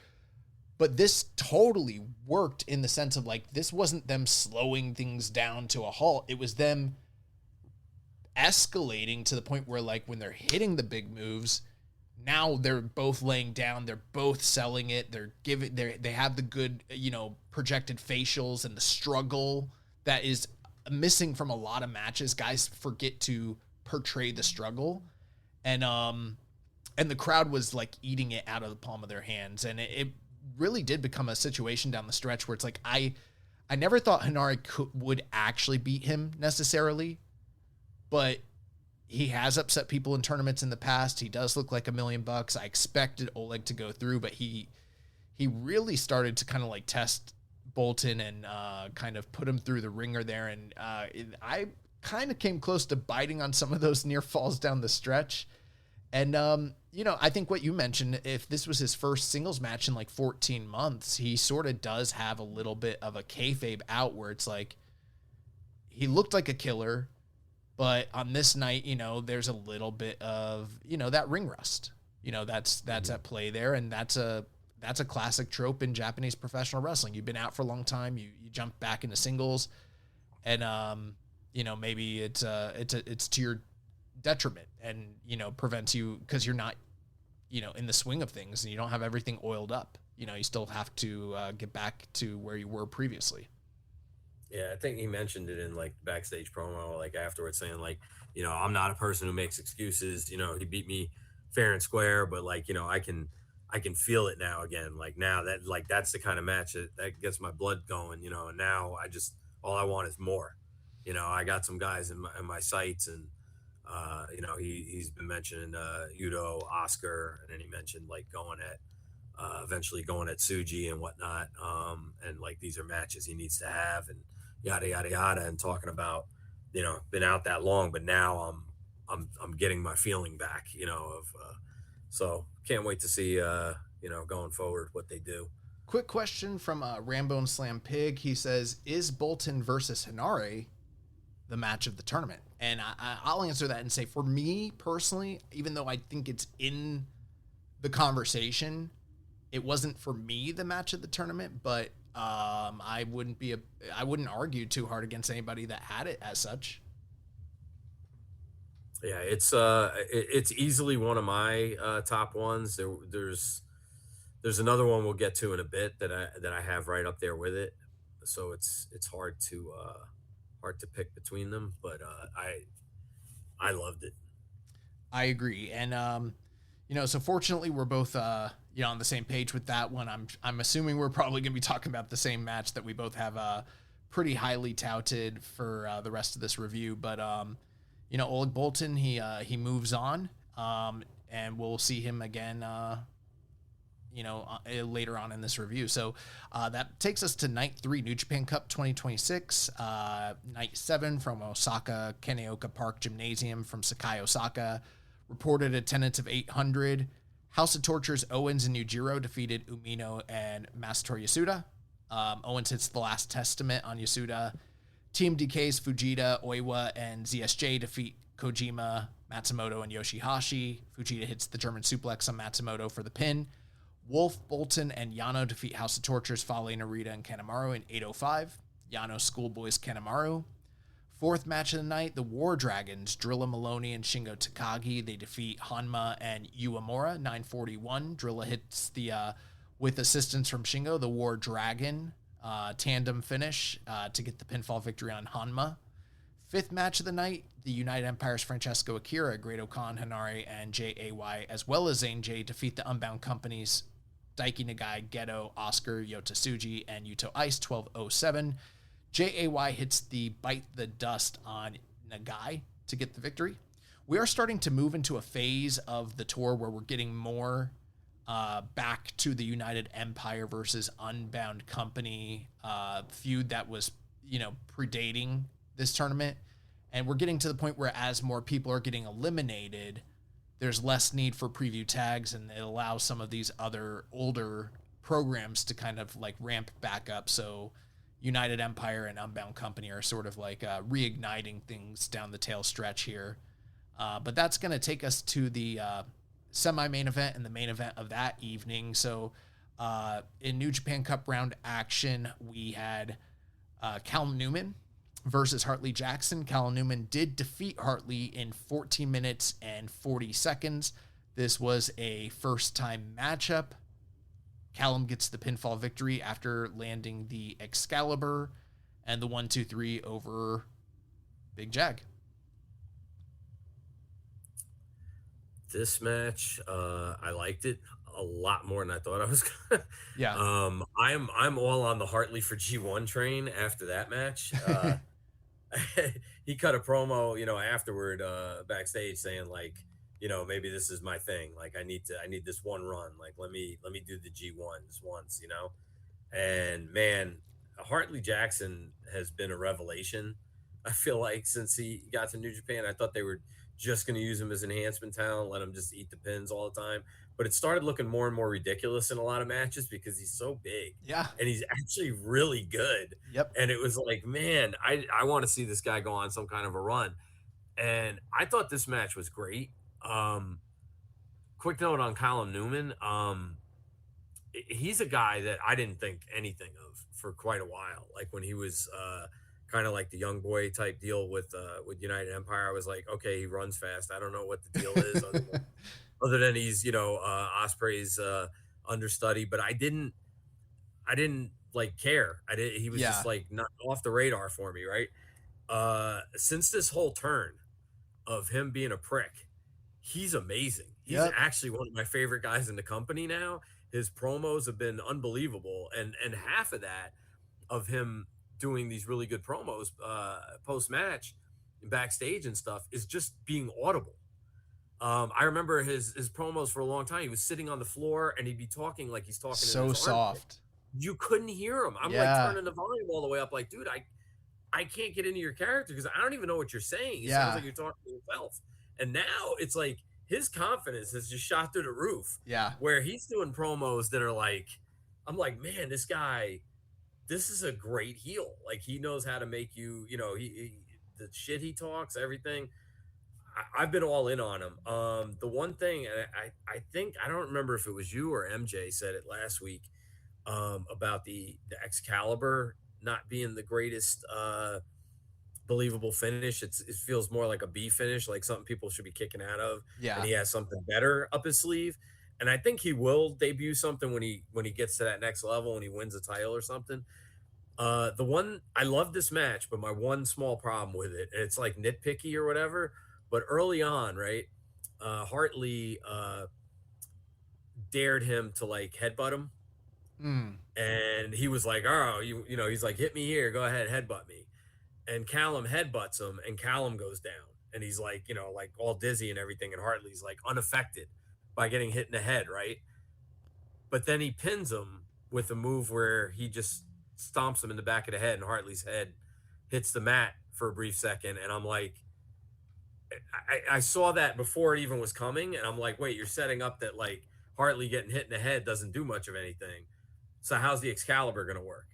But this totally worked in the sense of like, this wasn't them slowing things down to a halt. It was them escalating to the point where like when they're hitting the big moves, now they're both laying down, they're both selling it. They have the good, projected facials and the struggle that is missing from a lot of matches. Guys forget to portray the struggle, and the crowd was like eating it out of the palm of their hands. And it really did become a situation down the stretch where it's like, I never thought Hanare would actually beat him necessarily, but he has upset people in tournaments in the past. He does look like $1 million. I expected Oleg to go through, but he really started to kind of like test Boltin and kind of put him through the ringer there. And I kind of came close to biting on some of those near falls down the stretch. And, I think what you mentioned, if this was his first singles match in like 14 months, he sort of does have a little bit of a kayfabe out where it's like, he looked like a killer, but on this night, there's a little bit of, that ring rust, that's at play there. And that's a classic trope in Japanese professional wrestling. You've been out for a long time. You jump back into singles, and maybe it's to your detriment, and prevents you because you're not in the swing of things, and you don't have everything oiled up. You still have to get back to where you were previously. Yeah, I think he mentioned it in like backstage promo, like afterwards, saying like, I'm not a person who makes excuses. He beat me fair and square, but like, I can feel it now again. Like now that like that's the kind of match that gets my blood going, and now all I want is more. I got some guys in my sights, and he's been mentioning Yudo, Oscar, and then he mentioned like eventually going at Tsuji and whatnot. And like these are matches he needs to have, and yada yada yada, and talking about been out that long, but now I'm getting my feeling back, so can't wait to see going forward what they do. Quick question from Rambone Slam Pig. He says, is Boltin versus Hanare the match of the tournament? And I'll answer that and say, for me personally, even though I think it's in the conversation, it wasn't for me the match of the tournament, but I wouldn't argue too hard against anybody that had it as such. Yeah, it's easily one of my top ones. There's another one we'll get to in a bit that I have right up there with it. So it's hard to pick between them, but I loved it. I agree, and so fortunately we're both on the same page with that one. I'm assuming we're probably going to be talking about the same match that we both have pretty highly touted for the rest of this review. But Oleg Boltin, he moves on, and we'll see him again later on in this review. So that takes us to night 3, New Japan Cup 2026, night 7 from Osaka Kaneoka Park Gymnasium from Sakai, Osaka. Reported attendance of 800. House of Torture's Owens and Yujiro defeated Umino and Masatori Yasuda. Owens hits the last testament on Yasuda. Team DK's Fujita, Oiwa, and ZSJ defeat Kojima, Matsumoto, and Yoshihashi. Fujita hits the German suplex on Matsumoto for the pin. Wolf, Boltin, and Yano defeat House of Torture's Fale, Narita, and Kanemaru in 8:05. Yano schoolboys Kanemaru. Fourth match of the night, the War Dragons, Drilla Maloney and Shingo Takagi. They defeat Hanma and Uemura, 941. Drilla hits the, with assistance from Shingo, the War Dragon tandem finish to get the pinfall victory on Hanma. Fifth match of the night, the United Empire's Francesco Akira, Great-O-Khan Hanare, and Jay, as well as Zane J, defeat the Unbound Company's Daiki Nagai, Geto, Oscar, Yota Tsuji, and Yuto Ice, 1207. Jay hits the Bite the Dust on Nagai to get the victory. We are starting to move into a phase of the tour where we're getting more back to the United Empire versus Unbound Company feud that was, predating this tournament. And we're getting to the point where as more people are getting eliminated, there's less need for preview tags, and it allows some of these other older programs to kind of like ramp back up. So United Empire and Unbound Company are sort of like reigniting things down the tail stretch here. But that's going to take us to the semi-main event and the main event of that evening. So in New Japan Cup round action, we had Callum Newman versus Hartley Jackson. Callum Newman did defeat Hartley in 14 minutes and 40 seconds. This was a first-time matchup. Callum gets the pinfall victory after landing the Excalibur and the 1-2-3 over Big Jag. This match, I liked it a lot more than I thought I was gonna. Yeah. I'm all on the Hartley for G1 train after that match. He cut a promo, afterward, backstage saying like, maybe this is my thing. Like I need this one run. Like let me do the G1 just once, And man, Hartley Jackson has been a revelation. I feel like since he got to New Japan, I thought they were just going to use him as enhancement talent, let him just eat the pins all the time. But it started looking more and more ridiculous in a lot of matches because he's so big. Yeah. And he's actually really good. Yep. And it was like, man, I want to see this guy go on some kind of a run. And I thought this match was great. Quick note on Callum Newman. He's a guy that I didn't think anything of for quite a while. Like when he was kind of like the young boy type deal with United Empire, I was like, okay, he runs fast. I don't know what the deal is other than he's, Osprey's understudy, but I didn't like care. He was just like not off the radar for me. Right. Since this whole turn of him being a prick, he's amazing. He's actually one of my favorite guys in the company now. His promos have been unbelievable. And half of that of him doing these really good promos post-match backstage and stuff is just being audible. I remember his promos for a long time. He was sitting on the floor and he'd be talking like he's talking so in his soft. You couldn't hear him. I'm like turning the volume all the way up like, dude, I can't get into your character because I don't even know what you're saying. It sounds like you're talking to yourself. And now it's like his confidence has just shot through the roof. Yeah. Where he's doing promos that are like, I'm like, man, this guy, this is a great heel. Like he knows how to make you, he the shit he talks, everything. I've been all in on him. The one thing, I think, I don't remember if it was you or MJ said it last week about the Excalibur not being the greatest believable finish. It feels more like a B finish, like something people should be kicking out of. Yeah. And he has something better up his sleeve. And I think he will debut something when he gets to that next level, when he wins a title or something. The one, I love this match, but my one small problem with it, and it's like nitpicky or whatever, but early on, right, Hartley dared him to like headbutt him. And he was like, oh, he's like, hit me here, go ahead, headbutt me. And Callum headbutts him, and Callum goes down. And he's like, like all dizzy and everything. And Hartley's like unaffected by getting hit in the head, right? But then he pins him with a move where he just stomps him in the back of the head, and Hartley's head hits the mat for a brief second. And I'm like, I saw that before it even was coming. And I'm like, wait, you're setting up that like Hartley getting hit in the head doesn't do much of anything. So how's the Excalibur going to work?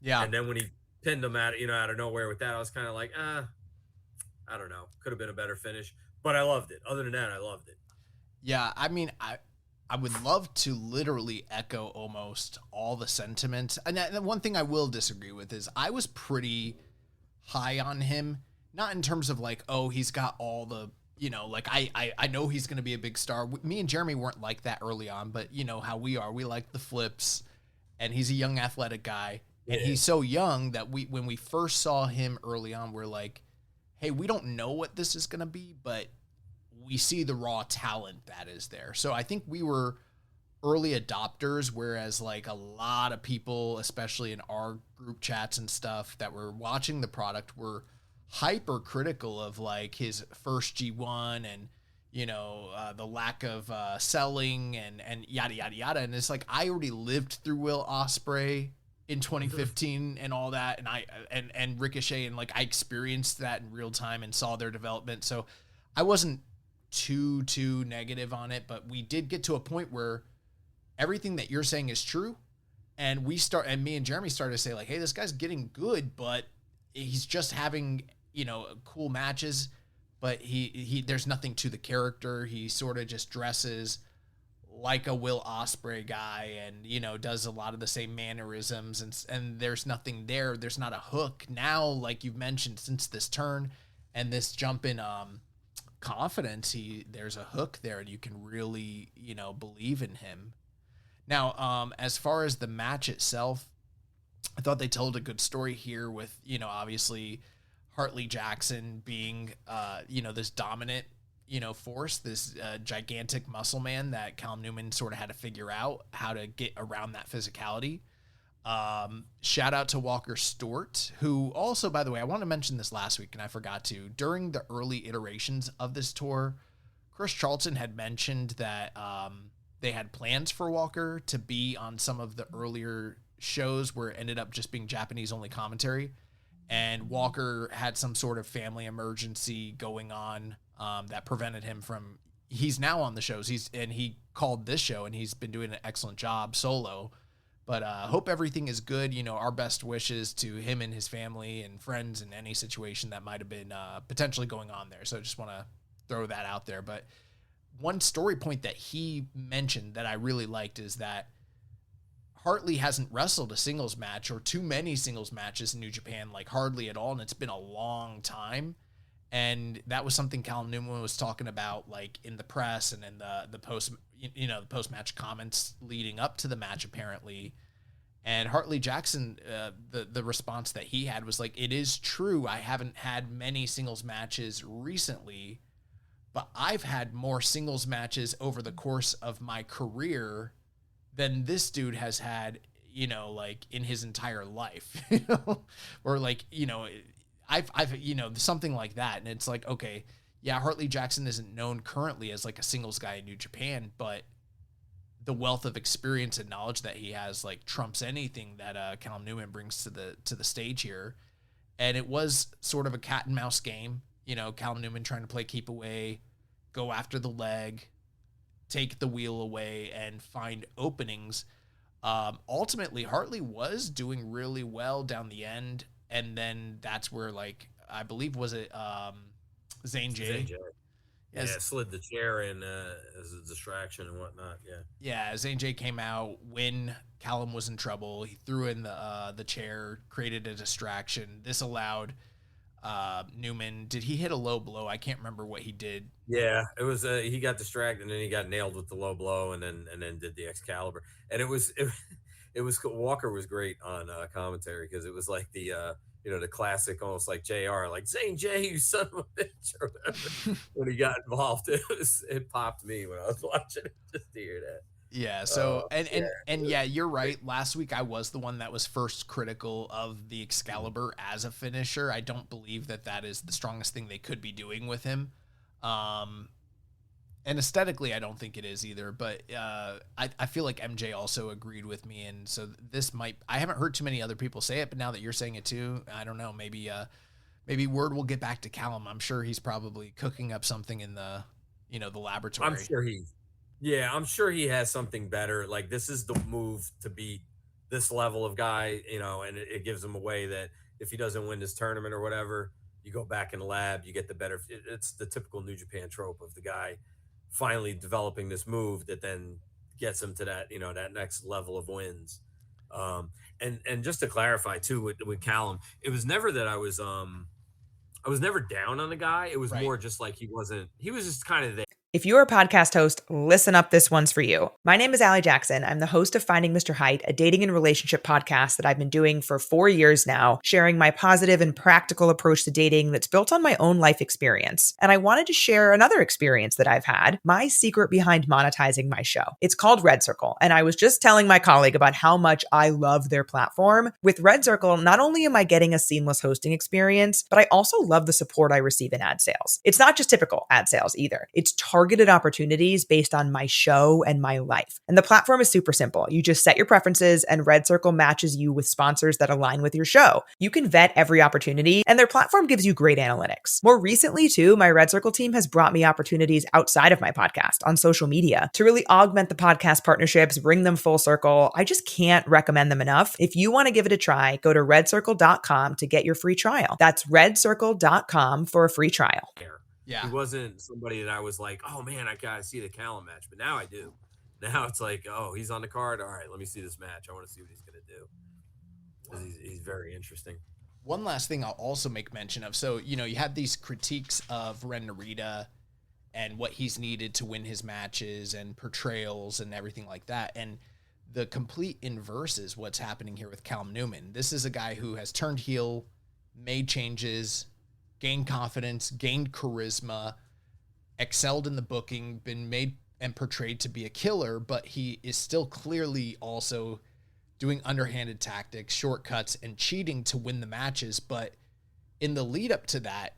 Yeah. And then when he pinned him out of nowhere with that, I was kind of like, I don't know. Could have been a better finish, but I loved it. Other than that, I loved it. Yeah. I mean, I would love to literally echo almost all the sentiment. And one thing I will disagree with is I was pretty high on him. not in terms of like, oh, he's got all the, like I know he's going to be a big star. Me and Jeremy weren't like that early on, but you know how we are. We like the flips, and he's a young athletic guy, and he's so young that when we first saw him early on, we're like, hey, we don't know what this is going to be, but we see the raw talent that is there. So I think we were early adopters, whereas like a lot of people, especially in our group chats and stuff that were watching the product, were hyper critical of like his first G1 and the lack of selling and yada yada yada. And it's like, I already lived through Will Ospreay in 2015 and all that, and and Ricochet, and like I experienced that in real time and saw their development. So I wasn't too negative on it, but we did get to a point where everything that you're saying is true. And me and Jeremy started to say like, hey, this guy's getting good, but he's just having, cool matches, but he there's nothing to the character. He sort of just dresses like a Will Ospreay guy and, does a lot of the same mannerisms and there's nothing there. There's not a hook. Now, like you've mentioned, since this turn and this jump in confidence, there's a hook there and you can really, believe in him. Now, as far as the match itself, I thought they told a good story here with, obviously Hartley Jackson being, this dominant, force, this gigantic muscle man that Callum Newman sort of had to figure out how to get around that physicality. Shout out to Walker Stewart, who also, by the way, I want to mention this last week and I forgot to. During the early iterations of this tour, Chris Charlton had mentioned that they had plans for Walker to be on some of the earlier shows where it ended up just being Japanese only commentary. And Walker had some sort of family emergency going on that prevented him from. He's now on the shows. He called this show and he's been doing an excellent job solo. But hope everything is good. Our best wishes to him and his family and friends in any situation that might have been potentially going on there. So I just want to throw that out there. But one story point that he mentioned that I really liked is that Hartley hasn't wrestled a singles match or too many singles matches in New Japan, like hardly at all. And it's been a long time. And that was something Callum Newman was talking about, like in the press and in the post-match comments leading up to the match, apparently. And Hartley Jackson, the response that he had was like, it is true, I haven't had many singles matches recently, but I've had more singles matches over the course of my career than this dude has had, like in his entire life, or like, I've something like that. And it's like, okay, yeah, Hartley Jackson isn't known currently as like a singles guy in New Japan, but the wealth of experience and knowledge that he has like trumps anything that Callum Newman brings to the stage here. And it was sort of a cat and mouse game, Callum Newman trying to play keep away, go after the leg, take the wheel away and find openings. Ultimately, Hartley was doing really well down the end. And then that's where, like, I believe, was it Zane J? Yeah, slid the chair in as a distraction and whatnot. Yeah, Zane J came out when Callum was in trouble. He threw in the chair, created a distraction. This allowed Newman. Did he hit a low blow? I can't remember what he did. Yeah, it was he got distracted and then he got nailed with the low blow and then did the Excalibur. And it was Walker was great on commentary because it was like the the classic, almost like JR, like Zane J, you son of a bitch, or whatever. When he got involved, it popped me when I was watching it just to hear that. Yeah. So and you're right. Last week I was the one that was first critical of the Excalibur as a finisher. I don't believe that is the strongest thing they could be doing with him. And aesthetically, I don't think it is either, but I feel like MJ also agreed with me, and so I haven't heard too many other people say it, but now that you're saying it too, I don't know, maybe word will get back to Callum. I'm sure he's probably cooking up something in the laboratory. I'm sure he has something better. Like, this is the move to beat this level of guy, and it gives him a way that if he doesn't win this tournament or whatever, you go back in the lab, you get the better. It's the typical New Japan trope of the guy finally developing this move that then gets him to that, that next level of wins. And just to clarify too with Callum, it was never that I I was never down on the guy. It was Right. more just like he was just kind of there. If you're a podcast host, listen up. This one's for you. My name is Allie Jackson. I'm the host of Finding Mr. Height, a dating and relationship podcast that I've been doing for 4 years now, sharing my positive and practical approach to dating that's built on my own life experience. And I wanted to share another experience that I've had, my secret behind monetizing my show. It's called Red Circle. And I was just telling my colleague about how much I love their platform. With Red Circle, not only am I getting a seamless hosting experience, but I also love the support I receive in ad sales. It's not just typical ad sales either. It's targeted opportunities based on my show and my life. And the platform is super simple. You just set your preferences and Red Circle matches you with sponsors that align with your show. You can vet every opportunity and their platform gives you great analytics. More recently too, my Red Circle team has brought me opportunities outside of my podcast on social media to really augment the podcast partnerships, bring them full circle. I just can't recommend them enough. If you want to give it a try, go to redcircle.com to get your free trial. That's redcircle.com for a free trial. Yeah. He wasn't somebody that I was like, oh man, I gotta see the Callum match. But now I do. Now it's like, oh, he's on the card. All right, let me see this match. I want to see what he's gonna do. Because he's very interesting. One last thing I'll also make mention of. So, you had these critiques of Ren Narita and what he's needed to win his matches and portrayals and everything like that. And the complete inverse is what's happening here with Callum Newman. This is a guy who has turned heel, made changes, gained confidence, gained charisma, excelled in the booking, been made and portrayed to be a killer, but he is still clearly also doing underhanded tactics, shortcuts, and cheating to win the matches. But in the lead up to that,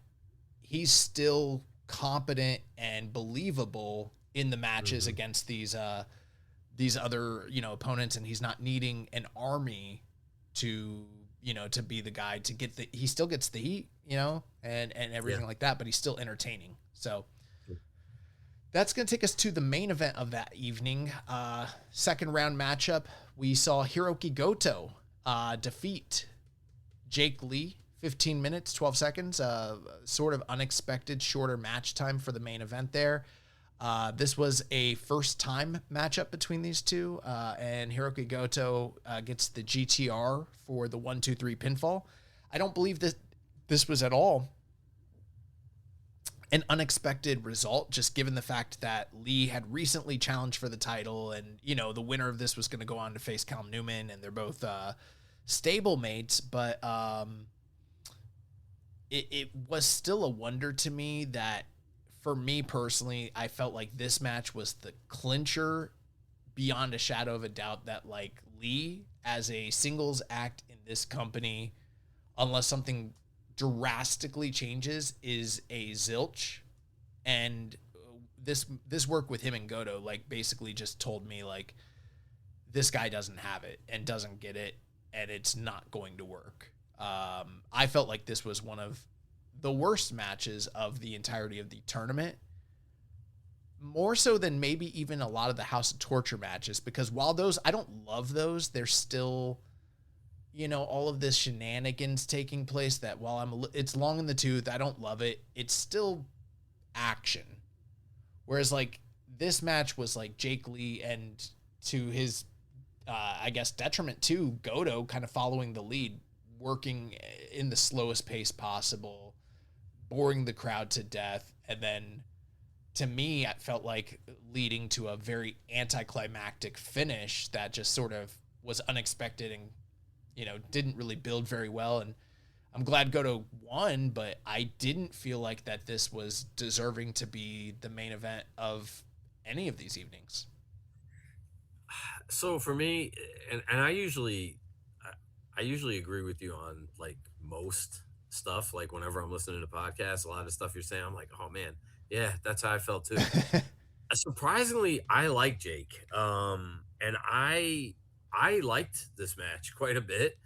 he's still competent and believable in the matches against these other, opponents, and he's not needing an army to be the guy to get he still gets the heat, and everything like that, but he's still entertaining. So that's going to take us to the main event of that evening. Second round matchup. We saw Hiroki Goto defeat Jake Lee, 15 minutes, 12 seconds, sort of unexpected shorter match time for the main event there. This was a first-time matchup between these two, and Hiroki Goto gets the GTR for the 1-2-3 pinfall. I don't believe that this was at all an unexpected result, just given the fact that Lee had recently challenged for the title, and, the winner of this was going to go on to face Callum Newman, and they're both stablemates, but it was still a wonder to me that, for me personally, I felt like this match was the clincher beyond a shadow of a doubt that, like, Lee, as a singles act in this company, unless something drastically changes, is a zilch. And this work with him and Goto, like, basically just told me, like, this guy doesn't have it and doesn't get it, and it's not going to work. I felt like this was one of the worst matches of the entirety of the tournament, more so than maybe even a lot of the House of Torture matches, because while those, I don't love those, there's still, all of this shenanigans taking place that while it's long in the tooth, I don't love it. It's still action. Whereas, like, this match was like Jake Lee, and to his, I guess, detriment too, Goto kind of following the lead, working in the slowest pace possible, boring the crowd to death, and then, to me, it felt like leading to a very anticlimactic finish that just sort of was unexpected and, didn't really build very well. And I'm glad Goto won, but I didn't feel like that this was deserving to be the main event of any of these evenings. So for me, and I usually agree with you on, like, most stuff. Like, whenever I'm listening to podcasts, a lot of stuff you're saying, I'm like, oh man, yeah, that's how I felt too. Surprisingly, I like Jake, and I liked this match quite a bit.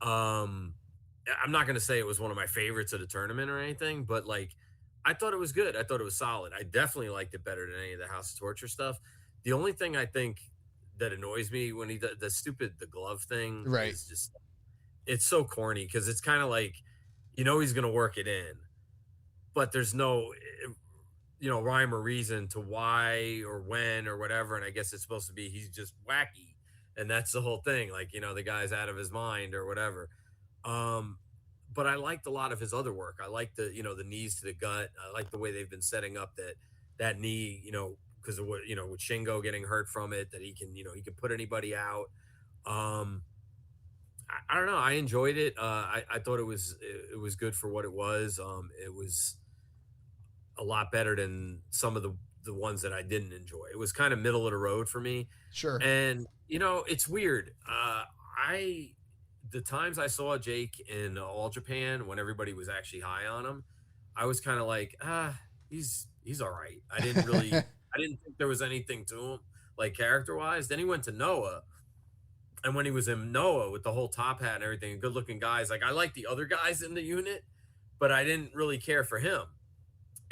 I'm not gonna say it was one of my favorites of the tournament or anything, but, like, I thought it was good. I thought it was solid. I definitely liked it better than any of the House of Torture stuff. The only thing I think that annoys me when he does the glove thing, Right, is just, it's so corny, because it's kind of like, he's gonna work it in, but there's no rhyme or reason to why or when or whatever. And I guess it's supposed to be he's just wacky, and that's the whole thing. Like, the guy's out of his mind or whatever. but I liked a lot of his other work. I like the the knees to the gut. I like the way they've been setting up that knee, because of what with Shingo getting hurt from it, that he can put anybody out. I don't know. I enjoyed it. I thought it was good for what it was. It was a lot better than some of the ones that I didn't enjoy. It was kind of middle of the road for me. Sure. And it's weird. I the times I saw Jake in All Japan when everybody was actually high on him, I was kind of like, he's all right. I didn't think there was anything to him like character wise. Then he went to Noah, and when he was in Noah with the whole top hat and everything, good looking guys, like I like the other guys in the unit, but I didn't really care for him.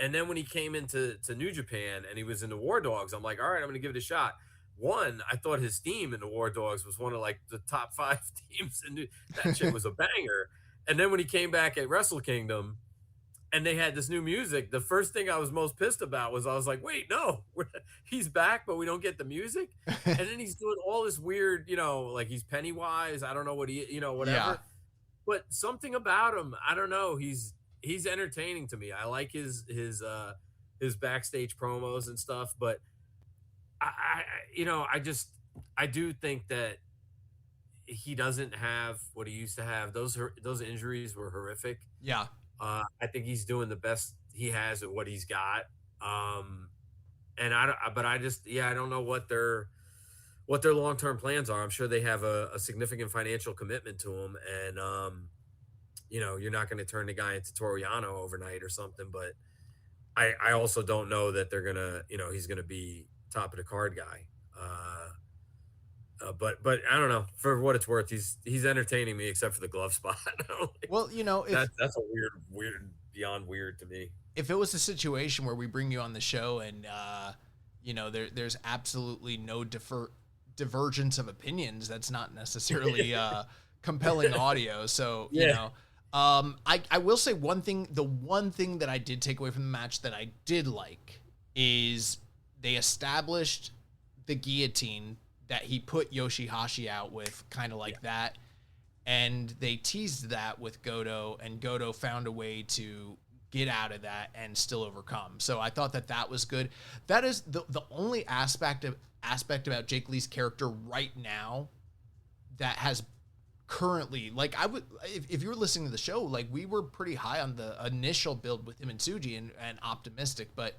And then when he came into New Japan and he was in the War Dogs, I'm like, all right, I'm going to give it a shot. One, I thought his theme in the War Dogs was one of like the top 5 themes, and that shit was a banger. And then when he came back at Wrestle Kingdom and they had this new music, the first thing I was most pissed about was I was like, wait, no, he's back, but we don't get the music. And then he's doing all this weird, like he's Pennywise. I don't know what whatever. Yeah. But something about him, I don't know. He's entertaining to me. I like his backstage promos and stuff, but I do think that he doesn't have what he used to have. Those injuries were horrific. Yeah. I think he's doing the best he has at what he's got. And I don't know what their long-term plans are. I'm sure they have a significant financial commitment to him, and you're not going to turn the guy into Toriano overnight or something. But I also don't know that they're gonna, he's gonna be top of the card guy. But I don't know. For what it's worth, he's entertaining me, except for the glove spot. Well, that's a weird beyond weird to me. if it was a situation where we bring you on the show and there's absolutely no divergence of opinions, that's not necessarily compelling audio. So I will say one thing. The one thing that I did take away from the match that I did like is they established the guillotine that he put Yoshihashi out with, kind of like that. And they teased that with Goto, and Goto found a way to get out of that and still overcome. So I thought that was good. That is the only aspect about Jake Lee's character right now that has currently, like, if you were listening to the show, like, we were pretty high on the initial build with him and Tsuji and optimistic, but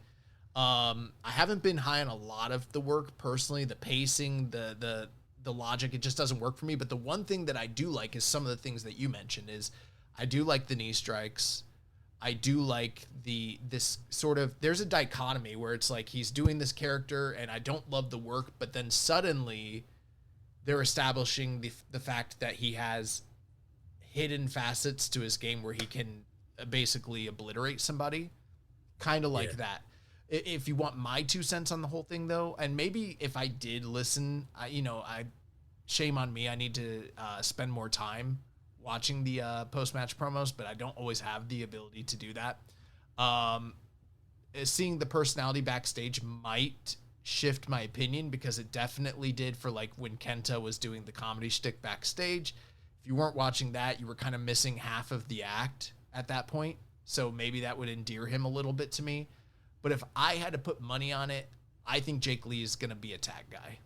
I haven't been high on a lot of the work personally. The pacing, the logic, it just doesn't work for me. But the one thing that I do like is some of the things that you mentioned. Is I do like the knee strikes. I do like this sort of, there's a dichotomy where it's like he's doing this character and I don't love the work, but then suddenly they're establishing the fact that he has hidden facets to his game where he can basically obliterate somebody, kind of like that. If you want my 2 cents on the whole thing, though, and maybe if I did listen, I shame on me. I need to spend more time watching the post-match promos, but I don't always have the ability to do that. Seeing the personality backstage might shift my opinion, because it definitely did for like when Kenta was doing the comedy shtick backstage. If you weren't watching that, you were kind of missing half of the act at that point. So maybe that would endear him a little bit to me. But if I had to put money on it, I think Jake Lee is going to be a tag guy.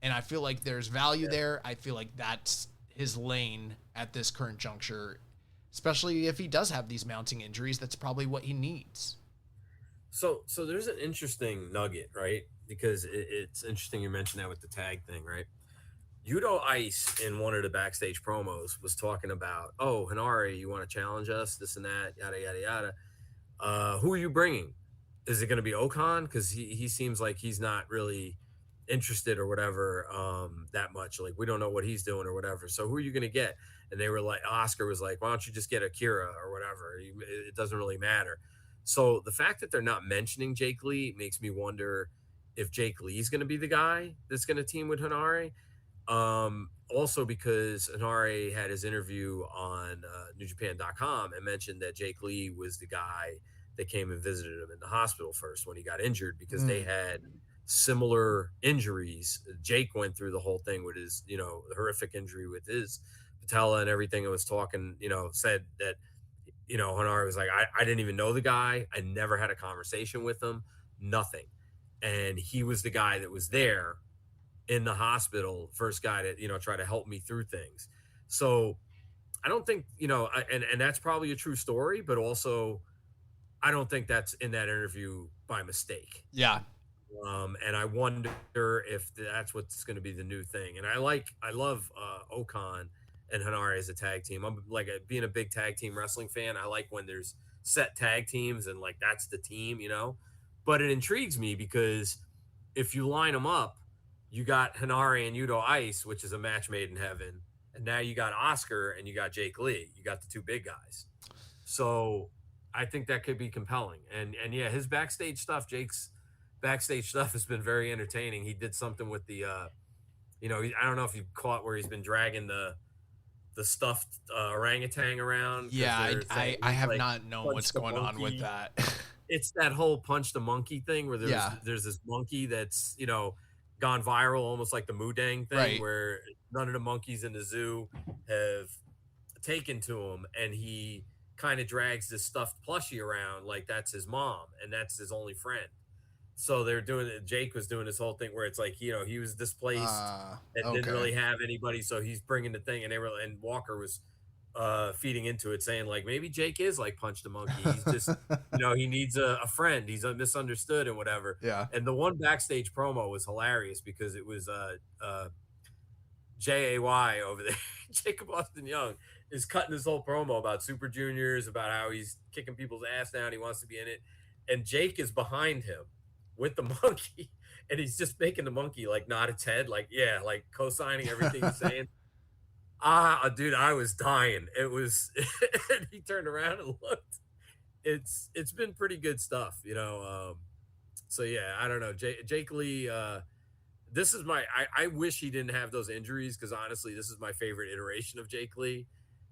And I feel like there's value there. I feel like that's his lane at this current juncture, especially if he does have these mounting injuries. That's probably what he needs. So there's an interesting nugget, right? Because it's interesting you mentioned that with the tag thing, right? Yudo Ice in one of the backstage promos was talking about, oh, Hinari, you want to challenge us, this and that, yada, yada, yada. Who are you bringing? Is it going to be Okan? Because he seems like he's not really interested or whatever that much. Like, we don't know what he's doing or whatever. So who are you going to get? And they were like, Oscar was like, why don't you just get Akira or whatever? It doesn't really matter. So the fact that they're not mentioning Jake Lee makes me wonder if Jake Lee is going to be the guy that's going to team with Hinari. Also because Hinari had his interview on NewJapan.com and mentioned that Jake Lee was the guy that came and visited him in the hospital first when he got injured, because they had similar injuries. Jake went through the whole thing with his, horrific injury with his patella and everything. It was talking, said that Hanari was like, I didn't even know the guy. I never had a conversation with him, nothing. And he was the guy that was there in the hospital, first guy to, try to help me through things. So I don't think, and that's probably a true story, but also I don't think that's in that interview by mistake. Yeah. And I wonder if that's what's going to be the new thing. And I love Okan and Hanare as a tag team. I'm like being a big tag team wrestling fan. I like when there's set tag teams and like that's the team, But it intrigues me because if you line them up, you got Hanare and Yuto Ice, which is a match made in heaven, and now you got Oscar and you got Jake Lee. You got the two big guys. So I think that could be compelling. And yeah, his Jake's backstage stuff has been very entertaining. He did something with the I don't know if you caught where he's been dragging the stuffed orangutan around. Yeah, I have like, not known what's going on with that. It's that whole punch the monkey thing where Yeah. there's this monkey that's gone viral, almost like the Mudang thing, Right. where none of the monkeys in the zoo have taken to him, and he kind of drags this stuffed plushie around like that's his mom and that's his only friend. So they're doing it. Jake was doing this whole thing where it's like, he was displaced and didn't really have anybody. So he's bringing the thing, and Walker was feeding into it, saying like, maybe Jake is like Punch the Monkey. He's just, he needs a friend. He's misunderstood and whatever. Yeah. And the one backstage promo was hilarious because it was JAY over there. Jacob Austin Young is cutting this whole promo about Super Juniors, about how he's kicking people's ass down. He wants to be in it. And Jake is behind him with the monkey, and he's just making the monkey like nod its head, like, yeah, like co-signing everything he's saying. Dude, I was dying. It was, and he turned around and looked. It's been pretty good stuff, so yeah, I don't know. Jake Lee, this is I wish he didn't have those injuries, because honestly, this is my favorite iteration of Jake Lee.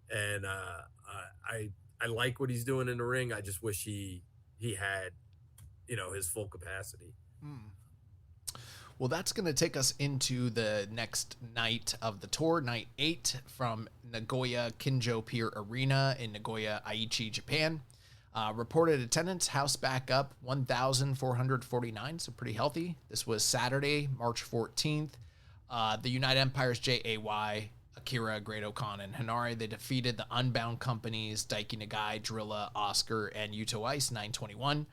And I like what he's doing in the ring. I just wish he had, his full capacity. Well, that's going to take us into the next night of the tour, night 8, from Nagoya Kinjo Pier Arena in Nagoya, Aichi, Japan. Reported attendance, house back up, 1,449, so pretty healthy. This was Saturday, March 14th. The United Empire's JAY, Akira, Great Okan, and Hanare, they defeated the Unbound Companies, Daiki Nagai, Drilla, Oscar, and Yuto Ice, 921.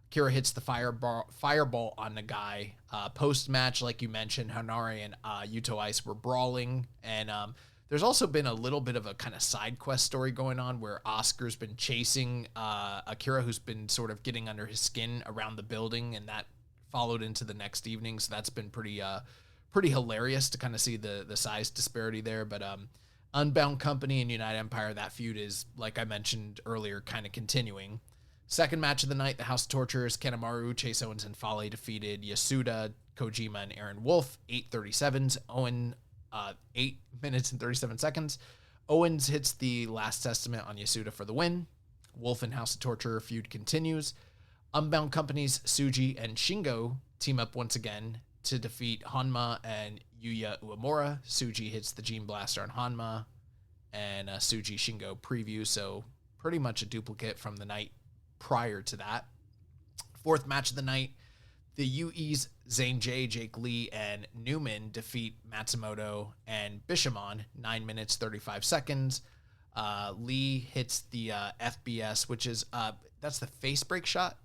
Akira hits the fireball on Nagai. Post-match, like you mentioned, Hanare and Yuto Ice were brawling, and there's also been a little bit of a kind of side quest story going on where Oscar's been chasing Akira, who's been sort of getting under his skin around the building, and that followed into the next evening. So that's been pretty hilarious to kind of see the size disparity there. But Unbound Company and United Empire, that feud is, like I mentioned earlier, kind of continuing. Second match of the night, the House of Torturers, Kanemaru, Chase Owens, and Fale defeated Yasuda, Kojima, and Aaron Wolf, 8:37s. 8 minutes and 37 seconds. Owens hits the Last Testament on Yasuda for the win. Wolf and House of Torture feud continues. Unbound Companies, Tsuji and Shingo team up once again to defeat Hanma and Yuya Uemura. Tsuji hits the Gene Blaster on Hanma, and Tsuji Shingo preview, so pretty much a duplicate from the night prior to that. Fourth match of the night, the UE's Zane J, Jake Lee, and Newman defeat Matsumoto and Bishamon, 9 minutes, 35 seconds. Lee hits the FBS, which is, that's the face break shot?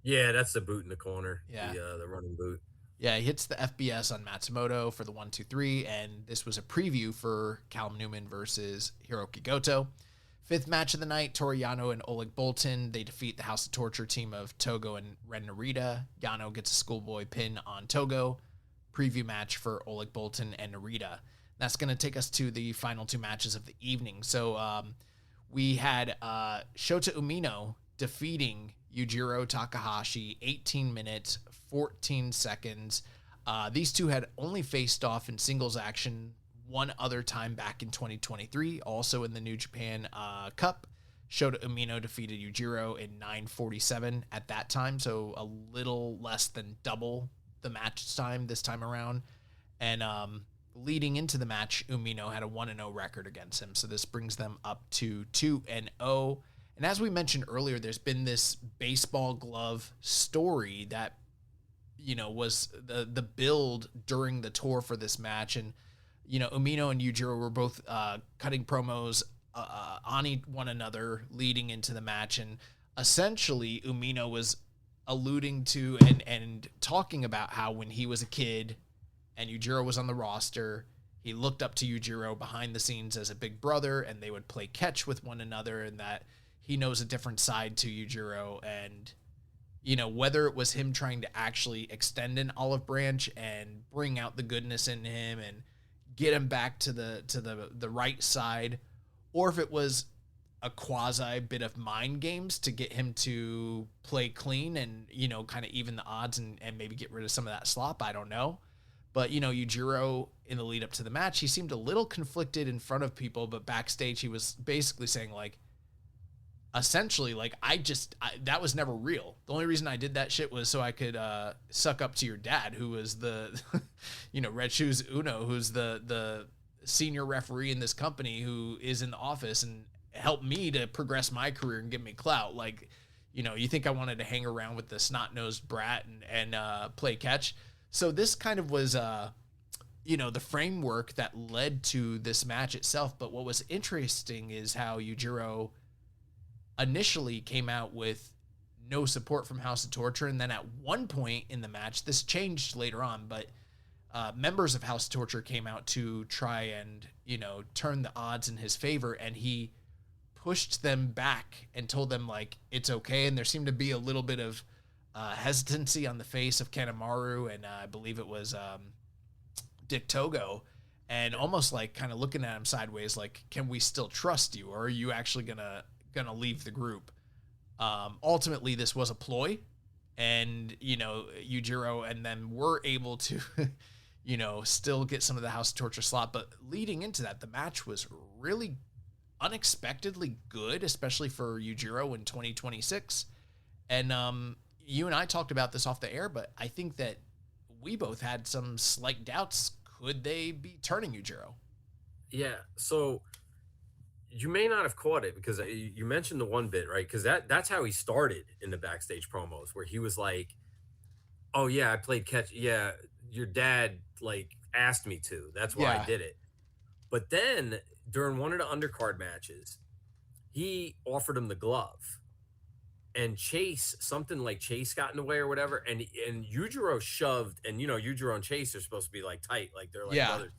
Yeah, that's the boot in the corner. Yeah. The running boot. Yeah, he hits the FBS on Matsumoto for the 1-2-3, and this was a preview for Callum Newman versus Hiroki Goto. Fifth match of the night, Toru Yano and Oleg Boltin. They defeat the House of Torture team of Togo and Ren Narita. Yano gets a schoolboy pin on Togo. Preview match for Oleg Boltin and Narita. That's going to take us to the final two matches of the evening. So we had Shota Umino defeating Yujiro Takahashi, 18 minutes, 14 seconds. These two had only faced off in singles action one other time back in 2023, also in the New Japan Cup. Shota Umino defeated Yujiro in 9:47 at that time, so a little less than double the match time this time around. And leading into the match, Umino had a 1-0 record against him, so this brings them up to 2-0. And And as we mentioned earlier, there's been this baseball glove story that, was the build during the tour for this match. And, Umino and Yujiro were both cutting promos on one another leading into the match. And essentially, Umino was alluding to and talking about how when he was a kid and Yujiro was on the roster, he looked up to Yujiro behind the scenes as a big brother, and they would play catch with one another, and that he knows a different side to Yujiro. And, whether it was him trying to actually extend an olive branch and bring out the goodness in him and get him back to the right side, or if it was a quasi bit of mind games to get him to play clean and, kind of even the odds and maybe get rid of some of that slop. I don't know. But, Yujiro, in the lead up to the match, he seemed a little conflicted in front of people, but backstage he was basically saying, like, essentially, like, that was never real. The only reason I did that shit was so I could suck up to your dad, who was the, Red Shoes Uno, who's the senior referee in this company, who is in the office and helped me to progress my career and give me clout. Like, you think I wanted to hang around with the snot-nosed brat and play catch? So this kind of was, the framework that led to this match itself. But what was interesting is how Yujiro initially came out with no support from House of Torture. And then at one point in the match, this changed later on, but members of House of Torture came out to try and, turn the odds in his favor. And he pushed them back and told them, like, it's okay. And there seemed to be a little bit of hesitancy on the face of Kanemaru, and I believe it was Dick Togo, and almost like kind of looking at him sideways, like, can we still trust you, or are you actually gonna leave the group? Ultimately, this was a ploy, and Yujiro and them were able to still get some of the House of Torture slot. But leading into that, the match was really unexpectedly good, especially for Yujiro in 2026. And you and I talked about this off the air, but I think that we both had some slight doubts. Could they be turning Yujiro? Yeah. So you may not have caught it because you mentioned the one bit, right? Because that's how he started in the backstage promos, where he was like, "Oh yeah, I played catch. Yeah, your dad like asked me to. That's why I did it." But then during one of the undercard matches, he offered him the glove. And Chase got in the way or whatever, and Yujiro shoved, and Yujiro and Chase are supposed to be like tight, like they're like brothers.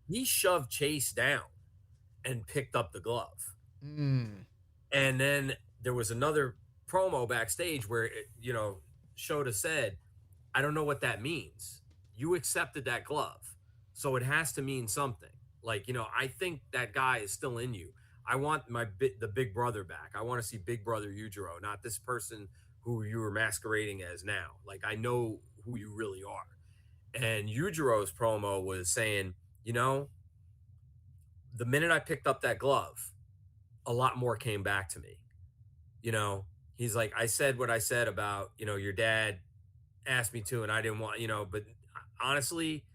He shoved Chase down and picked up the glove. And then there was another promo backstage where Shota said, "I don't know what that means. You accepted that glove, so it has to mean something. Like, I think that guy is still in you. I want the big brother back. I want to see big brother Yujiro, not this person who you were masquerading as now. Like, I know who you really are." And Yujiro's promo was saying, the minute I picked up that glove, a lot more came back to me. He's like, I said what I said about, your dad asked me to, and I didn't want, but honestly,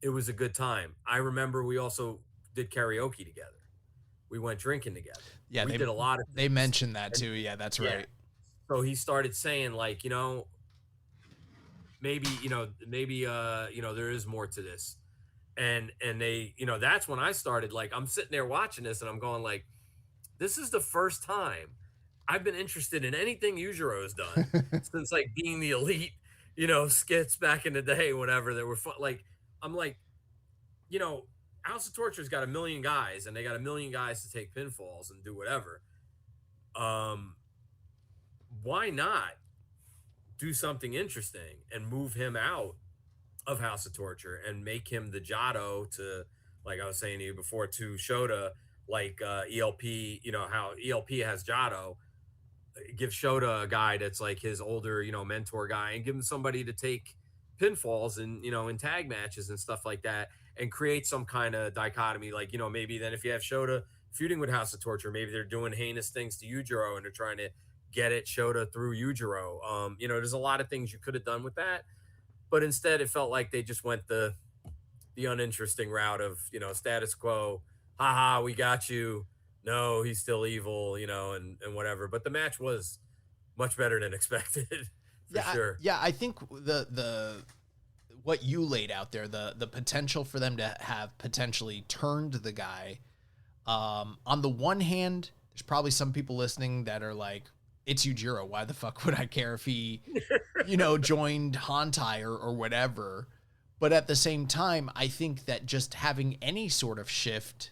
it was a good time. I remember we also did karaoke together. We went drinking together. Yeah, we did a lot of things. They mentioned that too. Yeah, that's right. So he started saying, like, maybe there is more to this. And they, that's when I started, like, I'm sitting there watching this and I'm going like, this is the first time I've been interested in anything Yujiro has done since like Being the Elite, skits back in the day, whatever, that were fun. Like, I'm like, House of Torture's got a million guys, and they got a million guys to take pinfalls and do whatever. Why not do something interesting and move him out of House of Torture and make him the Jado to, like I was saying to you before, to Shota, like ELP, how ELP has Jado. Give Shota a guy that's like his older, mentor guy, and give him somebody to take pinfalls and, in tag matches and stuff like that, and create some kind of dichotomy. Like, maybe then if you have Shota feuding with House of Torture, maybe they're doing heinous things to Yujiro and they're trying to get at Shota through Yujiro. There's a lot of things you could have done with that, but instead it felt like they just went the uninteresting route of, status quo. Haha, we got you. no, he's still evil, and whatever. But the match was much better than expected, for sure. I think the what you laid out there, the potential for them to have potentially turned the guy. On the one hand, there's probably some people listening that are like, it's Yujiro. Why the fuck would I care if he, joined Hantai or whatever? But at the same time, I think that just having any sort of shift,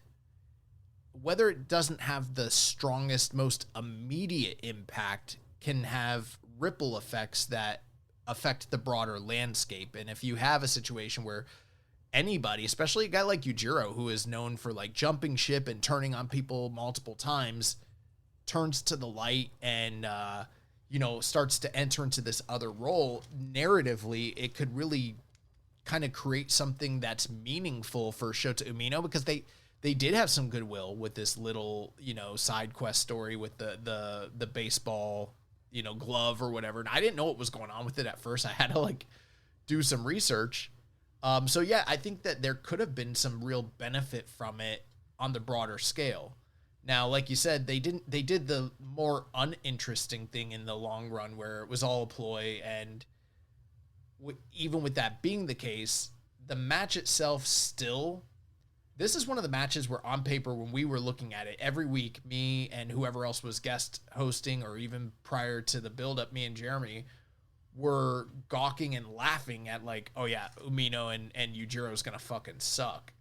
whether it doesn't have the strongest, most immediate impact, can have ripple effects that affect the broader landscape. And if you have a situation where anybody, especially a guy like Yujiro, who is known for like jumping ship and turning on people multiple times, turns to the light and, starts to enter into this other role, narratively, it could really kind of create something that's meaningful for Shota Umino, because they did have some goodwill with this little, side quest story with the baseball, glove or whatever. And I didn't know what was going on with it at first. I had to like do some research. So yeah, I think that there could have been some real benefit from it on the broader scale. Now, like you said, they did the more uninteresting thing in the long run, where it was all a ploy. And even with that being the case, the match itself still, this is one of the matches where on paper, when we were looking at it every week, me and whoever else was guest hosting, or even prior to the build-up, me and Jeremy were gawking and laughing at like, oh yeah, Umino and Yujiro is going to fucking suck.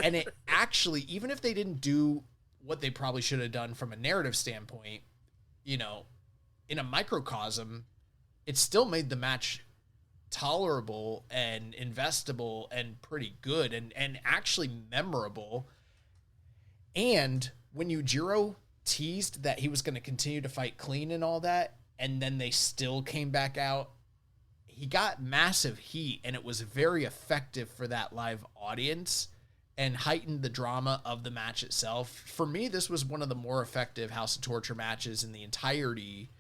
And it actually, even if they didn't do what they probably should have done from a narrative standpoint, in a microcosm, it still made the match tolerable and investable and pretty good and actually memorable. And when Yujiro teased that he was going to continue to fight clean and all that, and then they still came back out, he got massive heat, and it was very effective for that live audience and heightened the drama of the match itself. For me, this was one of the more effective House of Torture matches in the entirety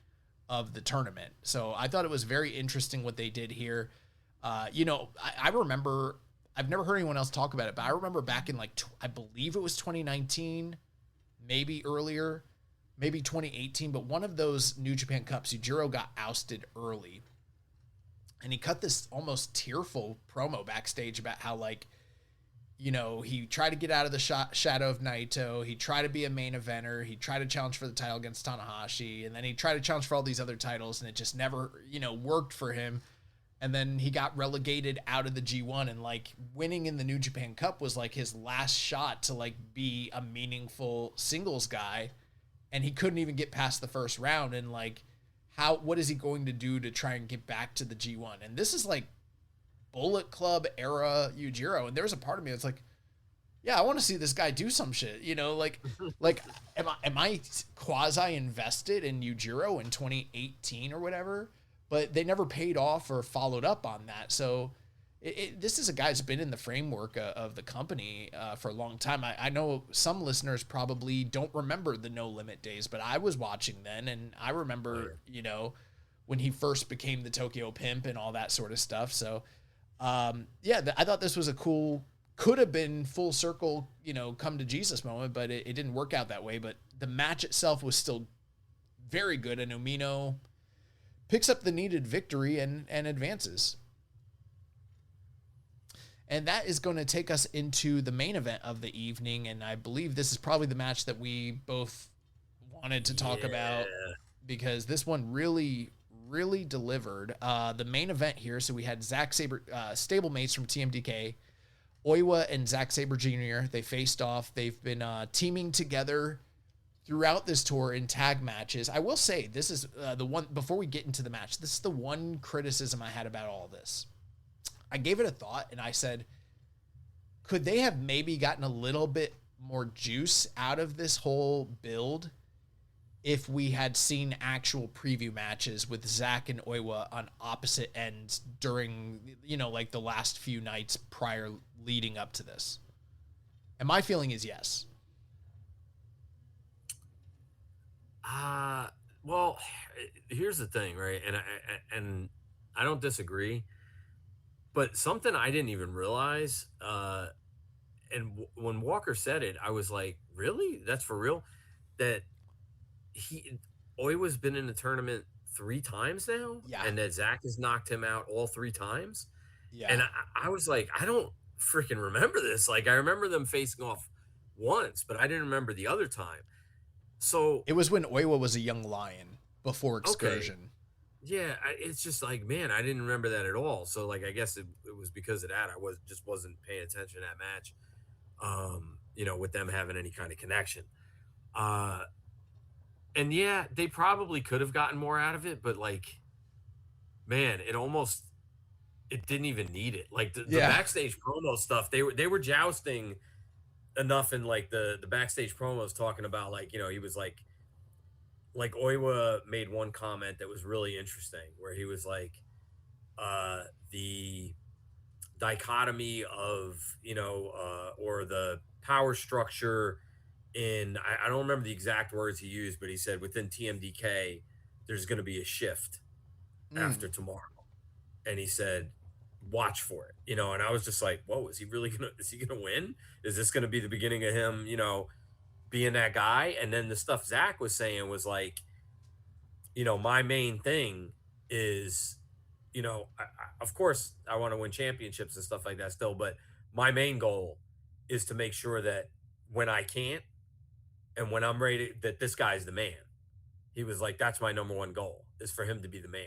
of the tournament. So I thought it was very interesting what they did here. I remember, I've never heard anyone else talk about it, but I remember back in I believe it was 2019, maybe earlier, maybe 2018, but one of those New Japan Cups, Yujiro got ousted early. And he cut this almost tearful promo backstage about how, he tried to get out of the shadow of Naito. He tried to be a main eventer. He tried to challenge for the title against Tanahashi. And then he tried to challenge for all these other titles, and it just never, worked for him. And then he got relegated out of the G1, and winning in the New Japan Cup was his last shot to be a meaningful singles guy. And he couldn't even get past the first round. And what is he going to do to try and get back to the G1? And this is Bullet Club era Yujiro, and there's a part of me that's yeah, I want to see this guy do some shit, am I quasi invested in Yujiro in 2018 or whatever? But they never paid off or followed up on that. So this is a guy that's been in the framework of the company for a long time. I know some listeners probably don't remember the No Limit days, but I was watching then, and I remember, when he first became the Tokyo Pimp and all that sort of stuff. So I thought this was a cool, could have been full circle, come to Jesus moment, but it didn't work out that way. But the match itself was still very good, and Umino picks up the needed victory and advances. And that is going to take us into the main event of the evening, and I believe this is probably the match that we both wanted to talk about, because this one really delivered. The main event here, so we had Zack Sabre, stablemates from TMDK, Oiwa and Zack Sabre Jr. They faced off. They've been teaming together throughout this tour in tag matches. I will say, this is the one, before we get into the match, this is the one criticism I had about all this. I gave it a thought, and I said, could they have maybe gotten a little bit more juice out of this whole build if we had seen actual preview matches with Zack and Oiwa on opposite ends during, the last few nights prior leading up to this? And my feeling is yes. Well, here's the thing, right? And I don't disagree, but something I didn't even realize when Walker said it, I was like, really? That's for real? That Oiwa's been in the tournament 3 times now, Yeah. and that Zach has knocked him out all 3 times. Yeah. And I was like, I don't freaking remember this. Like, I remember them facing off once, but I didn't remember the other time. So it was when Oiwa was a young lion before Excursion. Okay. Yeah, it's just like, man, I didn't remember that at all. So, like, I guess it was because of that. I wasn't paying attention to that match, with them having any kind of connection. And yeah, they probably could have gotten more out of it, but like, man, it didn't even need it. Like the backstage promo stuff, they were jousting enough in like the backstage promos, talking about like, he was like Oiwa made one comment that was really interesting, where he was like, the dichotomy of, or the power structure in, I don't remember the exact words he used, but he said within TMDK, there's going to be a shift after tomorrow. And he said, watch for it, and I was just like, whoa, is he going to win? Is this going to be the beginning of him, being that guy? And then the stuff Zach was saying was like, my main thing is, of course I want to win championships and stuff like that still, but my main goal is to make sure that when I can't, and when I'm ready, that this guy's the man. He was like, that's my number one goal, is for him to be the man.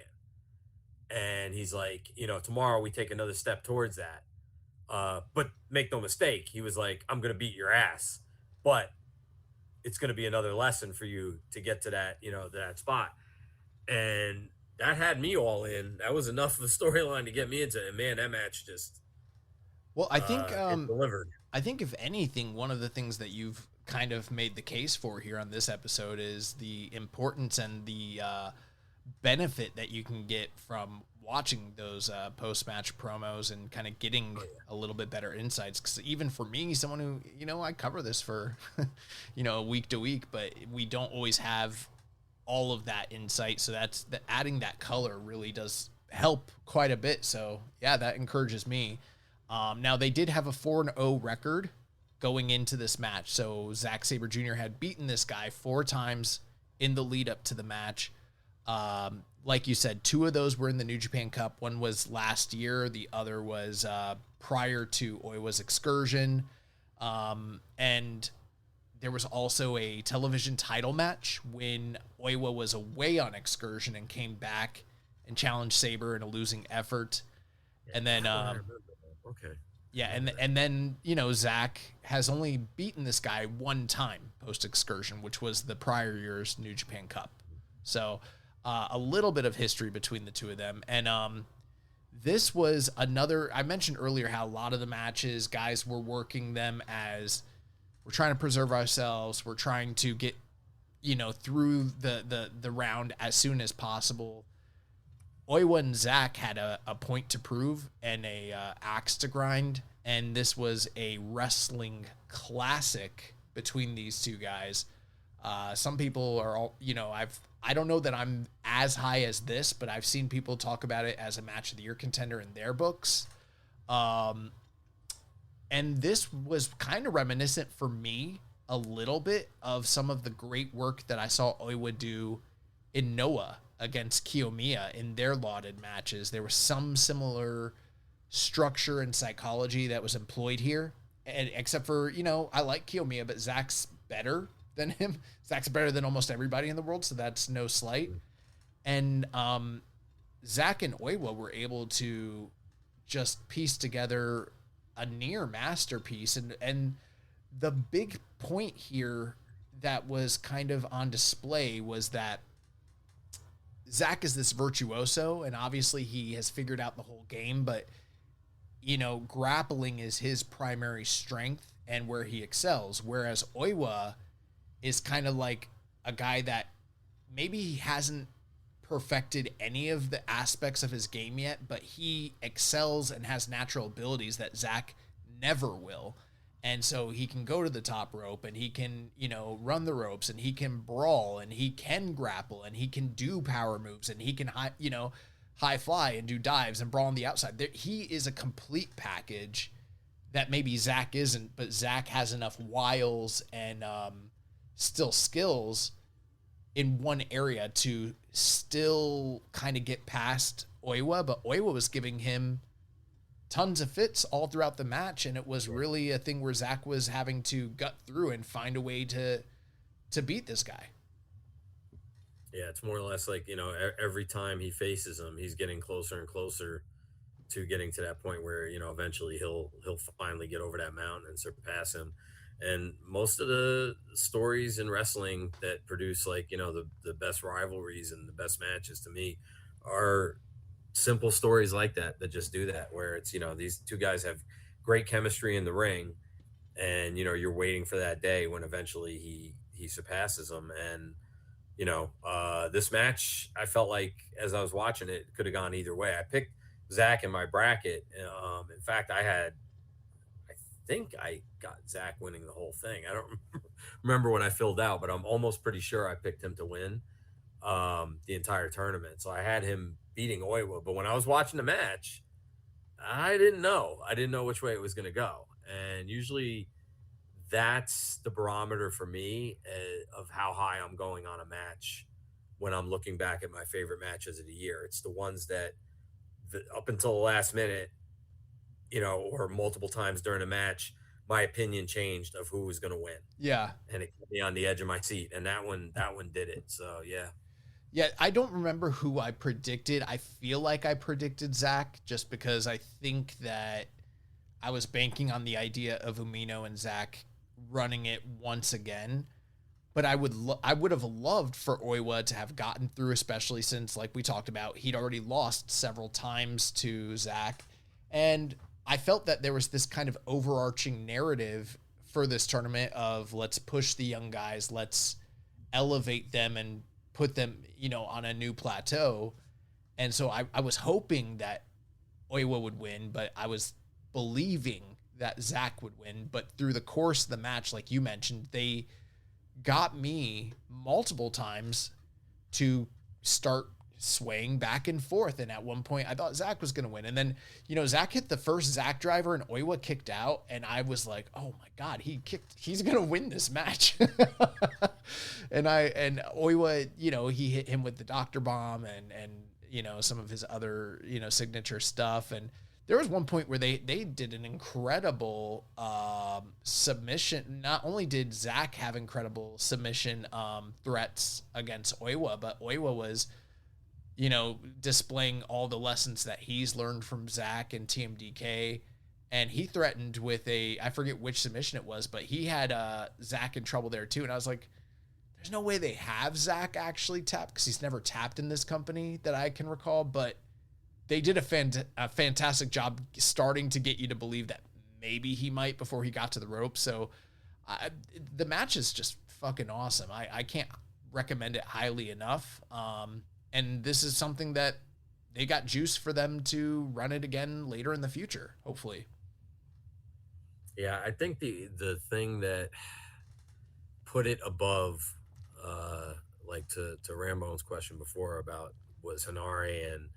And he's like, tomorrow we take another step towards that. But make no mistake, he was like, I'm going to beat your ass, but it's going to be another lesson for you to get to that, that spot. And that had me all in. That was enough of a storyline to get me into it. And man, that match just, well, I think, it delivered. I think if anything, one of the things that you've kind of made the case for here on this episode is the importance and the benefit that you can get from watching those post-match promos and kind of getting a little bit better insights. Because even for me, someone who, I cover this for, week to week, but we don't always have all of that insight. So adding that color really does help quite a bit. So yeah, that encourages me. Now they did have a 4-0 record going into this match. So Zack Sabre Jr. had beaten this guy 4 times in the lead up to the match. Like you said, 2 of those were in the New Japan Cup. One was last year. The other was prior to Oiwa's Excursion. And there was also a television title match when Oiwa was away on Excursion and came back and challenged Sabre in a losing effort. And then, okay. Yeah, and then, Zach has only beaten this guy 1 time post-Excursion, which was the prior year's New Japan Cup. So a little bit of history between the 2 of them. And this was another, I mentioned earlier how a lot of the matches, guys were working them as, we're trying to preserve ourselves, we're trying to get, through the round as soon as possible. Oiwa and Zach had a point to prove and a axe to grind, and this was a wrestling classic between these 2 guys. Some people are all, I don't know that I'm as high as this, but I've seen people talk about it as a match of the year contender in their books. And this was kind of reminiscent for me a little bit of some of the great work that I saw Oiwa do in Noah against Kiyomiya in their lauded matches. There was some similar structure and psychology that was employed here. And except for, I like Kiyomiya, but Zach's better than him. Zach's better than almost everybody in the world, so that's no slight. And Zach and Oiwa were able to just piece together a near masterpiece. And the big point here that was kind of on display was that Zach is this virtuoso, and obviously he has figured out the whole game, but, grappling is his primary strength and where he excels, whereas Oiwa is kind of like a guy that maybe he hasn't perfected any of the aspects of his game yet, but he excels and has natural abilities that Zach never will. And so he can go to the top rope, and he can, run the ropes, and he can brawl, and he can grapple, and he can do power moves, and he can, high fly and do dives and brawl on the outside. He is a complete package that maybe Zach isn't, but Zach has enough wiles and still skills in one area to still kind of get past Oiwa, but Oiwa was giving him tons of fits all throughout the match, and it was really a thing where Zach was having to gut through and find a way to beat this guy. Yeah, it's more or less like, every time he faces him, he's getting closer and closer to getting to that point where, eventually he'll finally get over that mountain and surpass him. And most of the stories in wrestling that produce, like, the best rivalries and the best matches to me are simple stories like that just do that, where it's, these two guys have great chemistry in the ring, and, you're waiting for that day when eventually he surpasses them. And, this match, I felt like as I was watching it, could have gone either way. I picked Zach in my bracket. In fact, I think I got Zach winning the whole thing. I don't remember when I filled out, but I'm almost pretty sure I picked him to win the entire tournament. So I had him beating Oiwa. But when I was watching the match, I didn't know. I didn't know which way it was going to go. And usually that's the barometer for me of how high I'm going on a match when I'm looking back at my favorite matches of the year. It's the ones that up until the last minute, or multiple times during a match, my opinion changed of who was going to win. Yeah. And it kept me on the edge of my seat. And that one did it. So, yeah. Yeah, I don't remember who I predicted. I feel like I predicted Zach just because I think that I was banking on the idea of Umino and Zach running it once again. But I would have loved for Oiwa to have gotten through, especially since, like we talked about, he'd already lost several times to Zach. And I felt that there was this kind of overarching narrative for this tournament of let's push the young guys, let's elevate them and put them, on a new plateau. And so I was hoping that Oiwa would win, but I was believing that Zach would win. But through the course of the match, like you mentioned, they got me multiple times to start swaying back and forth. And at one point I thought Zach was going to win. And then, Zach hit the first Zach driver and Oiwa kicked out. And I was like, oh my God, he's going to win this match. and Oiwa, he hit him with the doctor bomb and some of his other, signature stuff. And there was one point where they did an incredible submission. Not only did Zach have incredible submission threats against Oiwa, but Oiwa was, displaying all the lessons that he's learned from Zach and TMDK. And he threatened with I forget which submission it was, but he had Zach in trouble there too. And I was like, there's no way they have Zach actually tapped, because he's never tapped in this company that I can recall. But they did a fantastic job starting to get you to believe that maybe he might before he got to the rope. So the match is just fucking awesome. I can't recommend it highly enough. And this is something that they got juice for them to run it again later in the future, hopefully. Yeah, I think the thing that put it above, like to Rambone's question before about was Hanare and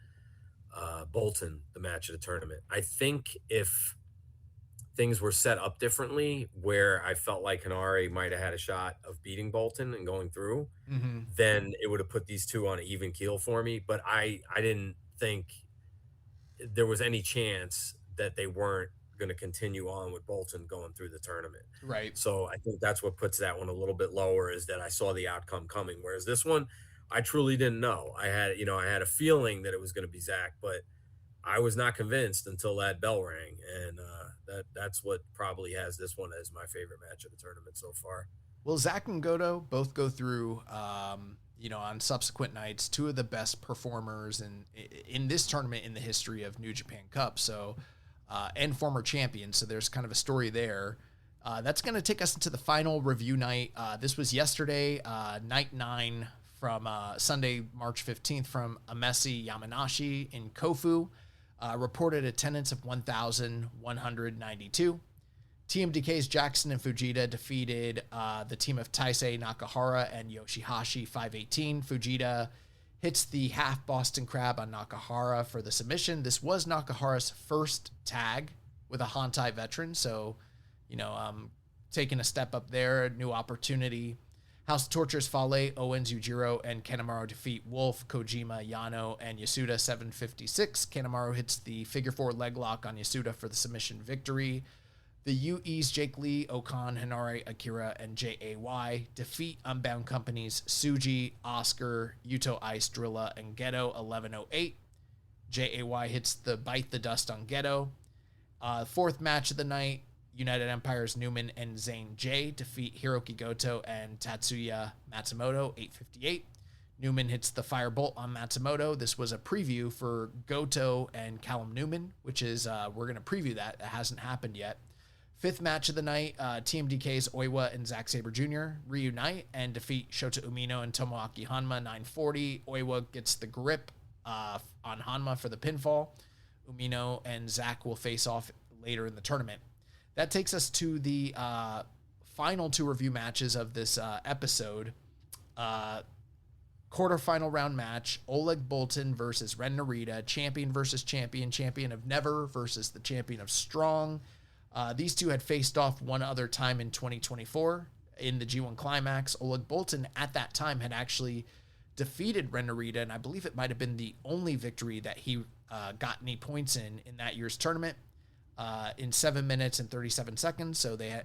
Bolton, the match of the tournament. I think if things were set up differently, where I felt like Hanare might have had a shot of beating Bolton and going through, then it would have put these two on an even keel for me. But I didn't think there was any chance that they weren't going to continue on with Bolton going through the tournament. Right. So I think that's what puts that one a little bit lower, is that I saw the outcome coming. Whereas this one, I truly didn't know. I had a feeling that it was going to be Zach, but I was not convinced until that bell rang. And that's what probably has this one as my favorite match of the tournament so far. Well, Zach and Goto both go through, on subsequent nights, two of the best performers in this tournament in the history of New Japan Cup. So, and former champions. So there's kind of a story there. That's going to take us into the final review night. This was yesterday, night 9 from Sunday, March 15th from Amesi Yamanashi in Kofu. Reported attendance of 1,192. TMDK's Jackson and Fujita defeated the team of Taisei Nakahara and Yoshihashi 518. Fujita hits the half Boston Crab on Nakahara for the submission. This was Nakahara's first tag with a Hantai veteran. So, taking a step up there, a new opportunity. House of Torture's Fale, Owens, Yujiro, and Kanemaru defeat Wolf, Kojima, Yano, and Yasuda 7:56. Kanemaru hits the figure 4 leg lock on Yasuda for the submission victory. The UE's Jake Lee, Okan, Hinare, Akira, and JAY defeat Unbound Company's Suji, Oscar, Yuto Ice, Drilla, and Geto 11:08. JAY hits the Bite the Dust on Geto. Fourth match of the night, United Empire's Newman and Zane J defeat Hiroki Goto and Tatsuya Matsumoto 8:58. Newman hits the Firebolt on Matsumoto. This was a preview for Goto and Callum Newman, which is, we're going to preview that. It hasn't happened yet. Fifth match of the night, TMDK's Oiwa and Zack Sabre Jr. reunite and defeat Shota Umino and Tomoaki Hanma 9:40. Oiwa gets the grip on Hanma for the pinfall. Umino and Zack will face off later in the tournament. That takes us to the final 2 review matches of this episode. Quarterfinal round match, Oleg Boltin versus Ren Narita, champion versus champion, champion of Never versus the champion of Strong. These two had faced off one other time in 2024 in the G1 Climax. Oleg Boltin at that time had actually defeated Ren Narita, and I believe it might have been the only victory that he got any points in that year's tournament in 7 minutes and 37 seconds. So they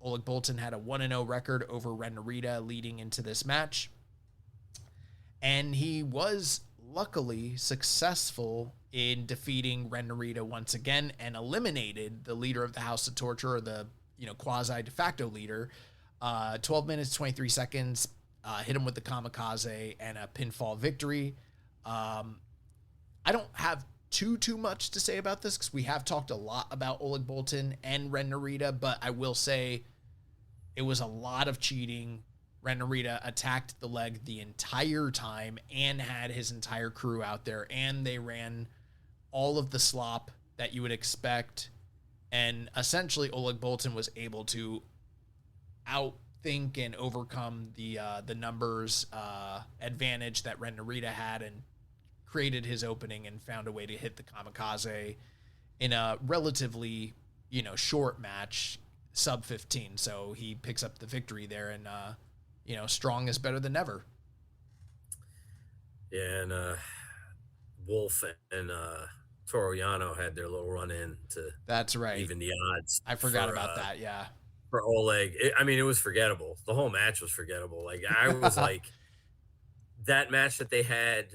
Oleg Boltin had a 1-0 record over Ren Narita leading into this match. And he was luckily successful in defeating Ren Narita once again and eliminated the leader of the House of Torture, or the quasi de facto leader. 12 minutes, 23 seconds, hit him with the kamikaze and a pinfall victory. I don't have too much to say about this because we have talked a lot about Oleg Boltin and Ren Narita, but I will say it was a lot of cheating. Ren Narita attacked the leg the entire time and had his entire crew out there, and they ran all of the slop that you would expect. And essentially Oleg Boltin was able to outthink and overcome the numbers advantage that Ren Narita had, and created his opening and found a way to hit the kamikaze in a relatively, short match, sub 15. So he picks up the victory there, and, Strong is better than ever. Yeah, and Wolf and Toru Yano had their little run in to That's right. even the odds. I forgot about that, yeah. For Oleg. It was forgettable. The whole match was forgettable. Like, I was like, that match that they had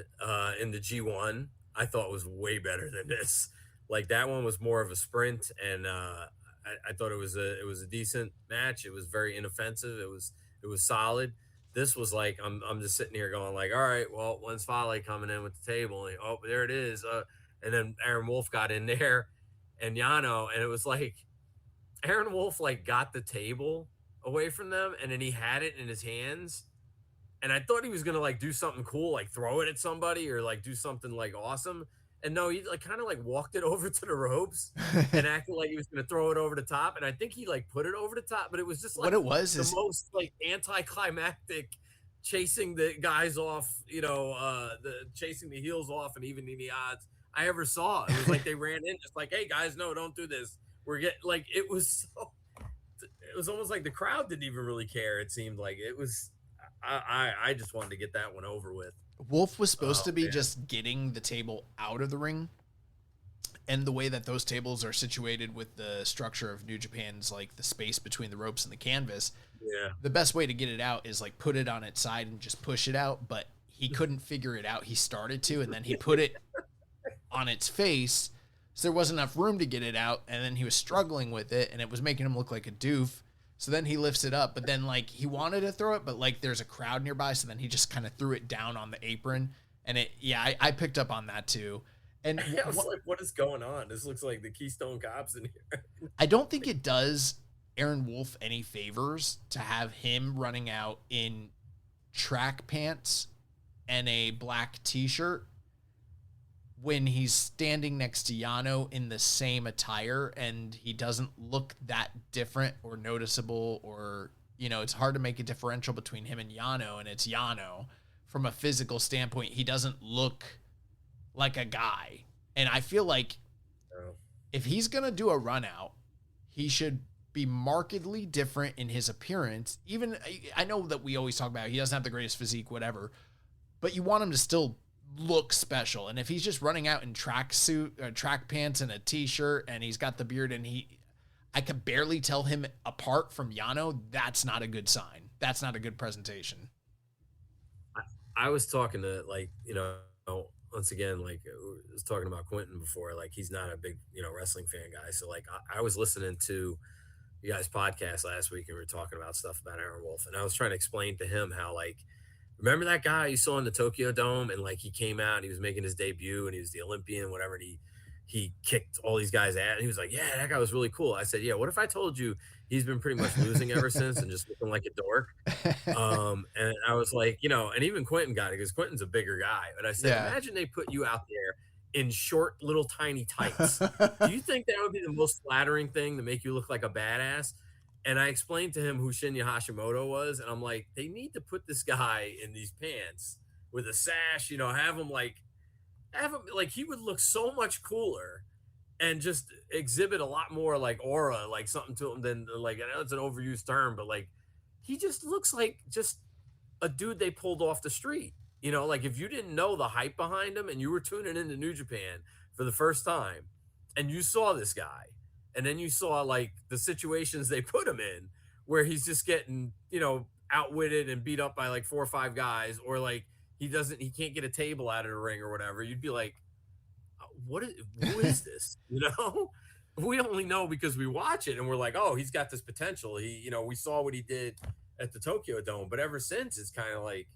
in the G1, I thought was way better than this. Like, that one was more of a sprint, and I thought it was a decent match. It was very inoffensive. It was solid. This was like, I'm just sitting here going like, all right, well, when's Fale coming in with the table? And, oh, there it is. And then Aaron Wolf got in there, and Yano, and it was like Aaron Wolf like got the table away from them, and then he had it in his hands. And I thought he was gonna like do something cool, like throw it at somebody or like do something like awesome. And no, he like kind of like walked it over to the ropes and acted like he was gonna throw it over the top. And I think he like put it over the top, but it was just like what it was the is most like anticlimactic, chasing the guys off, chasing the heels off and evening the odds I ever saw. It was like they ran in just like, hey guys, no, don't do this. We're getting like it was almost like the crowd didn't even really care. It seemed like it was. I just wanted to get that one over with. Wolf was supposed to be just getting the table out of the ring, and the way that those tables are situated with the structure of New Japan's, like the space between the ropes and the canvas, the best way to get it out is like put it on its side and just push it out, but he couldn't figure it out. He started to, and then he put it on its face, so there wasn't enough room to get it out, and then he was struggling with it, and it was making him look like a doof. So then he lifts it up, but then like he wanted to throw it, but like there's a crowd nearby, so then he just kind of threw it down on the apron, and I picked up on that too. And I was like, what is going on? This looks like the Keystone Cops in here. I don't think it does Aaron Wolf any favors to have him running out in track pants and a black t-shirt when he's standing next to Yano in the same attire, and he doesn't look that different or noticeable, or, it's hard to make a differential between him and Yano, and it's Yano. From a physical standpoint, he doesn't look like a guy. And I feel like if he's going to do a run out, he should be markedly different in his appearance. Even, I know that we always talk about he doesn't have the greatest physique, whatever, but you want him to still look special. And if he's just running out in track pants and a t-shirt and he's got the beard and I could barely tell him apart from Yano, that's not a good sign. That's not a good presentation. I was talking to, like, once again, like I was talking about Quentin before, like he's not a big, wrestling fan guy. So like I was listening to you guys' podcast last week and we were talking about stuff about Aaron Wolf. And I was trying to explain to him how, like, remember that guy you saw in the Tokyo Dome and like he came out and he was making his debut and he was the Olympian, whatever, and he kicked all these guys out and he was like, yeah, that guy was really cool. I said, yeah, what if I told you he's been pretty much losing ever since and just looking like a dork? And I was like, and even Quentin got it because Quentin's a bigger guy. But I said, imagine they put you out there in short, little, tiny tights. Do you think that would be the most flattering thing to make you look like a badass? And I explained to him who Shinya Hashimoto was. And I'm like, they need to put this guy in these pants with a sash, have him like he would look so much cooler and just exhibit a lot more like aura, like something to him than, like, I know it's an overused term, but like he just looks like just a dude they pulled off the street. Like if you didn't know the hype behind him and you were tuning into New Japan for the first time and you saw this guy and then you saw like the situations they put him in where he's just getting, outwitted and beat up by like 4 or 5 guys, or like he can't get a table out of the ring or whatever, you'd be like, who is this? We only know because we watch it and we're like, oh, he's got this potential. We saw what he did at the Tokyo Dome, but ever since it's kind of like,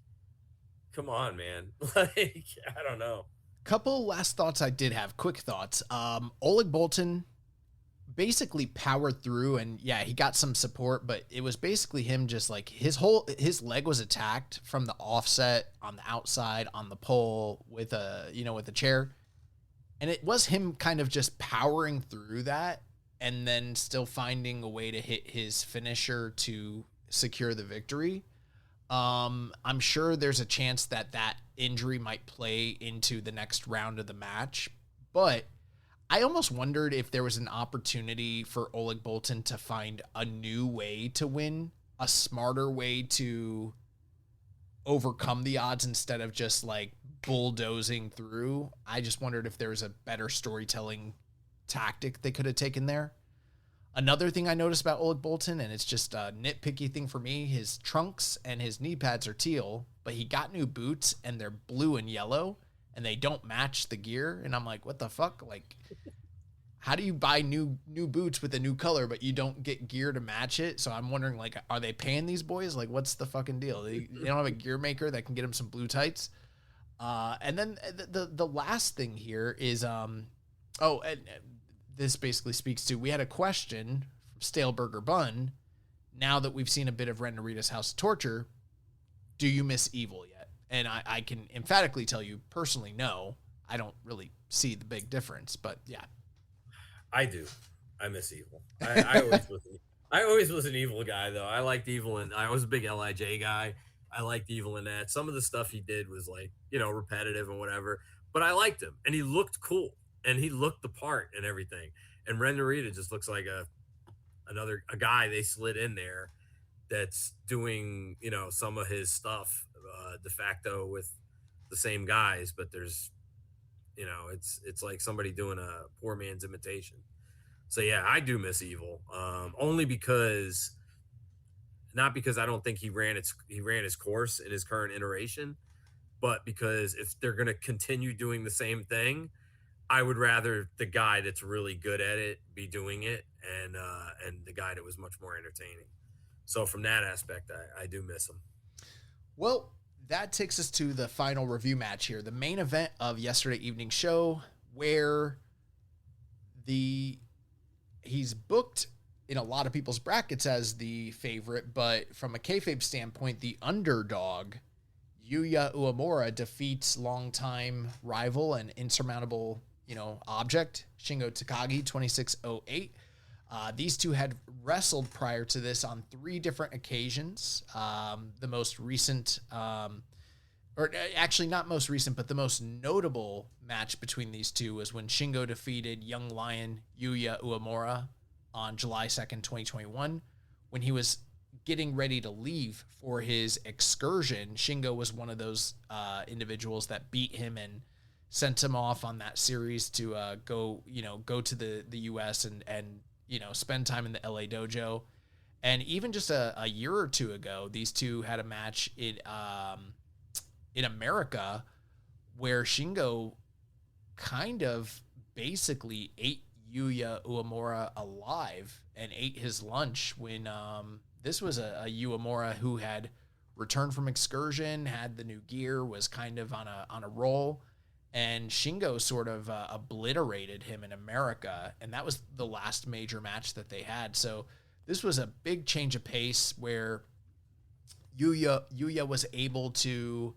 come on, man. Like, I don't know. Couple last thoughts I did have, quick thoughts. Oleg Boltin basically powered through and he got some support, but it was basically him just like his leg was attacked from the offset on the outside on the pole with a chair. And it was him kind of just powering through that and then still finding a way to hit his finisher to secure the victory. I'm sure there's a chance that injury might play into the next round of the match, but I almost wondered if there was an opportunity for Oleg Boltin to find a new way to win, a smarter way to overcome the odds instead of just like bulldozing through. I just wondered if there was a better storytelling tactic they could have taken there. Another thing I noticed about Oleg Boltin, and it's just a nitpicky thing for me, his trunks and his knee pads are teal, but he got new boots and they're blue and yellow and they don't match the gear. And I'm like, what the fuck? Like, how do you buy new boots with a new color, but you don't get gear to match it? So I'm wondering, like, are they paying these boys? Like, what's the fucking deal? They don't have a gear maker that can get them some blue tights. And then the last thing here is, and this basically speaks to, we had a question from Stale Burger Bun. Now that we've seen a bit of Ren Narita's House of Torture, do you miss Evil yet? And I can emphatically tell you personally, no, I don't really see the big difference, but yeah. I do. I miss Evil. I always was an Evil guy though. I liked Evil and I was a big LIJ guy. I liked Evil in that. Some of the stuff he did was like, repetitive and whatever, but I liked him and he looked cool and he looked the part and everything. And Ren Narita just looks like a guy they slid in there that's doing, some of his stuff de facto with the same guys, but there's, it's like somebody doing a poor man's imitation. So yeah, I do miss Evil. Only because, not because I don't think he ran his course in his current iteration, but because if they're going to continue doing the same thing, I would rather the guy that's really good at it be doing it and the guy that was much more entertaining. So from that aspect, I do miss him. Well, that takes us to the final review match here, the main event of yesterday evening's show, where he's booked in a lot of people's brackets as the favorite, but from a kayfabe standpoint, the underdog, Yuya Uemura, defeats longtime rival and insurmountable, object, Shingo Takagi, 2608. These two had wrestled prior to this on 3 different occasions. The most recent or actually not most recent, but the most notable match between these two was when Shingo defeated young lion Yuya Uemura on July 2nd, 2021. When he was getting ready to leave for his excursion, Shingo was one of those individuals that beat him and sent him off on that series to go to the US and spend time in the LA dojo. And even just a year or two ago, these two had a match in America where Shingo kind of basically ate Yuya Uemura alive and ate his lunch when this was a Uemura who had returned from excursion, had the new gear, was kind of on a roll, and Shingo sort of obliterated him in America, and that was the last major match that they had. So this was a big change of pace where Yuya was able to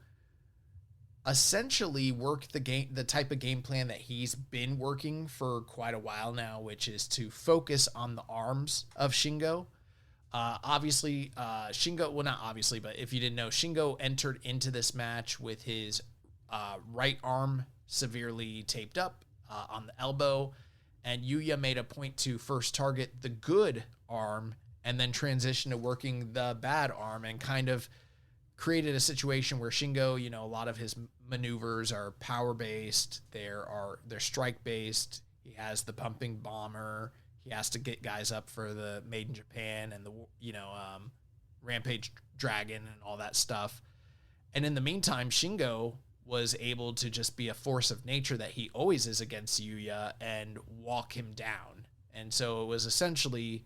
essentially work the type of game plan that he's been working for quite a while now, which is to focus on the arms of Shingo. Obviously, Shingo, well, not obviously, but if you didn't know, Shingo entered into this match with his right arm severely taped up on the elbow, and Yuya made a point to first target the good arm and then transition to working the bad arm, and kind of created a situation where Shingo, a lot of his maneuvers are power based, they're strike based. He has the pumping bomber. He has to get guys up for the Made in Japan and the Rampage Dragon and all that stuff. And in the meantime, Shingo was able to just be a force of nature that he always is against Yuya and walk him down. And so it was essentially,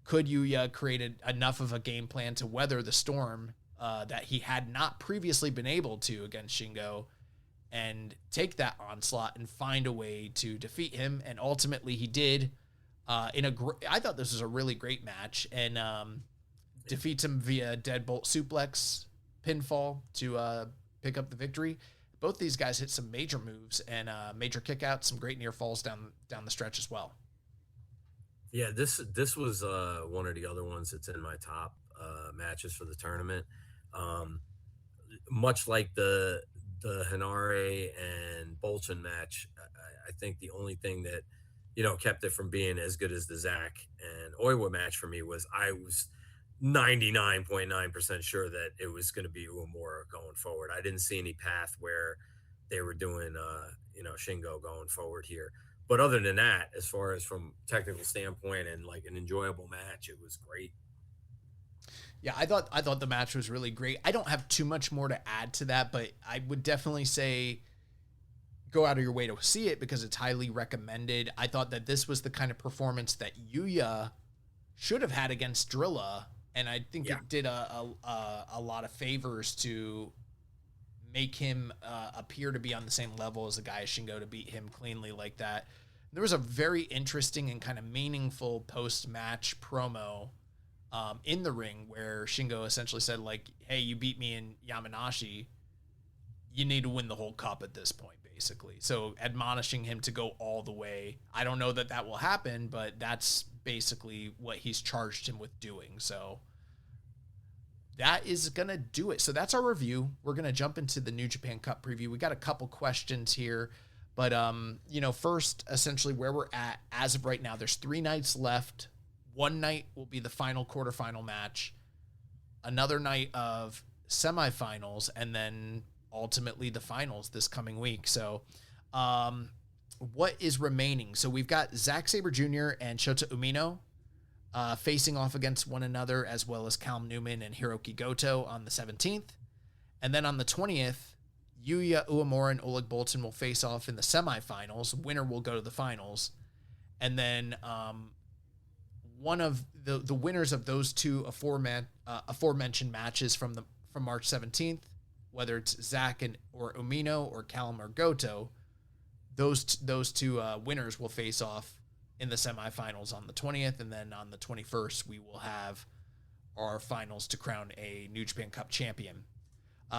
could Yuya create enough of a game plan to weather the storm that he had not previously been able to against Shingo, and take that onslaught and find a way to defeat him? And ultimately he did. I thought this was a really great match, and defeats him via deadbolt suplex pinfall to pick up the victory. Both these guys hit some major moves and major kickouts, some great near falls down the stretch as well. Yeah, this was one of the other ones that's in my top matches for the tournament. Much like the Hinare and Bolchin match, I think the only thing that kept it from being as good as the Zach and Oiwa match for me was I was 99.9% sure that it was going to be Uemura going forward. I didn't see any path where they were doing, Shingo going forward here. But other than that, as far as from technical standpoint and like an enjoyable match, it was great. Yeah, I thought the match was really great. I don't have too much more to add to that, but I would definitely say go out of your way to see it because it's highly recommended. I thought that this was the kind of performance that Yuya should have had against Drilla, and I think it did a lot of favors to make him appear to be on the same level as the guy Shingo, to beat him cleanly like that. There was a very interesting and kind of meaningful post-match promo in the ring where Shingo essentially said, like, hey, you beat me in Yamanashi, you need to win the whole cup at this point, basically. So admonishing him to go all the way. I don't know that will happen, but that's basically what he's charged him with doing. So that is going to do it. So that's our review. We're going to jump into the New Japan Cup preview. We got a couple questions here, but first, essentially where we're at as of right now, there's 3 nights left. One night will be the final quarterfinal match, another night of semifinals, and then ultimately the finals this coming week. So what is remaining? So we've got Zack Sabre Jr. and Shota Umino facing off against one another, as well as Calum Newman and Hiroki Goto on the 17th. And then on the 20th, Yuya Uemura and Oleg Boltin will face off in the semifinals. Winner will go to the finals. And then one of the winners of those two aforementioned matches from March 17th, whether it's Zach or Umino or Callum or Goto, those two winners will face off in the semifinals on the 20th, and then on the 21st we will have our finals to crown a New Japan Cup champion.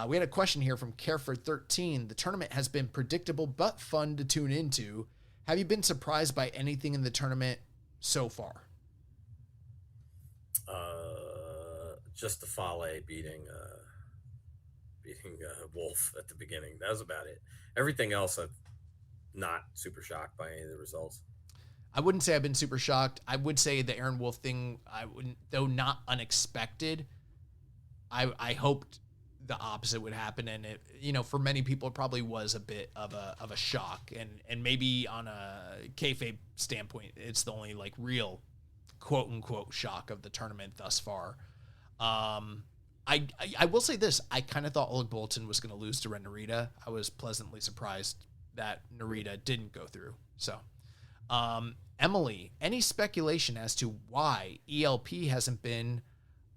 We had a question here from Careford13. The tournament has been predictable but fun to tune into. Have you been surprised by anything in the tournament so far? Just the Fale beating beating Wolf at the beginning. That was about it. Everything else, I'm not super shocked by any of the results. I wouldn't say I've been super shocked. I would say the Aaron Wolf thing, I wouldn't, though not unexpected. I hoped the opposite would happen, and it, for many people, it probably was a bit of a shock, and maybe on a kayfabe standpoint, it's the only like real quote unquote shock of the tournament thus far. I will say this: I kind of thought Oleg Boltin was going to lose to Ren Narita. I was pleasantly surprised that Narita didn't go through. So, Emily, any speculation as to why ELP hasn't been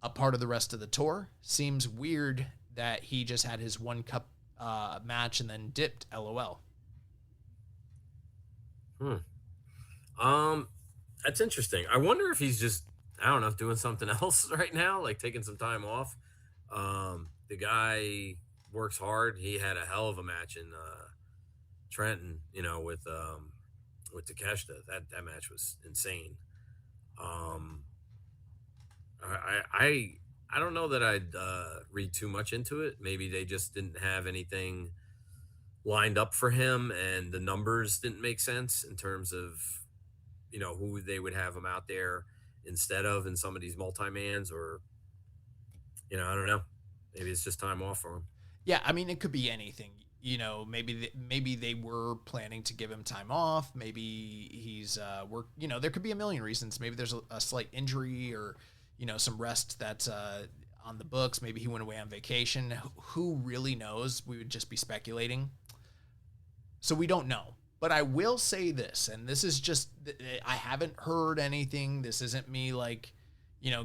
a part of the rest of the tour? Seems weird that he just had his one cup match and then dipped. LOL. That's interesting. I wonder if he's just, I don't know, doing something else right now, like taking some time off. The guy works hard. He had a hell of a match in Trenton, with Takeshita. That match was insane. I don't know that I'd read too much into it. Maybe they just didn't have anything lined up for him, and the numbers didn't make sense in terms of who they would have him out there instead of in some of these multi-mans, or I don't know. Maybe it's just time off for him. Yeah, I mean, it could be anything. Maybe they were planning to give him time off. Maybe he's there could be a million reasons. Maybe there's a slight injury, or some rest that's on the books. Maybe he went away on vacation. Who really knows? We would just be speculating. So we don't know. But I will say this, and this is just, I haven't heard anything. This isn't me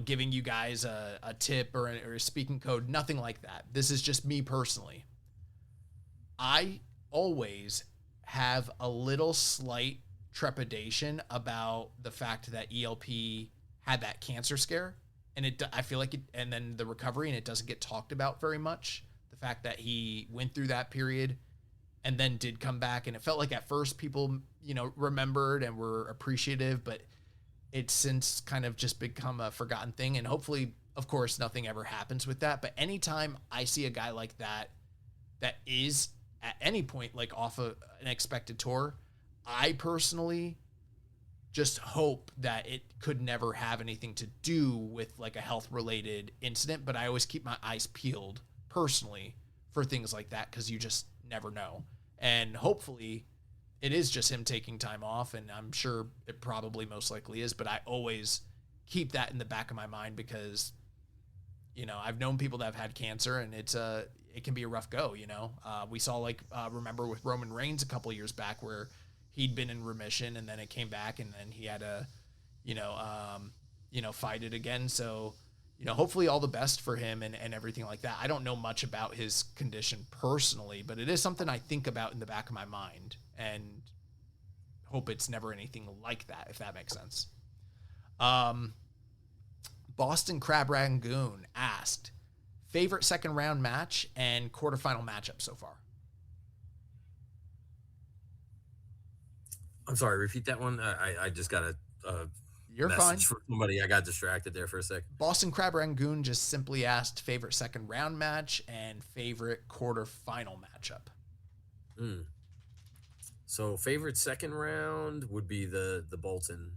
giving you guys a tip or a speaking code, nothing like that. This is just me personally. I always have a little slight trepidation about the fact that ELP had that cancer scare, and I feel like and then the recovery, and it doesn't get talked about very much. The fact that he went through that period and then did come back, and it felt like at first people, remembered and were appreciative, but it's since kind of just become a forgotten thing. And hopefully, of course, nothing ever happens with that. But anytime I see a guy like that is at any point like off of an expected tour, I personally just hope that it could never have anything to do with like a health related incident. But I always keep my eyes peeled personally for things like that, because you just never know. And hopefully it is just him taking time off, and I'm sure it probably most likely is, but I always keep that in the back of my mind, because I've known people that have had cancer, and it can be a rough go. We saw remember with Roman Reigns a couple of years back, where he'd been in remission and then it came back, and then he had to fight it again. So hopefully all the best for him and everything like that. I don't know much about his condition personally, but it is something I think about in the back of my mind, and hope it's never anything like that, if that makes sense. Boston Crab Rangoon asked, favorite second round match and quarterfinal matchup so far? I'm sorry, repeat that one. I just got a You're message fine. from somebody. I got distracted there for a second. Boston Crab Rangoon just simply asked favorite second round match and favorite quarterfinal matchup. So favorite second round would be the Bolton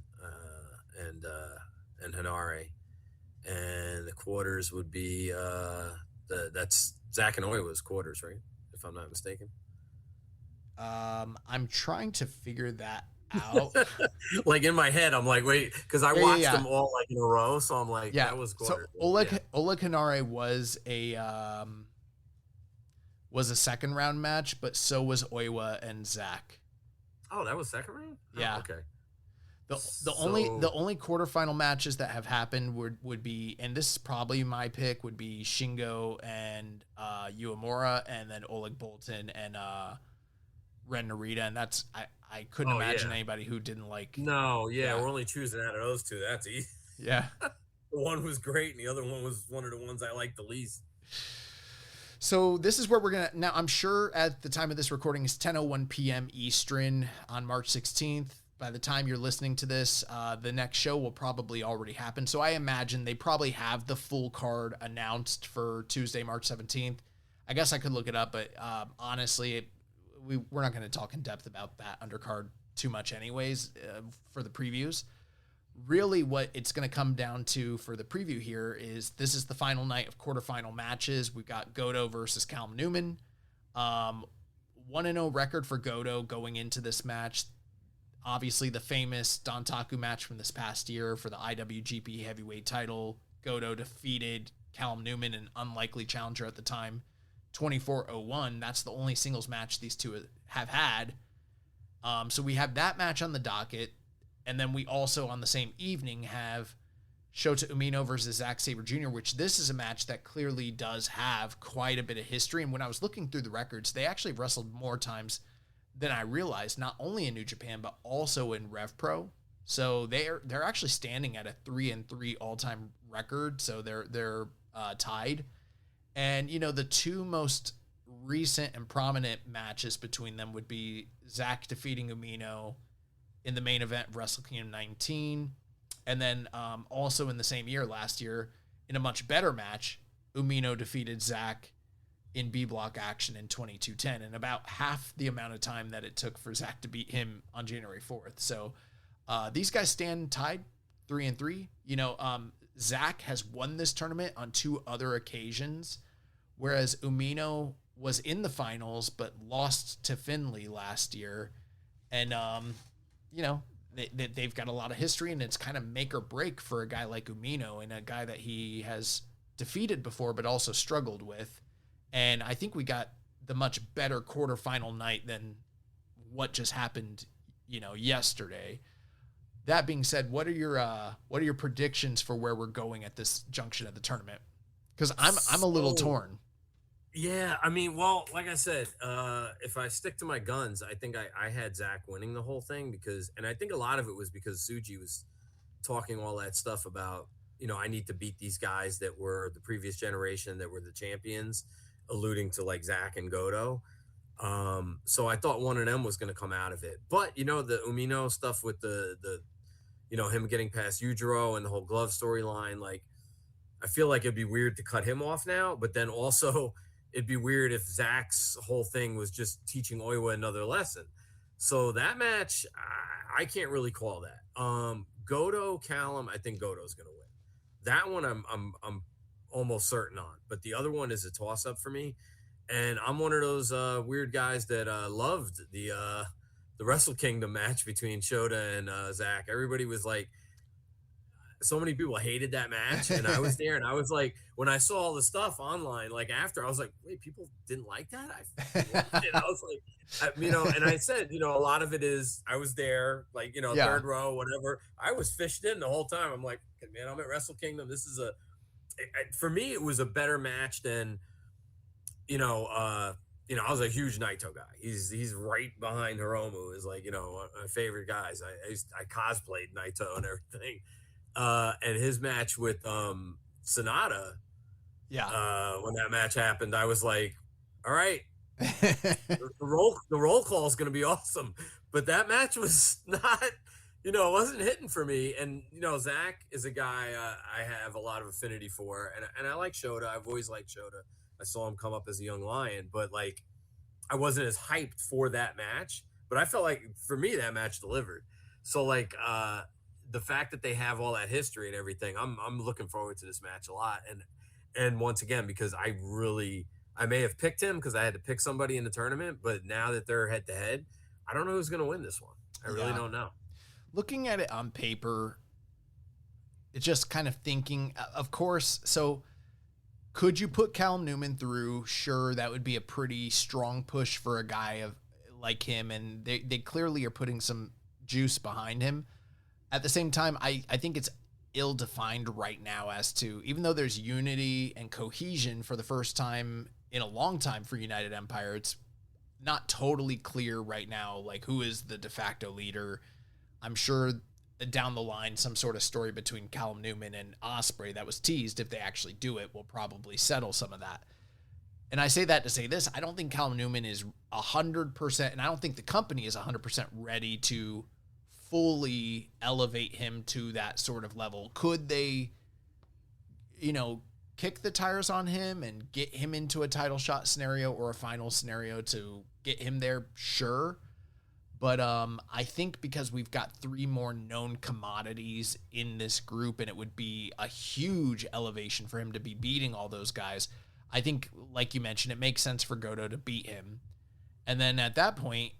and Hanare, and the quarters would be that's Zach and Oiwa's quarters, right? If I'm not mistaken. I'm trying to figure that out. Like in my head, I'm like, wait, because I watched them all like in a row, so I'm like, that was quarters. So Oleg Hanare was a second round match, but so was Oiwa and Zach. Oh, that was second round? Yeah. Oh, okay. The only quarterfinal matches that have happened would be, and this is probably my pick, would be Shingo and Uemura, and then Oleg Boltin and Ren Narita, and that's I couldn't imagine anybody who didn't like. No, we're only choosing out of those two. That's easy. Yeah. The one was great, and the other one was one of the ones I liked the least. So this is where we're going to, now I'm sure at the time of this recording is 10:01 p.m. Eastern on March 16th. By the time you're listening to this, the next show will probably already happen. So I imagine they probably have the full card announced for Tuesday, March 17th. I guess I could look it up, but honestly, we're not going to talk in depth about that undercard too much anyways for the previews. Really what it's going to come down to for the preview here is this is the final night of quarterfinal matches. We've got Goto versus Callum Newman. 1-0 record for Goto going into this match. Obviously the famous Dantaku match from this past year for the IWGP heavyweight title. Goto defeated Callum Newman, an unlikely challenger at the time, 24-01. That's the only singles match these two have had. So we have that match on the docket. And then we also, on the same evening, have Shota Umino versus Zack Sabre Jr., which this is a match that clearly does have quite a bit of history. And when I was looking through the records, they actually wrestled more times than I realized, not only in New Japan, but also in Rev Pro. So they're actually standing at a 3-3 all-time record. So they're tied. And, you know, the two most recent and prominent matches between them would be Zack defeating Umino in the main event of Wrestle Kingdom 19. And then also in the same year, last year, in a much better match, Umino defeated Zack in B-Block action in 22-10, in about half the amount of time that it took for Zack to beat him on January 4th. So these guys stand tied 3-3. You know, Zack has won this tournament on 2 other occasions, whereas Umino was in the finals but lost to Finlay last year. And, you know, they've got a lot of history, and it's kind of make or break for a guy like Umino, and a guy that he has defeated before but also struggled with. And I think we got the much better quarterfinal night than what just happened, you know, yesterday. That being said, what are your predictions for where we're going at this junction of the tournament? Because I'm a little torn. Yeah, I mean, well, like I said, if I stick to my guns, I think I had Zack winning the whole thing and I think a lot of it was because Tsuji was talking all that stuff about, you know, I need to beat these guys that were the previous generation that were the champions, alluding to like Zack and Goto. So I thought one of them was going to come out of it. But, you know, the Umino stuff with the you know, him getting past Yujiro and the whole glove storyline, like, I feel like it'd be weird to cut him off now, but then also it'd be weird if Zack's whole thing was just teaching Oiwa another lesson. So that match, I can't really call that. Goto, Callum, I think Goto's going to win. That one I'm almost certain on, but the other one is a toss up for me. And I'm one of those weird guys that loved the Wrestle Kingdom match between Shota and Zack. Everybody was like, so many people hated that match, and I was there, and I was like, when I saw all the stuff online, like after, I was like, wait, people didn't like that? I loved it. I was like, you know, and I said, you know, a lot of it is I was there, like, you know, third row, whatever. I was fished in the whole time. I'm like, man, I'm at Wrestle Kingdom. This is for me, it was a better match than, you know, I was a huge Naito guy. He's right behind Hiromu, is like, you know, one of my favorite guys. I cosplayed Naito and everything. And his match with Sonata, when that match happened, I was like, all right, the roll call is going to be awesome. But that match was not, you know, it wasn't hitting for me. And, you know, Zack is a guy I have a lot of affinity for. And I like Shota. I've always liked Shota. I saw him come up as a young lion, but like, I wasn't as hyped for that match. But I felt like, for me, that match delivered. So like, the fact that they have all that history and everything, I'm looking forward to this match a lot. And once again, because I may have picked him because I had to pick somebody in the tournament, but now that they're head to head, I don't know who's going to win this one. I really don't know. Looking at it on paper, it's just kind of thinking, of course. So could you put Callum Newman through? Sure. That would be a pretty strong push for a guy like him. And they clearly are putting some juice behind him. At the same time, I think it's ill-defined right now as to, even though there's unity and cohesion for the first time in a long time for United Empire, it's not totally clear right now, like, who is the de facto leader. I'm sure down the line, some sort of story between Callum Newman and Ospreay that was teased, if they actually do it, will probably settle some of that. And I say that to say this, I don't think Callum Newman is 100%, and I don't think the company is 100% ready to fully elevate him to that sort of level. Could they, you know, kick the tires on him and get him into a title shot scenario or a final scenario to get him there, sure. But I think because we've got 3 more known commodities in this group, and it would be a huge elevation for him to be beating all those guys, I think, like you mentioned, it makes sense for Goto to beat him. And then at that point,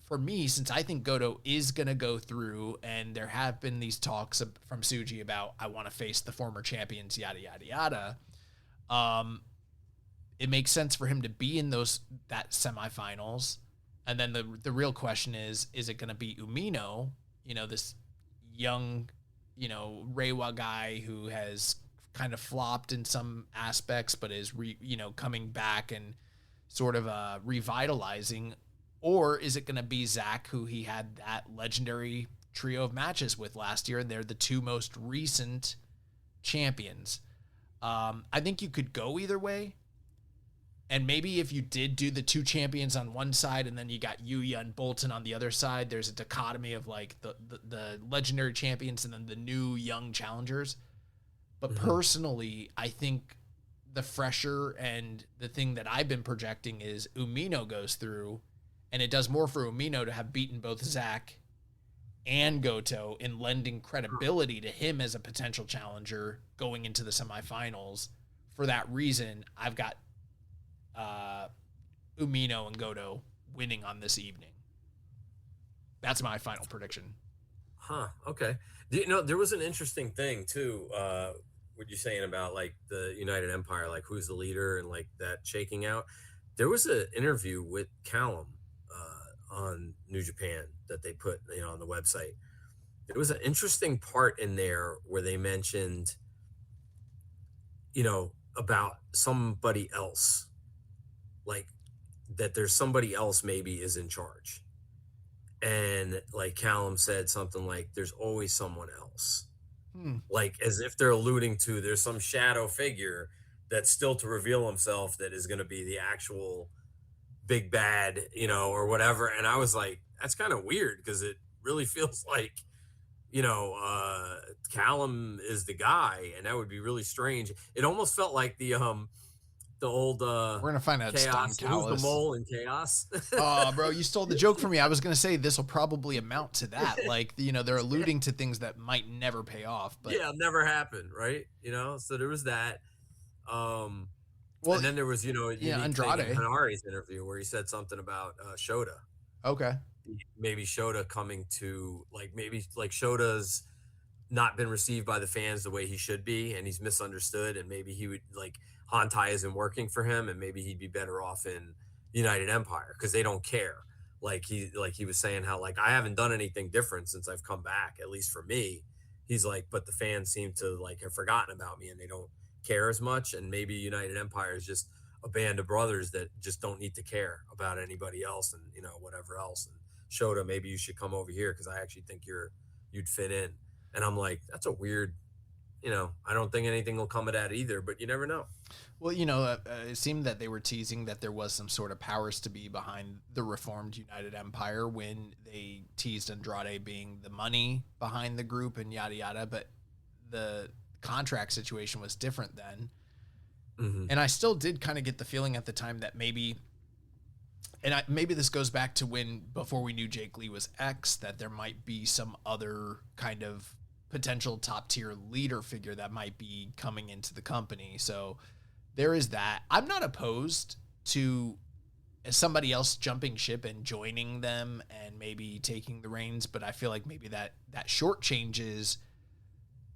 for me, since I think Goto is going to go through, and there have been these talks from Tsuji about, I want to face the former champions, yada, yada, yada, it makes sense for him to be in that semifinals. And then the real question is it going to be Umino, this young, Reiwa guy who has kind of flopped in some aspects, but is, coming back and sort of revitalizing? Or is it going to be Zach, who he had that legendary trio of matches with last year, and they're the 2 most recent champions? I think you could go either way. And maybe if you did do the 2 champions on one side and then you got Yuya and Bolton on the other side, there's a dichotomy of like the legendary champions and then the new young challengers. But personally, I think the fresher and the thing that I've been projecting is Umino goes through, and it does more for Umino to have beaten both Zach and Goto in lending credibility to him as a potential challenger going into the semifinals. For that reason, I've got Umino and Goto winning on this evening. That's my final prediction. Okay. There was an interesting thing too. What you're saying about like the United Empire, like who's the leader and like that shaking out. There was an interview with Callum on New Japan that they put on the website. There was an interesting part in there where they mentioned about somebody else, like that there's somebody else maybe is in charge. And like Callum said something like, there's always someone else. Like as if they're alluding to there's some shadow figure that's still to reveal himself that is going to be the actual big bad, or whatever. And I was like, that's kind of weird because it really feels like, Callum is the guy, and that would be really strange. It almost felt like the old we're gonna find out Chaos. Who's the mole in Chaos? Oh, bro, you stole the joke from me. I was gonna say this will probably amount to that. Like, they're alluding to things that might never pay off, but never happen, right? So there was that. Well, and then there was Andrade Hanari's interview where he said something about Shota. Okay, maybe Shota coming to maybe Shota's not been received by the fans the way he should be, and he's misunderstood, and maybe he would Hantai isn't working for him, and maybe he'd be better off in United Empire because they don't care. Like he was saying how I haven't done anything different since I've come back, at least for me. He's like, but the fans seem to have forgotten about me and they don't care as much. And maybe United Empire is just a band of brothers that just don't need to care about anybody else and whatever else. And Shota, maybe you should come over here because I actually think you'd fit in. And I'm like, that's a weird. I don't think anything will come of that either, but you never know. Well, it seemed that they were teasing that there was some sort of powers to be behind the reformed United Empire when they teased Andrade being the money behind the group and yada, yada. But the contract situation was different then. Mm-hmm. And I still did kind of get the feeling at the time that maybe this goes back to before we knew Jake Lee was X, that there might be some other kind of potential top tier leader figure that might be coming into the company. So there is that. I'm not opposed to somebody else jumping ship and joining them and maybe taking the reins, but I feel like maybe that shortchanges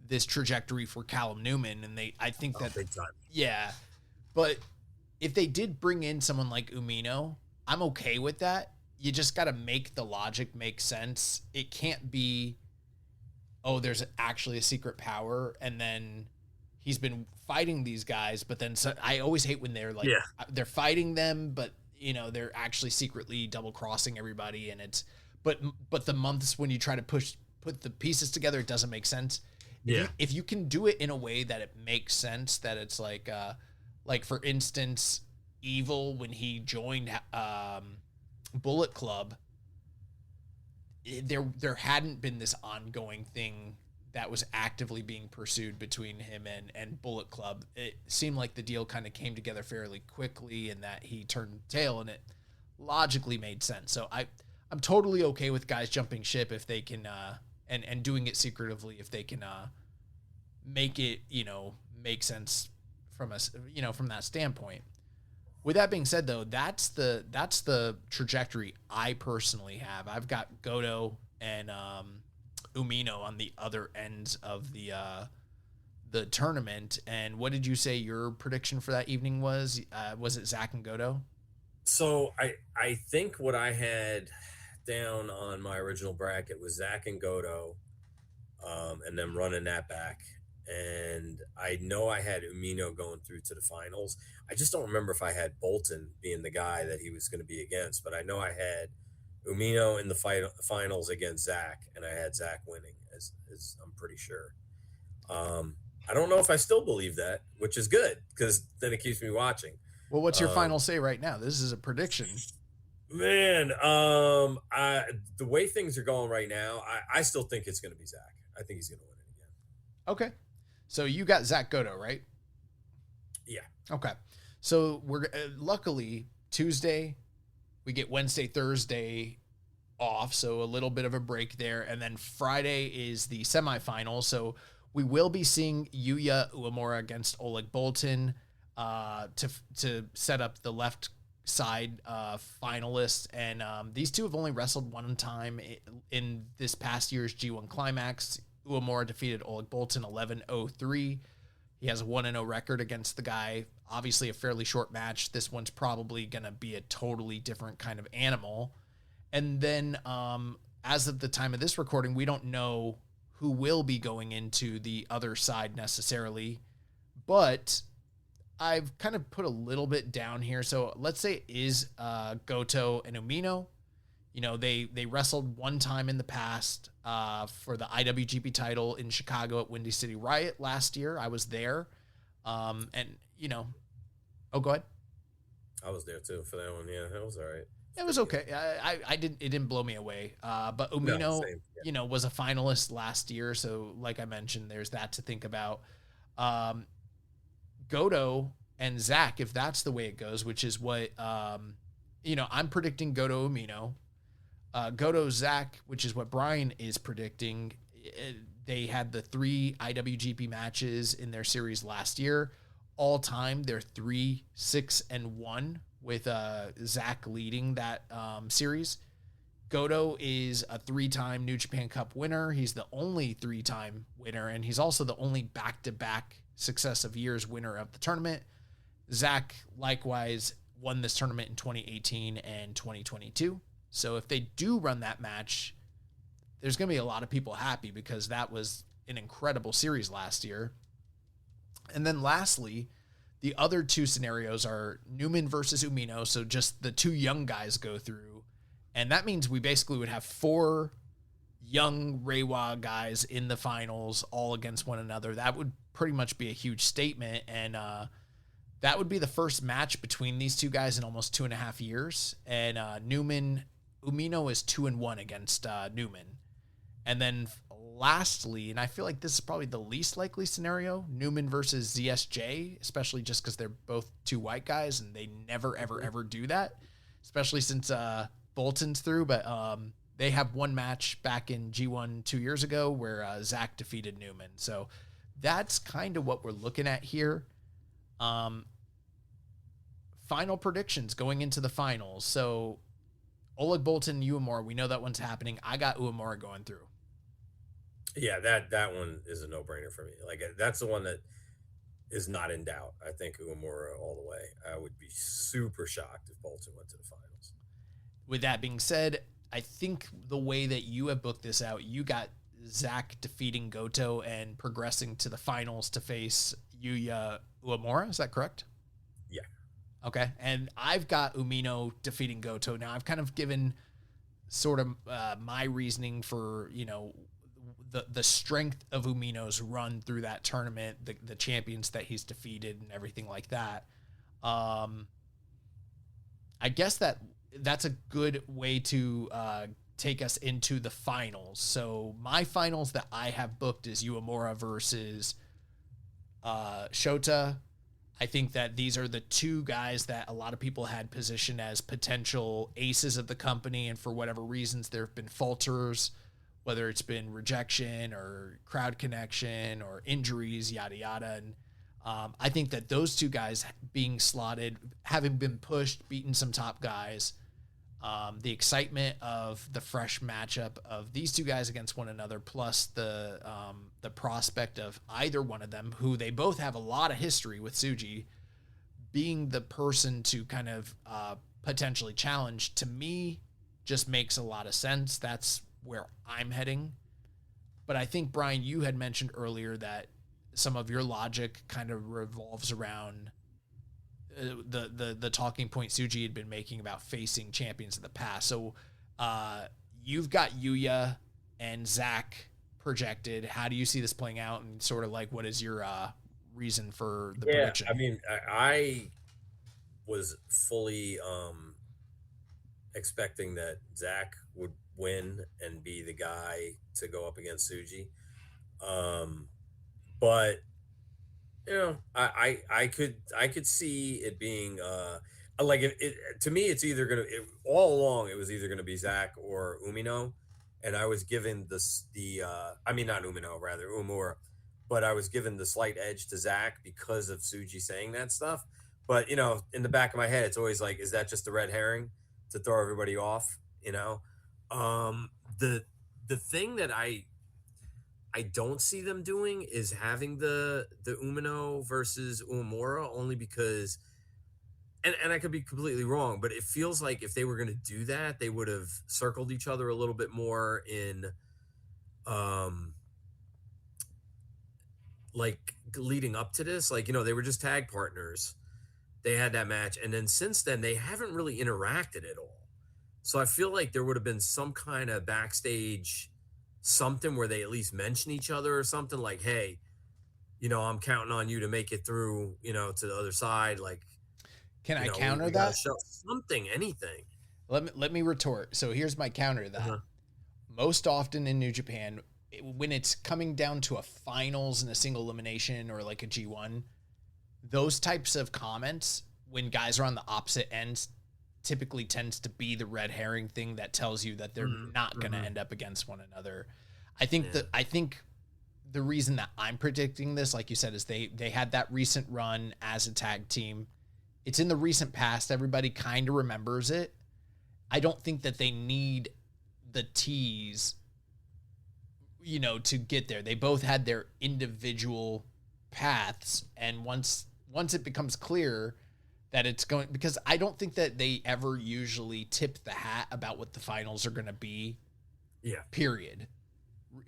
this trajectory for Callum Newman. And I think that big time. Yeah. But if they did bring in someone like Umino, I'm okay with that. You just got to make the logic make sense. It can't be, there's actually a secret power, and then he's been fighting these guys, but then I always hate when they're they're fighting them, but they're actually secretly double crossing everybody, and it's but the months when you try to put the pieces together, it doesn't make sense. Yeah. If you can do it in a way that it makes sense, that it's like for instance, Evil when he joined Bullet Club, there hadn't been this ongoing thing that was actively being pursued between him and Bullet Club. It seemed like the deal kind of came together fairly quickly and that he turned tail, and it logically made sense. So I'm totally okay with guys jumping ship if they can, and doing it secretively if they can make it, make sense from us, from that standpoint. With that being said, though, that's the trajectory I personally have. I've got Goto and Umino on the other ends of the tournament. And what did you say your prediction for that evening was? Was it Zach and Goto? So I think what I had down on my original bracket was Zach and Goto, and then running that back. And I know I had Umino going through to the finals. I just don't remember if I had Bolton being the guy that he was going to be against, but I know I had Umino in the finals against Zach, and I had Zach winning, as I'm pretty sure. I don't know if I still believe that, which is good because then it keeps me watching. Well, what's your final say right now? This is a prediction. Man, the way things are going right now, I still think it's going to be Zach. I think he's going to win it again. Okay. So you got Zach Goto, right? Yeah. Okay. So we're luckily Tuesday, we get Wednesday, Thursday off. So a little bit of a break there. And then Friday is the semifinal. So we will be seeing Yuya Uemura against Oleg Boltin to set up the left side finalists. And these two have only wrestled one time in this past year's G1 Climax. Uemura defeated Oleg Boltin 11-0-3. He has a 1-0 record against the guy. Obviously a fairly short match. This one's probably going to be a totally different kind of animal. And then as of the time of this recording, we don't know who will be going into the other side necessarily, but I've kind of put a little bit down here. So let's say it is Goto and Umino. They wrestled one time in the past for the IWGP title in Chicago at Windy City Riot last year. I was there. Oh, go ahead. I was there too for that one. Yeah, that was all right. It was okay. It didn't blow me away. But Umino, was a finalist last year. So like I mentioned, there's that to think about. Goto and Zach, if that's the way it goes, which is what, I'm predicting Goto Umino. Goto Zach, which is what Brian is predicting. They had the 3 IWGP matches in their series last year. All time, they're 3-6-1 with Zach leading that series. Goto is a 3-time New Japan Cup winner. He's the only 3-time winner, and he's also the only back-to-back successive years winner of the tournament. Zach, likewise, won this tournament in 2018 and 2022. So if they do run that match, there's going to be a lot of people happy because that was an incredible series last year. And then lastly, the other 2 scenarios are Newman versus Umino. So just the 2 young guys go through. And that means we basically would have 4 young Reiwa guys in the finals all against one another. That would pretty much be a huge statement. And that would be the first match between these 2 guys in almost 2.5 years. And Umino is 2-1 against Newman. And then lastly, and I feel like this is probably the least likely scenario, Newman versus ZSJ, especially just because they're both 2 white guys and they never, ever, ever do that, especially since Bolton's through. But they have one match back in G1 2 years ago where Zach defeated Newman. So that's kind of what we're looking at here. Final predictions going into the finals. So Oleg Boltin, Uemura, we know that one's happening. I got Uemura going through. Yeah, that one is a no-brainer for me. Like, that's the one that is not in doubt. I think Uemura all the way. I would be super shocked if Bolton went to the finals. With that being said, I think the way that you have booked this out, you got Zach defeating Goto and progressing to the finals to face Yuya Uemura. Is that correct? Yeah. Okay. And I've got Umino defeating Goto. Now, I've kind of given sort of my reasoning for, the strength of Umino's run through that tournament, the champions that he's defeated and everything like that. I guess that's a good way to take us into the finals. So my finals that I have booked is Uemura versus Shota. I think that these are the two guys that a lot of people had positioned as potential aces of the company, and for whatever reasons there have been falters, whether it's been rejection or crowd connection or injuries, yada yada. And I think that those two guys being slotted, having been pushed, beaten some top guys, the excitement of the fresh matchup of these two guys against one another, plus the prospect of either one of them, who they both have a lot of history with Tsuji, being the person to kind of potentially challenge, to me, just makes a lot of sense. That's where I'm heading. But I think, Brian, you had mentioned earlier that some of your logic kind of revolves around the talking point Tsuji had been making about facing champions in the past. So you've got Yuya and Zach projected. How do you see this playing out, and sort of like what is your reason for the prediction? I mean, I was fully expecting that Zach would win and be the guy to go up against Tsuji. But you know, I could see it being like it to me. It's either gonna all along. It was either gonna be Zach or Umino, and I was given I mean, not Umino, rather Umura, but I was given the slight edge to Zach because of Tsuji saying that stuff. But you know, in the back of my head, it's always like, is that just a red herring to throw everybody off? You know, the thing that I don't see them doing is having the Umino versus Uemura, only because, and I could be completely wrong, but it feels like if they were going to do that, they would have circled each other a little bit more in, like leading up to this. Like, you know, they were just tag partners. They had that match, and then since then they haven't really interacted at all. So I feel like there would have been some kind of backstage something where they at least mention each other or something, like, hey, you know, I'm counting on you to make it through, you know, to the other side. Like, Can I know, counter we that? show something, anything. Let me retort. So here's my counter to that. Most often in New Japan, when it's coming down to a finals and a single elimination or like a G1, those types of comments, when guys are on the opposite ends, typically tends to be the red herring thing that tells you that they're not going to end up against one another. I think I think the reason that I'm predicting this, like you said, is they had that recent run as a tag team. It's in the recent past. Everybody kind of remembers it. I don't think that they need the tease, you know, to get there. They both had their individual paths, and once it becomes clear that it's going, because I don't think that they ever usually tip the hat about what the finals are going to be. Yeah. Period.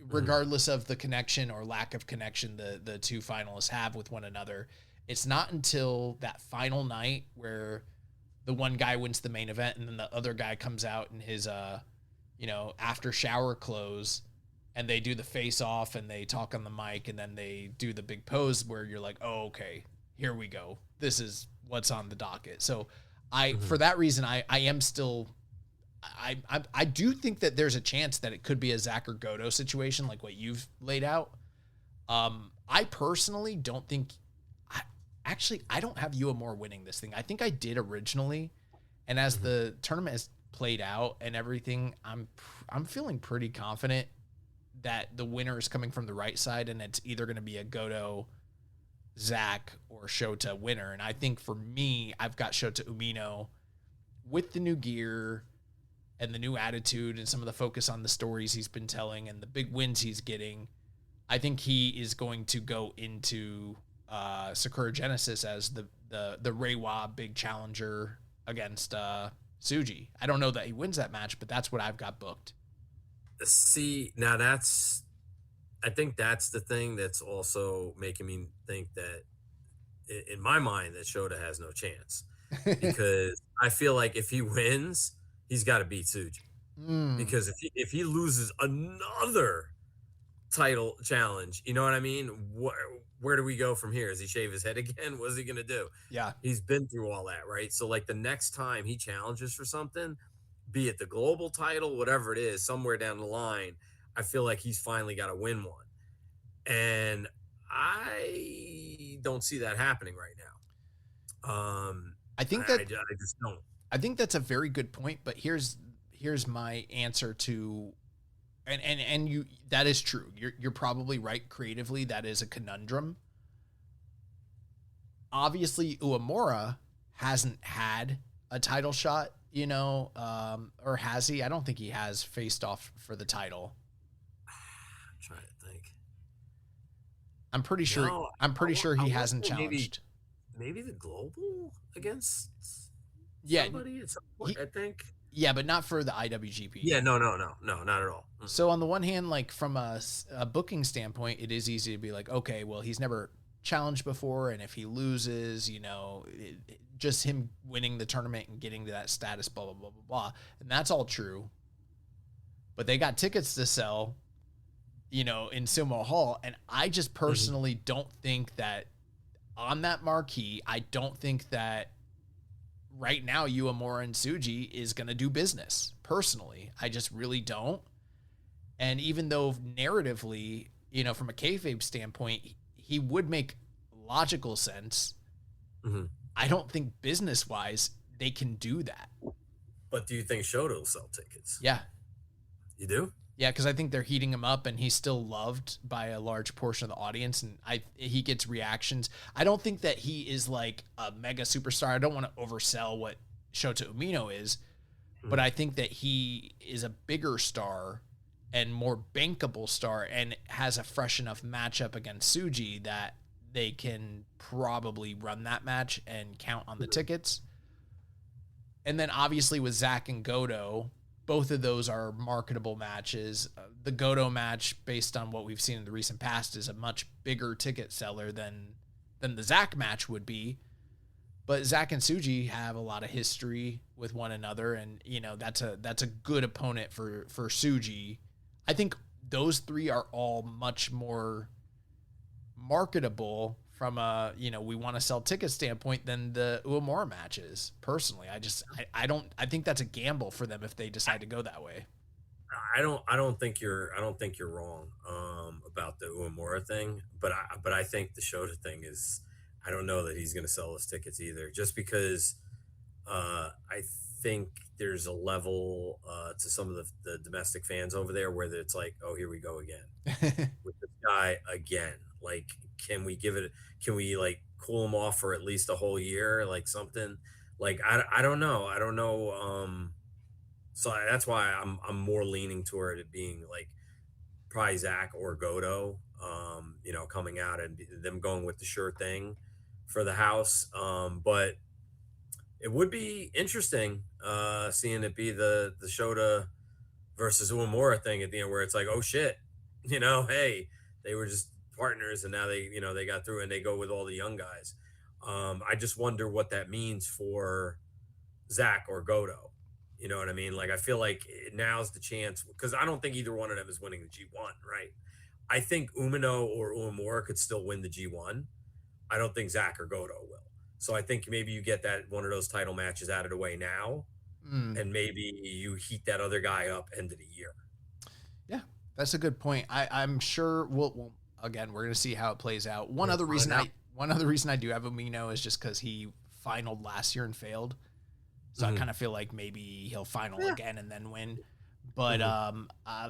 Regardless of the connection or lack of connection the two finalists have with one another. It's not until that final night where the one guy wins the main event and then the other guy comes out in his you know, after shower clothes, and they do the face off and they talk on the mic and then they do the big pose where you're like, oh, okay, here we go. This is what's on the docket. So for that reason, I am still, I do think that there's a chance that it could be a Zach or Goto situation, like what you've laid out. I personally don't think, I don't have Uemura winning this thing. I think I did originally. And as the tournament has played out and everything, I'm feeling pretty confident that the winner is coming from the right side, and it's either going to be a Goto, Zach, or Shota winner. And I think for me, I've got Shota Umino with the new gear and the new attitude and some of the focus on the stories he's been telling and the big wins he's getting. I think he is going to go into Sakura Genesis as the Reiwa big challenger against Tsuji. I don't know that he wins that match, but that's what I've got booked. See, now I think that's the thing that's also making me think that, in my mind, that Shota has no chance, because I feel like if he wins, he's got to beat Tsuji. Because if he loses another title challenge, you know what I mean? Where do we go from here? Does he shave his head again? What's he gonna do? Yeah, he's been through all that, right? So like the next time he challenges for something, be it the global title, whatever it is, somewhere down the line, I feel like he's finally got to win one. And I don't see that happening right now. I think I just don't. I think that's a very good point, but here's my answer to, and you, that is true. You're probably right. Creatively, that is a conundrum. Obviously, Uemura hasn't had a title shot, or has he? I don't think he has faced off for the title. I'm trying to think. I'm pretty sure. No, I'm pretty sure he hasn't challenged. Maybe the global against Yeah, somebody at some point, I think. Yeah, but not for the IWGP. Yeah, no, not at all. So on the one hand, like from a booking standpoint, it is easy to be like, okay, well, he's never challenged before, and if he loses, just him winning the tournament and getting to that status, blah, blah, blah, blah, blah. And that's all true. But they got tickets to sell, in Sumo Hall, and I just personally don't think that on that marquee, I don't think that right now Uemura and Tsuji is going to do business. Personally, I just really don't. And even though narratively, from a kayfabe standpoint, he would make logical sense, I don't think business-wise they can do that. But do you think Shota will sell tickets? Yeah. You do? Yeah, because I think they're heating him up, and he's still loved by a large portion of the audience, and he gets reactions. I don't think that he is like a mega superstar. I don't want to oversell what Shota Umino is, but I think that he is a bigger star and more bankable star and has a fresh enough matchup against Tsuji that they can probably run that match and count on the tickets. And then obviously with Zach and Goto, both of those are marketable matches. The Goto match, based on what we've seen in the recent past, is a much bigger ticket seller than the Zach match would be. But Zach and Tsuji have a lot of history with one another, and that's a good opponent for Tsuji. I think those three are all much more marketable from a we want to sell ticket standpoint than the Uemura matches. Personally, I think that's a gamble for them if they decide to go that way. I don't think you're wrong about the Uemura thing, but I think the Shota thing is, I don't know that he's going to sell us tickets either, just because I think there's a level to some of the domestic fans over there where it's like, oh, here we go again with this guy again. Like, can we like cool him off for at least a whole year, like something? Like, I don't know. So that's why I'm more leaning toward it being like probably Zach or Goto, coming out and them going with the sure thing for the house. But it would be interesting seeing it be the Shota versus Uemura thing at the end, where it's like, oh shit, hey, they were just partners and now they got through and they go with all the young guys. I just wonder what that means for Zach or Goto. You know what I mean? Like, I feel like now's the chance, because I don't think either one of them is winning the G1, right? I think Umino or Uemura could still win the G1. I don't think Zach or Goto will. So I think maybe you get that one of those title matches out of the way now, and maybe you heat that other guy up end of the year. Yeah, that's a good point. I'm sure we'll again, we're going to see how it plays out. One other reason I do have Umino is just because he finaled last year and failed. So I kind of feel like maybe he'll final again and then win. But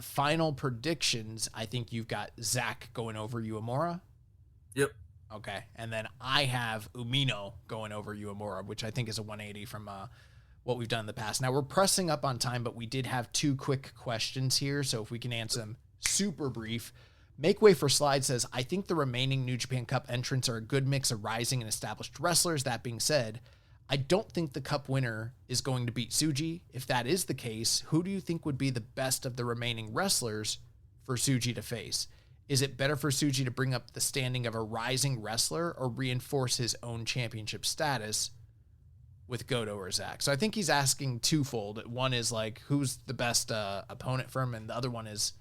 final predictions, I think you've got Zach going over Uemura. Yep. Okay. And then I have Umino going over Uemura, which I think is a 180 from what we've done in the past. Now, we're pressing up on time, but we did have two quick questions here. So if we can answer them super brief. Make Way for Slide says, I think the remaining New Japan Cup entrants are a good mix of rising and established wrestlers. That being said, I don't think the Cup winner is going to beat Tsuji. If that is the case, who do you think would be the best of the remaining wrestlers for Tsuji to face? Is it better for Tsuji to bring up the standing of a rising wrestler or reinforce his own championship status with Goto or Zach? So I think he's asking twofold. One is like, who's the best opponent for him? And the other one is,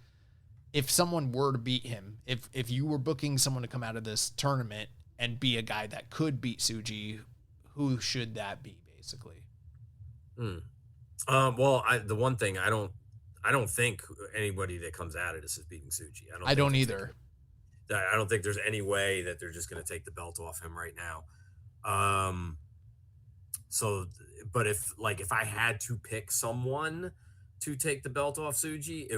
if someone were to beat him, if you were booking someone to come out of this tournament and be a guy that could beat Tsuji, who should that be, basically? Well, the one thing I don't think anybody that comes out of this is beating Suji. I don't think either. I don't think there's any way that they're just going to take the belt off him right now. Um, so, but if I had to pick someone to take the belt off Suji,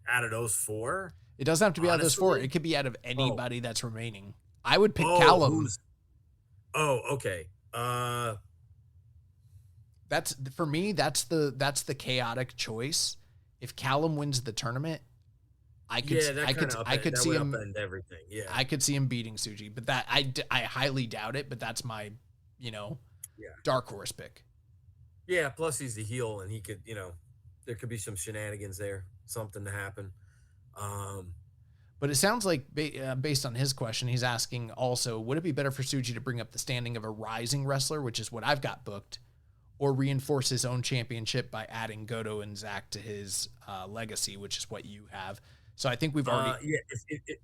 out of those four, It doesn't have to be out of those four. honestly, It could be out of oh, anybody that's remaining. I would pick oh, Callum. okay. That's for me. That's the chaotic choice. If Callum wins the tournament, I could see him upend everything. Yeah, I could see him beating Suji, but that I highly doubt it. But that's my dark horse pick. Yeah. Plus he's the heel, and he could there could be some shenanigans there, something to happen. But it sounds like based on his question, he's asking also, would it be better for Suji to bring up the standing of a rising wrestler, which is what I've got booked, or reinforce his own championship by adding Goto and Zach to his legacy, which is what you have. So I think we've already...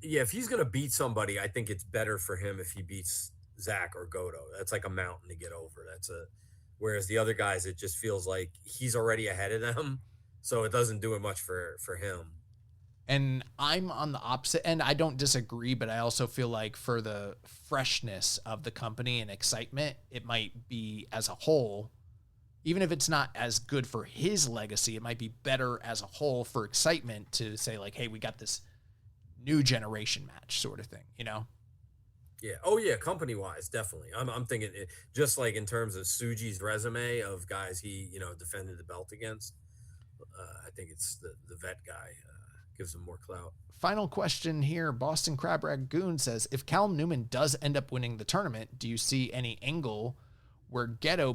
if he's going to beat somebody, I think it's better for him if he beats Zach or Goto. That's like a mountain to get over. Whereas the other guys, it just feels like he's already ahead of them. So it doesn't do it much for him. And I'm on the opposite end. I don't disagree, but I also feel like for the freshness of the company and excitement, it might be as a whole, even if it's not as good for his legacy, it might be better as a whole for excitement to say like, hey, we got this new generation match sort of thing, Yeah. Oh yeah. Company wise, definitely. I'm thinking just like in terms of Suji's resume of guys he, defended the belt against. I think it's the vet guy gives him more clout. Final question here. Boston Crab Ragoon says, if Callum Newman does end up winning the tournament, do you see any angle where Ghetto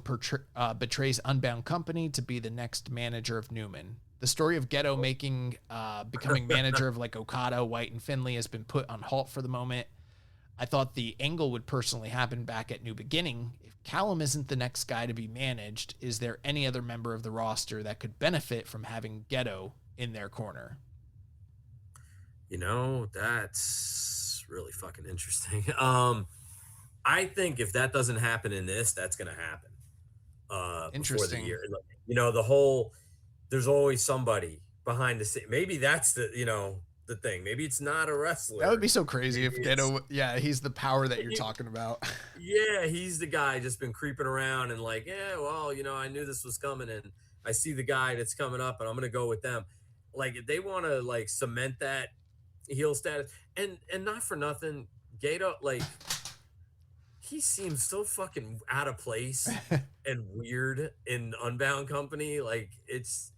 betrays Unbound Company to be the next manager of Newman? The story of Ghetto becoming manager of like Okada, White, and Finlay has been put on halt for the moment. I thought the angle would personally happen back at New Beginning. If Callum isn't the next guy to be managed, is there any other member of the roster that could benefit from having Ghetto in their corner? That's really fucking interesting. I think if that doesn't happen in this, that's going to happen before the year. There's always somebody behind the scene. Maybe that's the thing. Maybe it's not a wrestler. That would be so crazy if Ghetto, he's the power that you're talking about. Yeah, he's the guy just been creeping around and like, I knew this was coming and I see the guy that's coming up and I'm going to go with them. Like if they want to like cement that heel status and not for nothing, Gato, like he seems so fucking out of place and weird in Unbound Company. Like it's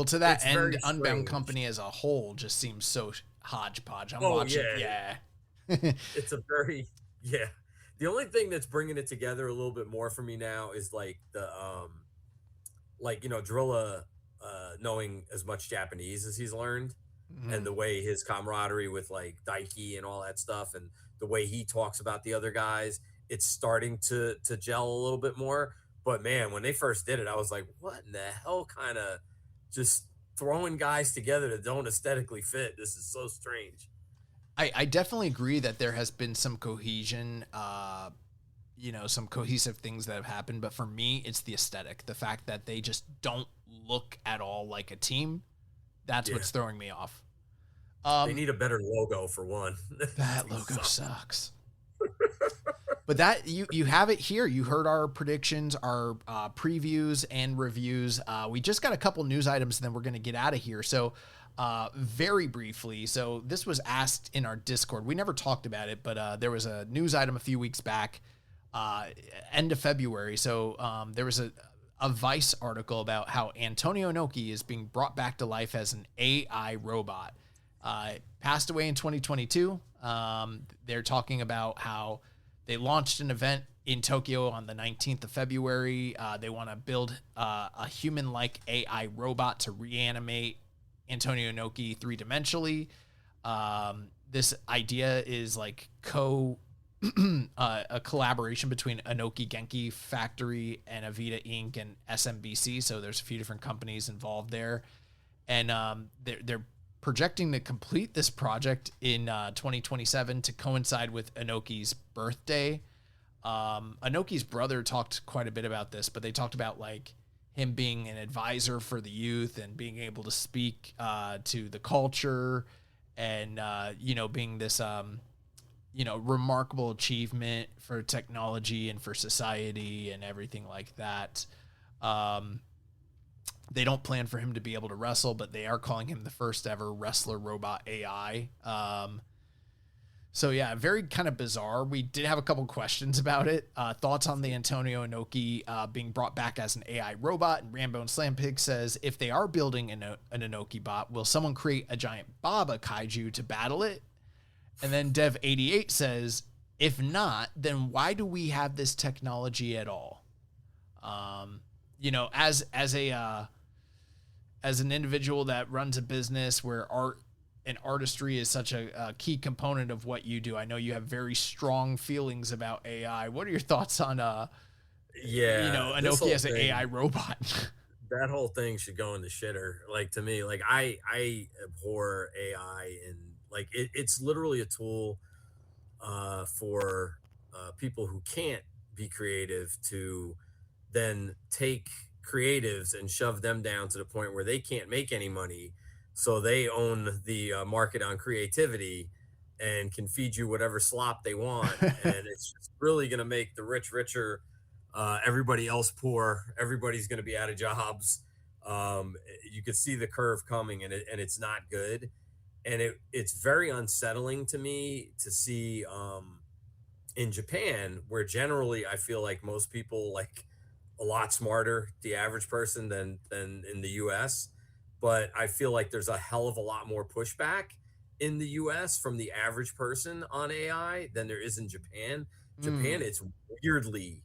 to that end, Unbound Company as a whole just seems so hodgepodge. I'm watching. Yeah. It's a very, the only thing that's bringing it together a little bit more for me now is like the Drilla knowing as much Japanese as he's learned. Mm-hmm. And the way his camaraderie with like Daiki and all that stuff and the way he talks about the other guys, it's starting to gel a little bit more. But man, when they first did it, I was like, what in the hell kind of just throwing guys together that don't aesthetically fit? This is so strange. I definitely agree that there has been some cohesion, some cohesive things that have happened. But for me, it's the aesthetic, the fact that they just don't look at all like a team. That's what's throwing me off. They need a better logo for one. That logo sucks. But that you have it here. You heard our predictions, our previews and reviews. We just got a couple news items, and then we're going to get out of here. So very briefly, so this was asked in our Discord. We never talked about it, but there was a news item a few weeks back, end of February. So there was a Vice article about how Antonio Inoki is being brought back to life as an AI robot. Passed away in 2022. They're talking about how they launched an event in Tokyo on the 19th of February. They want to build a human-like AI robot to reanimate Antonio Inoki three-dimensionally. This idea is like a collaboration between Inoki Genki Factory and Avita Inc. and SMBC. So there's a few different companies involved there. And they're projecting to complete this project in 2027 to coincide with Inoki's birthday. Inoki's brother talked quite a bit about this, but they talked about like him being an advisor for the youth and being able to speak to the culture and, being this, remarkable achievement for technology and for society and everything like that. They don't plan for him to be able to wrestle, but they are calling him the first ever wrestler robot AI. So yeah, very kind of bizarre. We did have a couple questions about it. Thoughts on the Antonio Inoki being brought back as an AI robot. And Rambo and Slampig says, if they are building an Inoki bot, will someone create a giant Baba kaiju to battle it? And then Dev88 says, if not, then why do we have this technology at all? As an individual that runs a business where art and artistry is such a key component of what you do, I know you have very strong feelings about AI. What are your thoughts on Inoki as an AI robot? That whole thing should go in the shitter. Like, to me, like I abhor AI, and like it's literally a tool for people who can't be creative to then take creatives and shove them down to the point where they can't make any money, so they own the market on creativity and can feed you whatever slop they want. And it's just really going to make the rich richer, everybody else poor. Everybody's going to be out of jobs. You could see the curve coming, and it's not good. And it's very unsettling to me to see in Japan, where generally I feel like most people like a lot smarter, the average person, than in the US. But I feel like there's a hell of a lot more pushback in the US from the average person on AI than there is in Japan. Japan, it's weirdly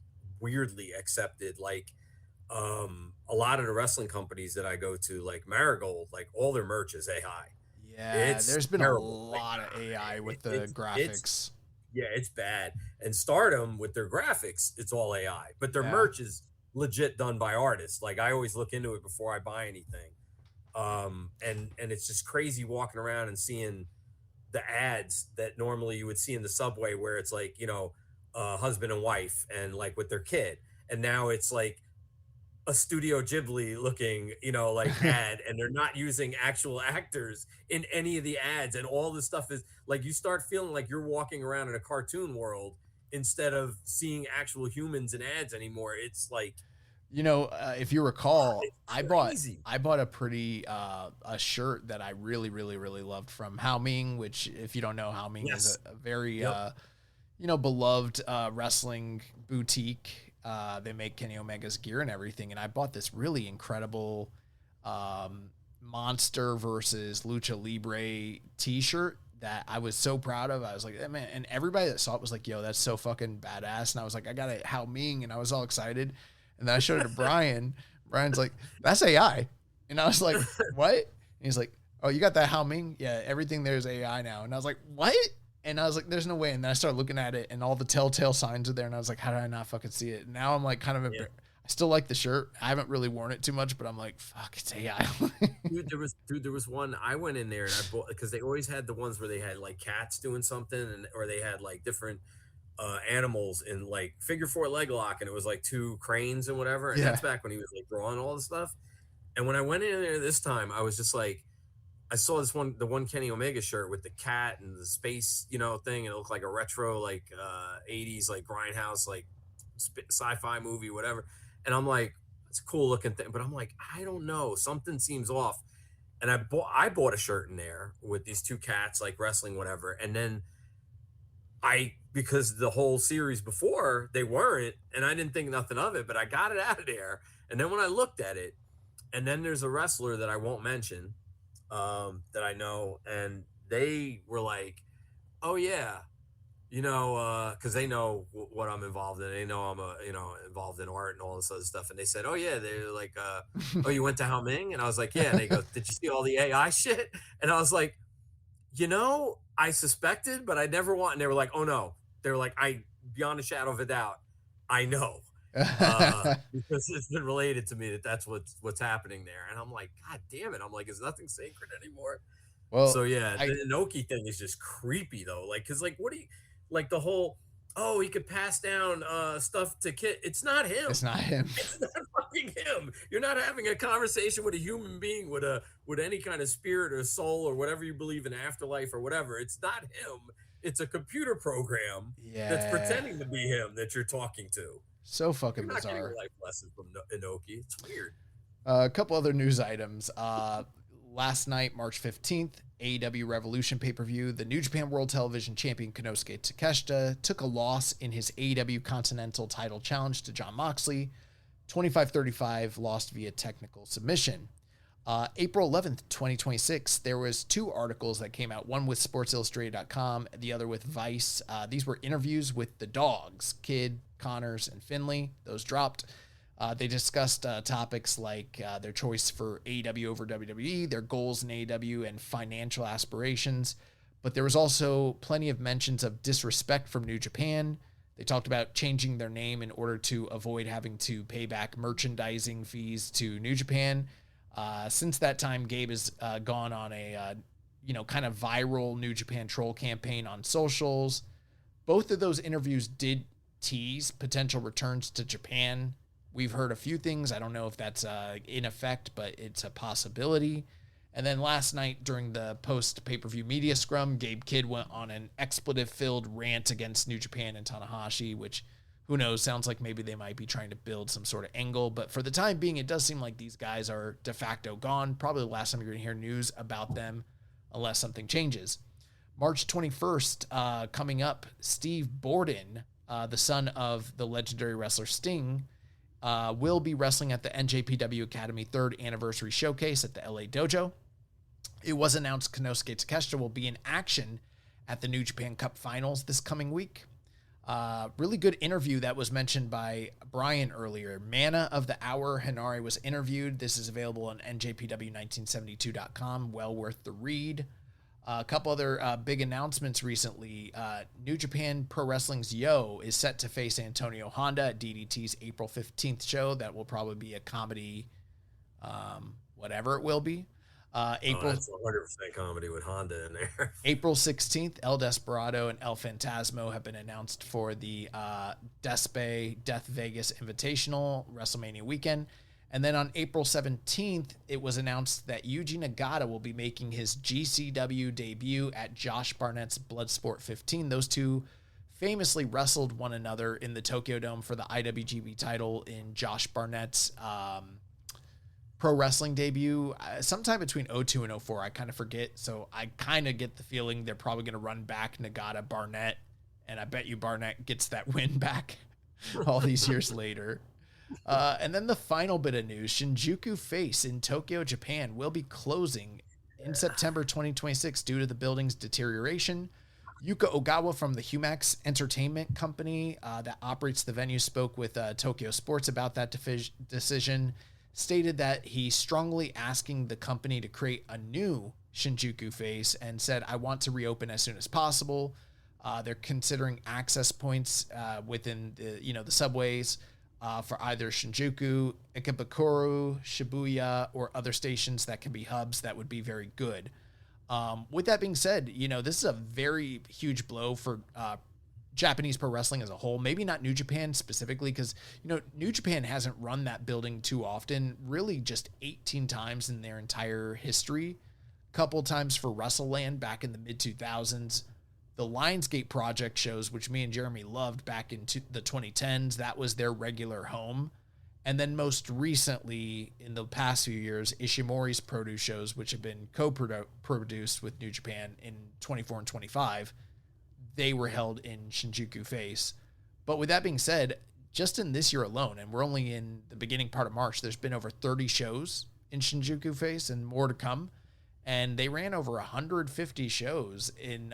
accepted. Like a lot of the wrestling companies that I go to, like Marigold, like all their merch is AI. Yeah, there's been terrible. A lot of AI with the graphics. It's bad. And Stardom with their graphics, it's all AI. But their merch is legit done by artists. Like, I always look into it before I buy anything. And it's just crazy walking around and seeing the ads that normally you would see in the subway, where it's like, husband and wife and like with their kid. And now it's like a Studio Ghibli looking, ad, and they're not using actual actors in any of the ads. And all this stuff is like, you start feeling like you're walking around in a cartoon world instead of seeing actual humans in ads anymore. It's like, if you recall, I bought a pretty a shirt that I really, really, really loved from Hao Ming, which, if you don't know, Hao Ming is a very, beloved wrestling boutique. They make Kenny Omega's gear and everything. And I bought this really incredible Monster versus Lucha Libre t-shirt that I was so proud of. I was like, man, and everybody that saw it was like, yo, that's so fucking badass. And I was like, I got it, Hao Ming, and I was all excited. And then I showed it to Brian. Brian's like, that's AI. And I was like, what? And he's like, oh, you got that Hao Ming? Yeah, everything there is AI now. And I was like, what? And I was like, there's no way. And then I started looking at it, and all the telltale signs are there. And I was like, how did I not fucking see it? And now I'm like kind of, I still like the shirt. I haven't really worn it too much, but I'm like, fuck, it's AI. There was one, I went in there and I bought, because they always had the ones where they had like cats doing something, or they had like different animals in like figure four leg lock, and it was like two cranes and whatever. And that's back when he was like drawing all the stuff. And when I went in there this time, I was just like, I saw the one Kenny Omega shirt with the cat and the space, thing. And it looked like a retro, like 80s, like grindhouse, like sci-fi movie, whatever. And I'm like, it's a cool looking thing, but I'm like, I don't know, something seems off. And I bought a shirt in there with these two cats, like wrestling, whatever. And then because the whole series before they weren't, and I didn't think nothing of it, but I got it out of there. And then when I looked at it, and then there's a wrestler that I won't mention, that I know, and they were like, oh yeah, because they know what I'm involved in. They know I'm involved in art and all this other stuff. And they said, oh yeah, they're like, oh, you went to Hao Ming? And I was like, yeah. And they go, did you see all the AI shit? And I was like, I suspected, but I never want. And they were like, oh no. They were like, beyond a shadow of a doubt, I know. Because it's been related to me that's what's happening there. And I'm like, God damn it. I'm like, is nothing sacred anymore? Well, so yeah, the Inoki thing is just creepy though. Like, cause like, what do you, like the whole, oh, he could pass down stuff to kid. It's not him. It's not him. It's not fucking him. You're not having a conversation with a human being with any kind of spirit or soul or whatever you believe in, afterlife or whatever. It's not him. It's a computer program that's Yeah. pretending to be him that you're talking to. So fucking You're not getting a bizarre. life lesson from Inoki. It's weird. A couple other news items. Last night, March 15th, AEW Revolution pay-per-view, the New Japan World Television Champion Konosuke Takeshita took a loss in his AEW Continental title challenge to Jon Moxley. 25-35, lost via technical submission. April 11th, 2026, there was two articles that came out, one with SportsIllustrated.com, the other with Vice. These were interviews with the dogs, Kidd, Connors, and Finley. Those dropped. They discussed topics like their choice for AEW over WWE, their goals in AEW, and financial aspirations. But there was also plenty of mentions of disrespect from New Japan. They talked about changing their name in order to avoid having to pay back merchandising fees to New Japan. Since that time, Gabe has gone on a kind of viral New Japan troll campaign on socials. Both of those interviews did tease potential returns to Japan. We've heard a few things. I don't know if that's in effect, but it's a possibility. And then last night during the post pay-per-view media scrum, Gabe Kidd went on an expletive-filled rant against New Japan and Tanahashi, which, who knows, sounds like maybe they might be trying to build some sort of angle. But for the time being, it does seem like these guys are de facto gone. Probably the last time you're going to hear news about them, unless something changes. March 21st, coming up, Steve Borden, the son of the legendary wrestler Sting, will be wrestling at the NJPW Academy 3rd Anniversary Showcase at the LA Dojo. It was announced Konosuke Takeshita will be in action at the New Japan Cup Finals this coming week. Really good interview that was mentioned by Brian earlier. Mana of the Hour, Hinari was interviewed. This is available on njpw1972.com. Well worth the read. A couple other big announcements recently. New Japan Pro Wrestling's Yo is set to face Antonio Honda at DDT's April 15th show. That will probably be a comedy, whatever it will be. That's 100% comedy with Honda in there. April 16th, El Desperado and El Fantasmo have been announced for the Despe Death Vegas Invitational WrestleMania weekend. And then on April 17th, it was announced that Yuji Nagata will be making his GCW debut at Josh Barnett's Bloodsport 15. Those two famously wrestled one another in the Tokyo Dome for the IWGP title in Josh Barnett's pro wrestling debut sometime between 02 and 04. I kind of forget. So I kind of get the feeling they're probably going to run back Nagata Barnett. And I bet you Barnett gets that win back all these years later. And then the final bit of news, Shinjuku Face in Tokyo, Japan will be closing in September 2026 due to the building's deterioration. Yuka Ogawa from the Humax Entertainment Company that operates the venue spoke with Tokyo Sports about that decision, stated that he's strongly asking the company to create a new Shinjuku Face and said, I want to reopen as soon as possible. They're considering access points within the subways for either Shinjuku, Ikebukuro, Shibuya, or other stations that can be hubs that would be very good. With that being said, this is a very huge blow for Japanese pro wrestling as a whole. Maybe not New Japan specifically, because, New Japan hasn't run that building too often, really just 18 times in their entire history. Couple times for WrestleLand back in the mid-2000s. The Lionsgate Project shows, which me and Jeremy loved back in the 2010s, that was their regular home. And then most recently, in the past few years, Ishimori's produce shows, which have been co-produced with New Japan in 24 and 25, they were held in Shinjuku Face. But with that being said, just in this year alone, and we're only in the beginning part of March, there's been over 30 shows in Shinjuku Face and more to come. And they ran over 150 shows in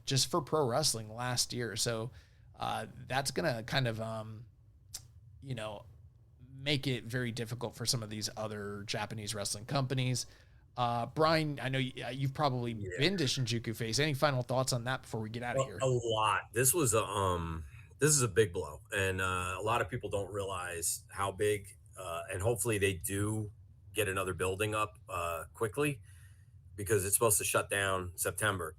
just for pro wrestling last year. So that's going to kind of, make it very difficult for some of these other Japanese wrestling companies. Brian, I know you've probably been to Shinjuku Face. Any final thoughts on that before we get out of here? A lot. This is a big blow. And a lot of people don't realize how big, and hopefully they do get another building up quickly, because it's supposed to shut down September.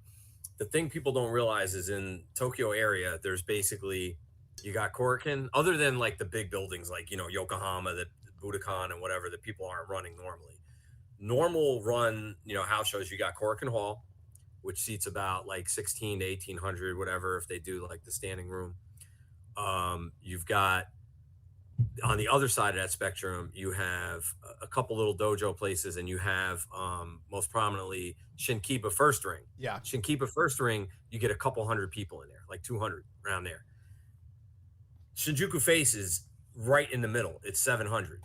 the thing people don't realize is in Tokyo area, there's basically, you got Korakuen, other than like the big buildings like, Yokohama, the Budokan and whatever that people aren't running normally. Normal run, house shows, you got Korakuen Hall, which seats about like 16 to 1800, whatever, if they do like the standing room. You've got, on the other side of that spectrum, you have a couple little dojo places, and you have most prominently Shinkiba First Ring. Yeah. Shinkiba First Ring, you get a couple hundred people in there, like 200 around there. Shinjuku Face is right in the middle. It's 700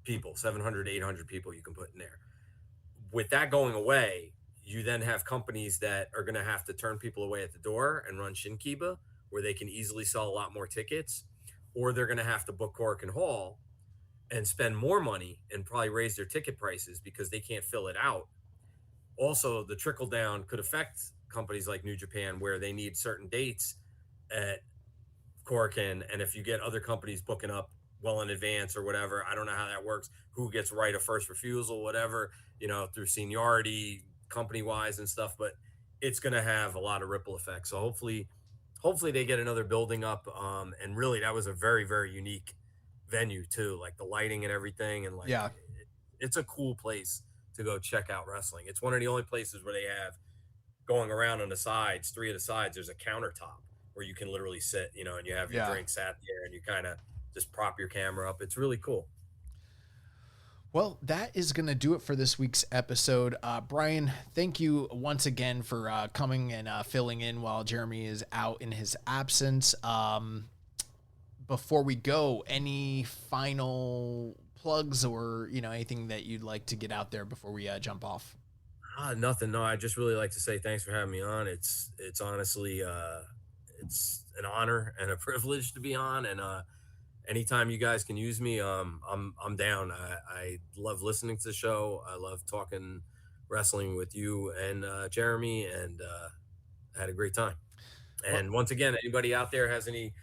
people, 700 to 800 people you can put in there. With that going away, you then have companies that are going to have to turn people away at the door and run Shinkiba, where they can easily sell a lot more tickets, or they're going to have to book Korakuen Hall and spend more money and probably raise their ticket prices because they can't fill it out. Also, the trickle down could affect companies like New Japan, where they need certain dates at Korakuen, and if you get other companies booking up well in advance or whatever, I don't know how that works, who gets right of first refusal, whatever, through seniority, company wise and stuff, but it's going to have a lot of ripple effects. So hopefully they get another building up. And really, that was a very, very unique venue too, like the lighting and everything. And like, Yeah. It's a cool place to go check out wrestling. It's one of the only places where they have, going around on the sides, 3 of the sides, there's a countertop where you can literally sit, and you have your drinks out there, and you kind of just prop your camera up. It's really cool. Well, that is going to do it for this week's episode. Brian, thank you once again for coming and filling in while Jeremy is out in his absence. Before we go, any final plugs or, anything that you'd like to get out there before we jump off? Nothing. No, I just really like to say thanks for having me on. It's honestly, it's an honor and a privilege to be on. And, anytime you guys can use me, I'm down. I love listening to the show. I love talking wrestling with you and Jeremy, and had a great time. And once again, anybody out there has any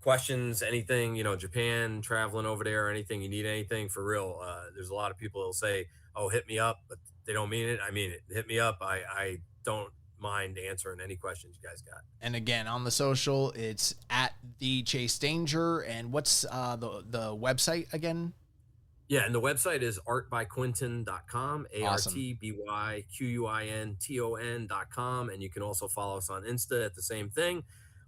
questions, anything, Japan, traveling over there, or anything, you need anything, for real, there's a lot of people that'll say, oh, hit me up, but they don't mean it. I mean it. Hit me up. I don't mind answering any questions you guys got. And again, on the social, it's at the Chase Danger. And what's the website again? Yeah, and the website is artbyquinton.com, ARTBYQUINTON.com, and you can also follow us on Insta at the same thing.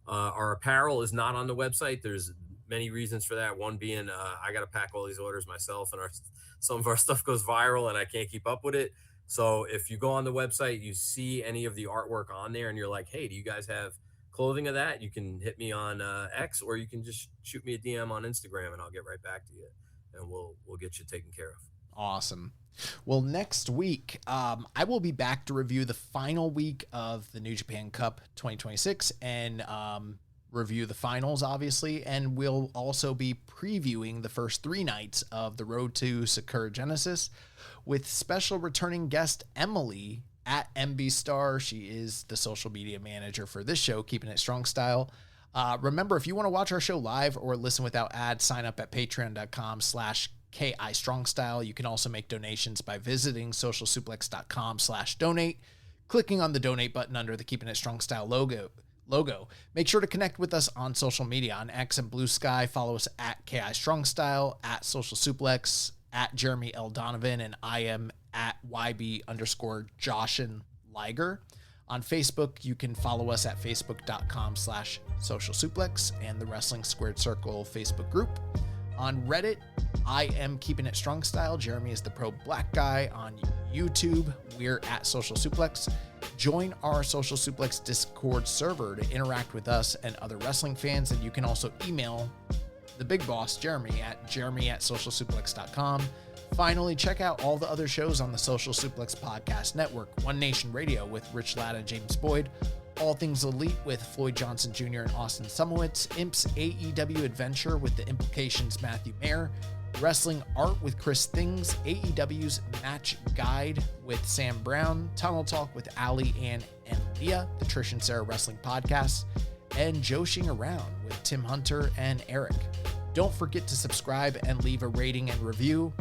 Our apparel is not on the website. There's many reasons for that. One being, I got to pack all these orders myself, and some of our stuff goes viral, and I can't keep up with it. So if you go on the website, you see any of the artwork on there, and you're like, hey, do you guys have clothing of that? You can hit me on X, or you can just shoot me a DM on Instagram, and I'll get right back to you, and we'll get you taken care of. Awesome. Well, next week, I will be back to review the final week of the New Japan Cup 2026 and review the finals, obviously. And we'll also be previewing the first 3 nights of the Road to Sakura Genesis with special returning guest Emily at MB Star. She is the social media manager for this show, Keepin It Strong Style. Remember, if you want to watch our show live or listen without ads, sign up at patreon.com/KI Strong Style. You can also make donations by visiting socialsuplex.com/donate, clicking on the donate button under the Keepin It Strong Style logo. Make sure to connect with us on social media on X and Blue Sky. Follow us at KI Strong Style, at Social Suplex, at Jeremy L. Donovan, and I am at YB_Joshin Liger. On Facebook, you can follow us at facebook.com/Social Suplex and the Wrestling Squared Circle Facebook group. On Reddit, I am Keepin It Strong Style. Jeremy is the Pro Black Guy. On YouTube, we're at Social Suplex. Join our Social Suplex Discord server to interact with us and other wrestling fans. And you can also email the big boss, Jeremy, at jeremy@socialsuplex.com. Finally, check out all the other shows on the Social Suplex Podcast Network. One Nation Radio with Rich Ladd and James Boyd. All Things Elite with Floyd Johnson Jr. and Austin Sumowitz. Imp's AEW Adventure with The Implications' Matthew Mayer. Wrestling Art with Chris Things. AEW's Match Guide with Sam Brown. Tunnel Talk with Ali, Ann, and Leah. The Trish and Sarah Wrestling Podcast. And Joshing Around with Tim Hunter and Eric. Don't forget to subscribe and leave a rating and review.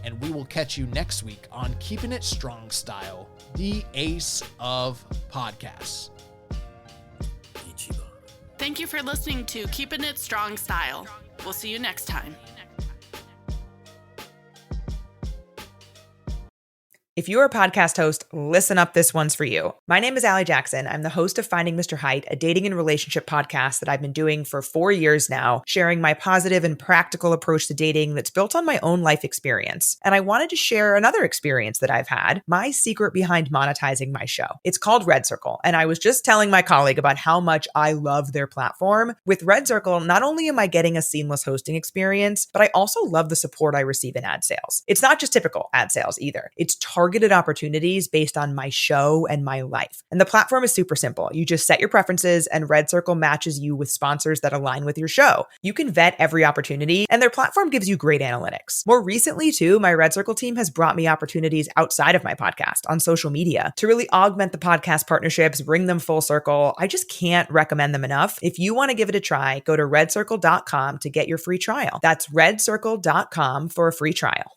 And we will catch you next week on Keepin It Strong Style, the ace of podcasts. Thank you for listening to Keepin' It Strong Style. We'll see you next time. If you're a podcast host, listen up, this one's for you. My name is Allie Jackson. I'm the host of Finding Mr. Height, a dating and relationship podcast that I've been doing for 4 years now, sharing my positive and practical approach to dating that's built on my own life experience. And I wanted to share another experience that I've had, my secret behind monetizing my show. It's called Red Circle, and I was just telling my colleague about how much I love their platform. With Red Circle, not only am I getting a seamless hosting experience, but I also love the support I receive in ad sales. It's not just typical ad sales either. It's targeted opportunities based on my show and my life. And the platform is super simple. You just set your preferences and Red Circle matches you with sponsors that align with your show. You can vet every opportunity and their platform gives you great analytics. More recently too, my Red Circle team has brought me opportunities outside of my podcast on social media to really augment the podcast partnerships, bring them full circle. I just can't recommend them enough. If you want to give it a try, go to redcircle.com to get your free trial. That's redcircle.com for a free trial.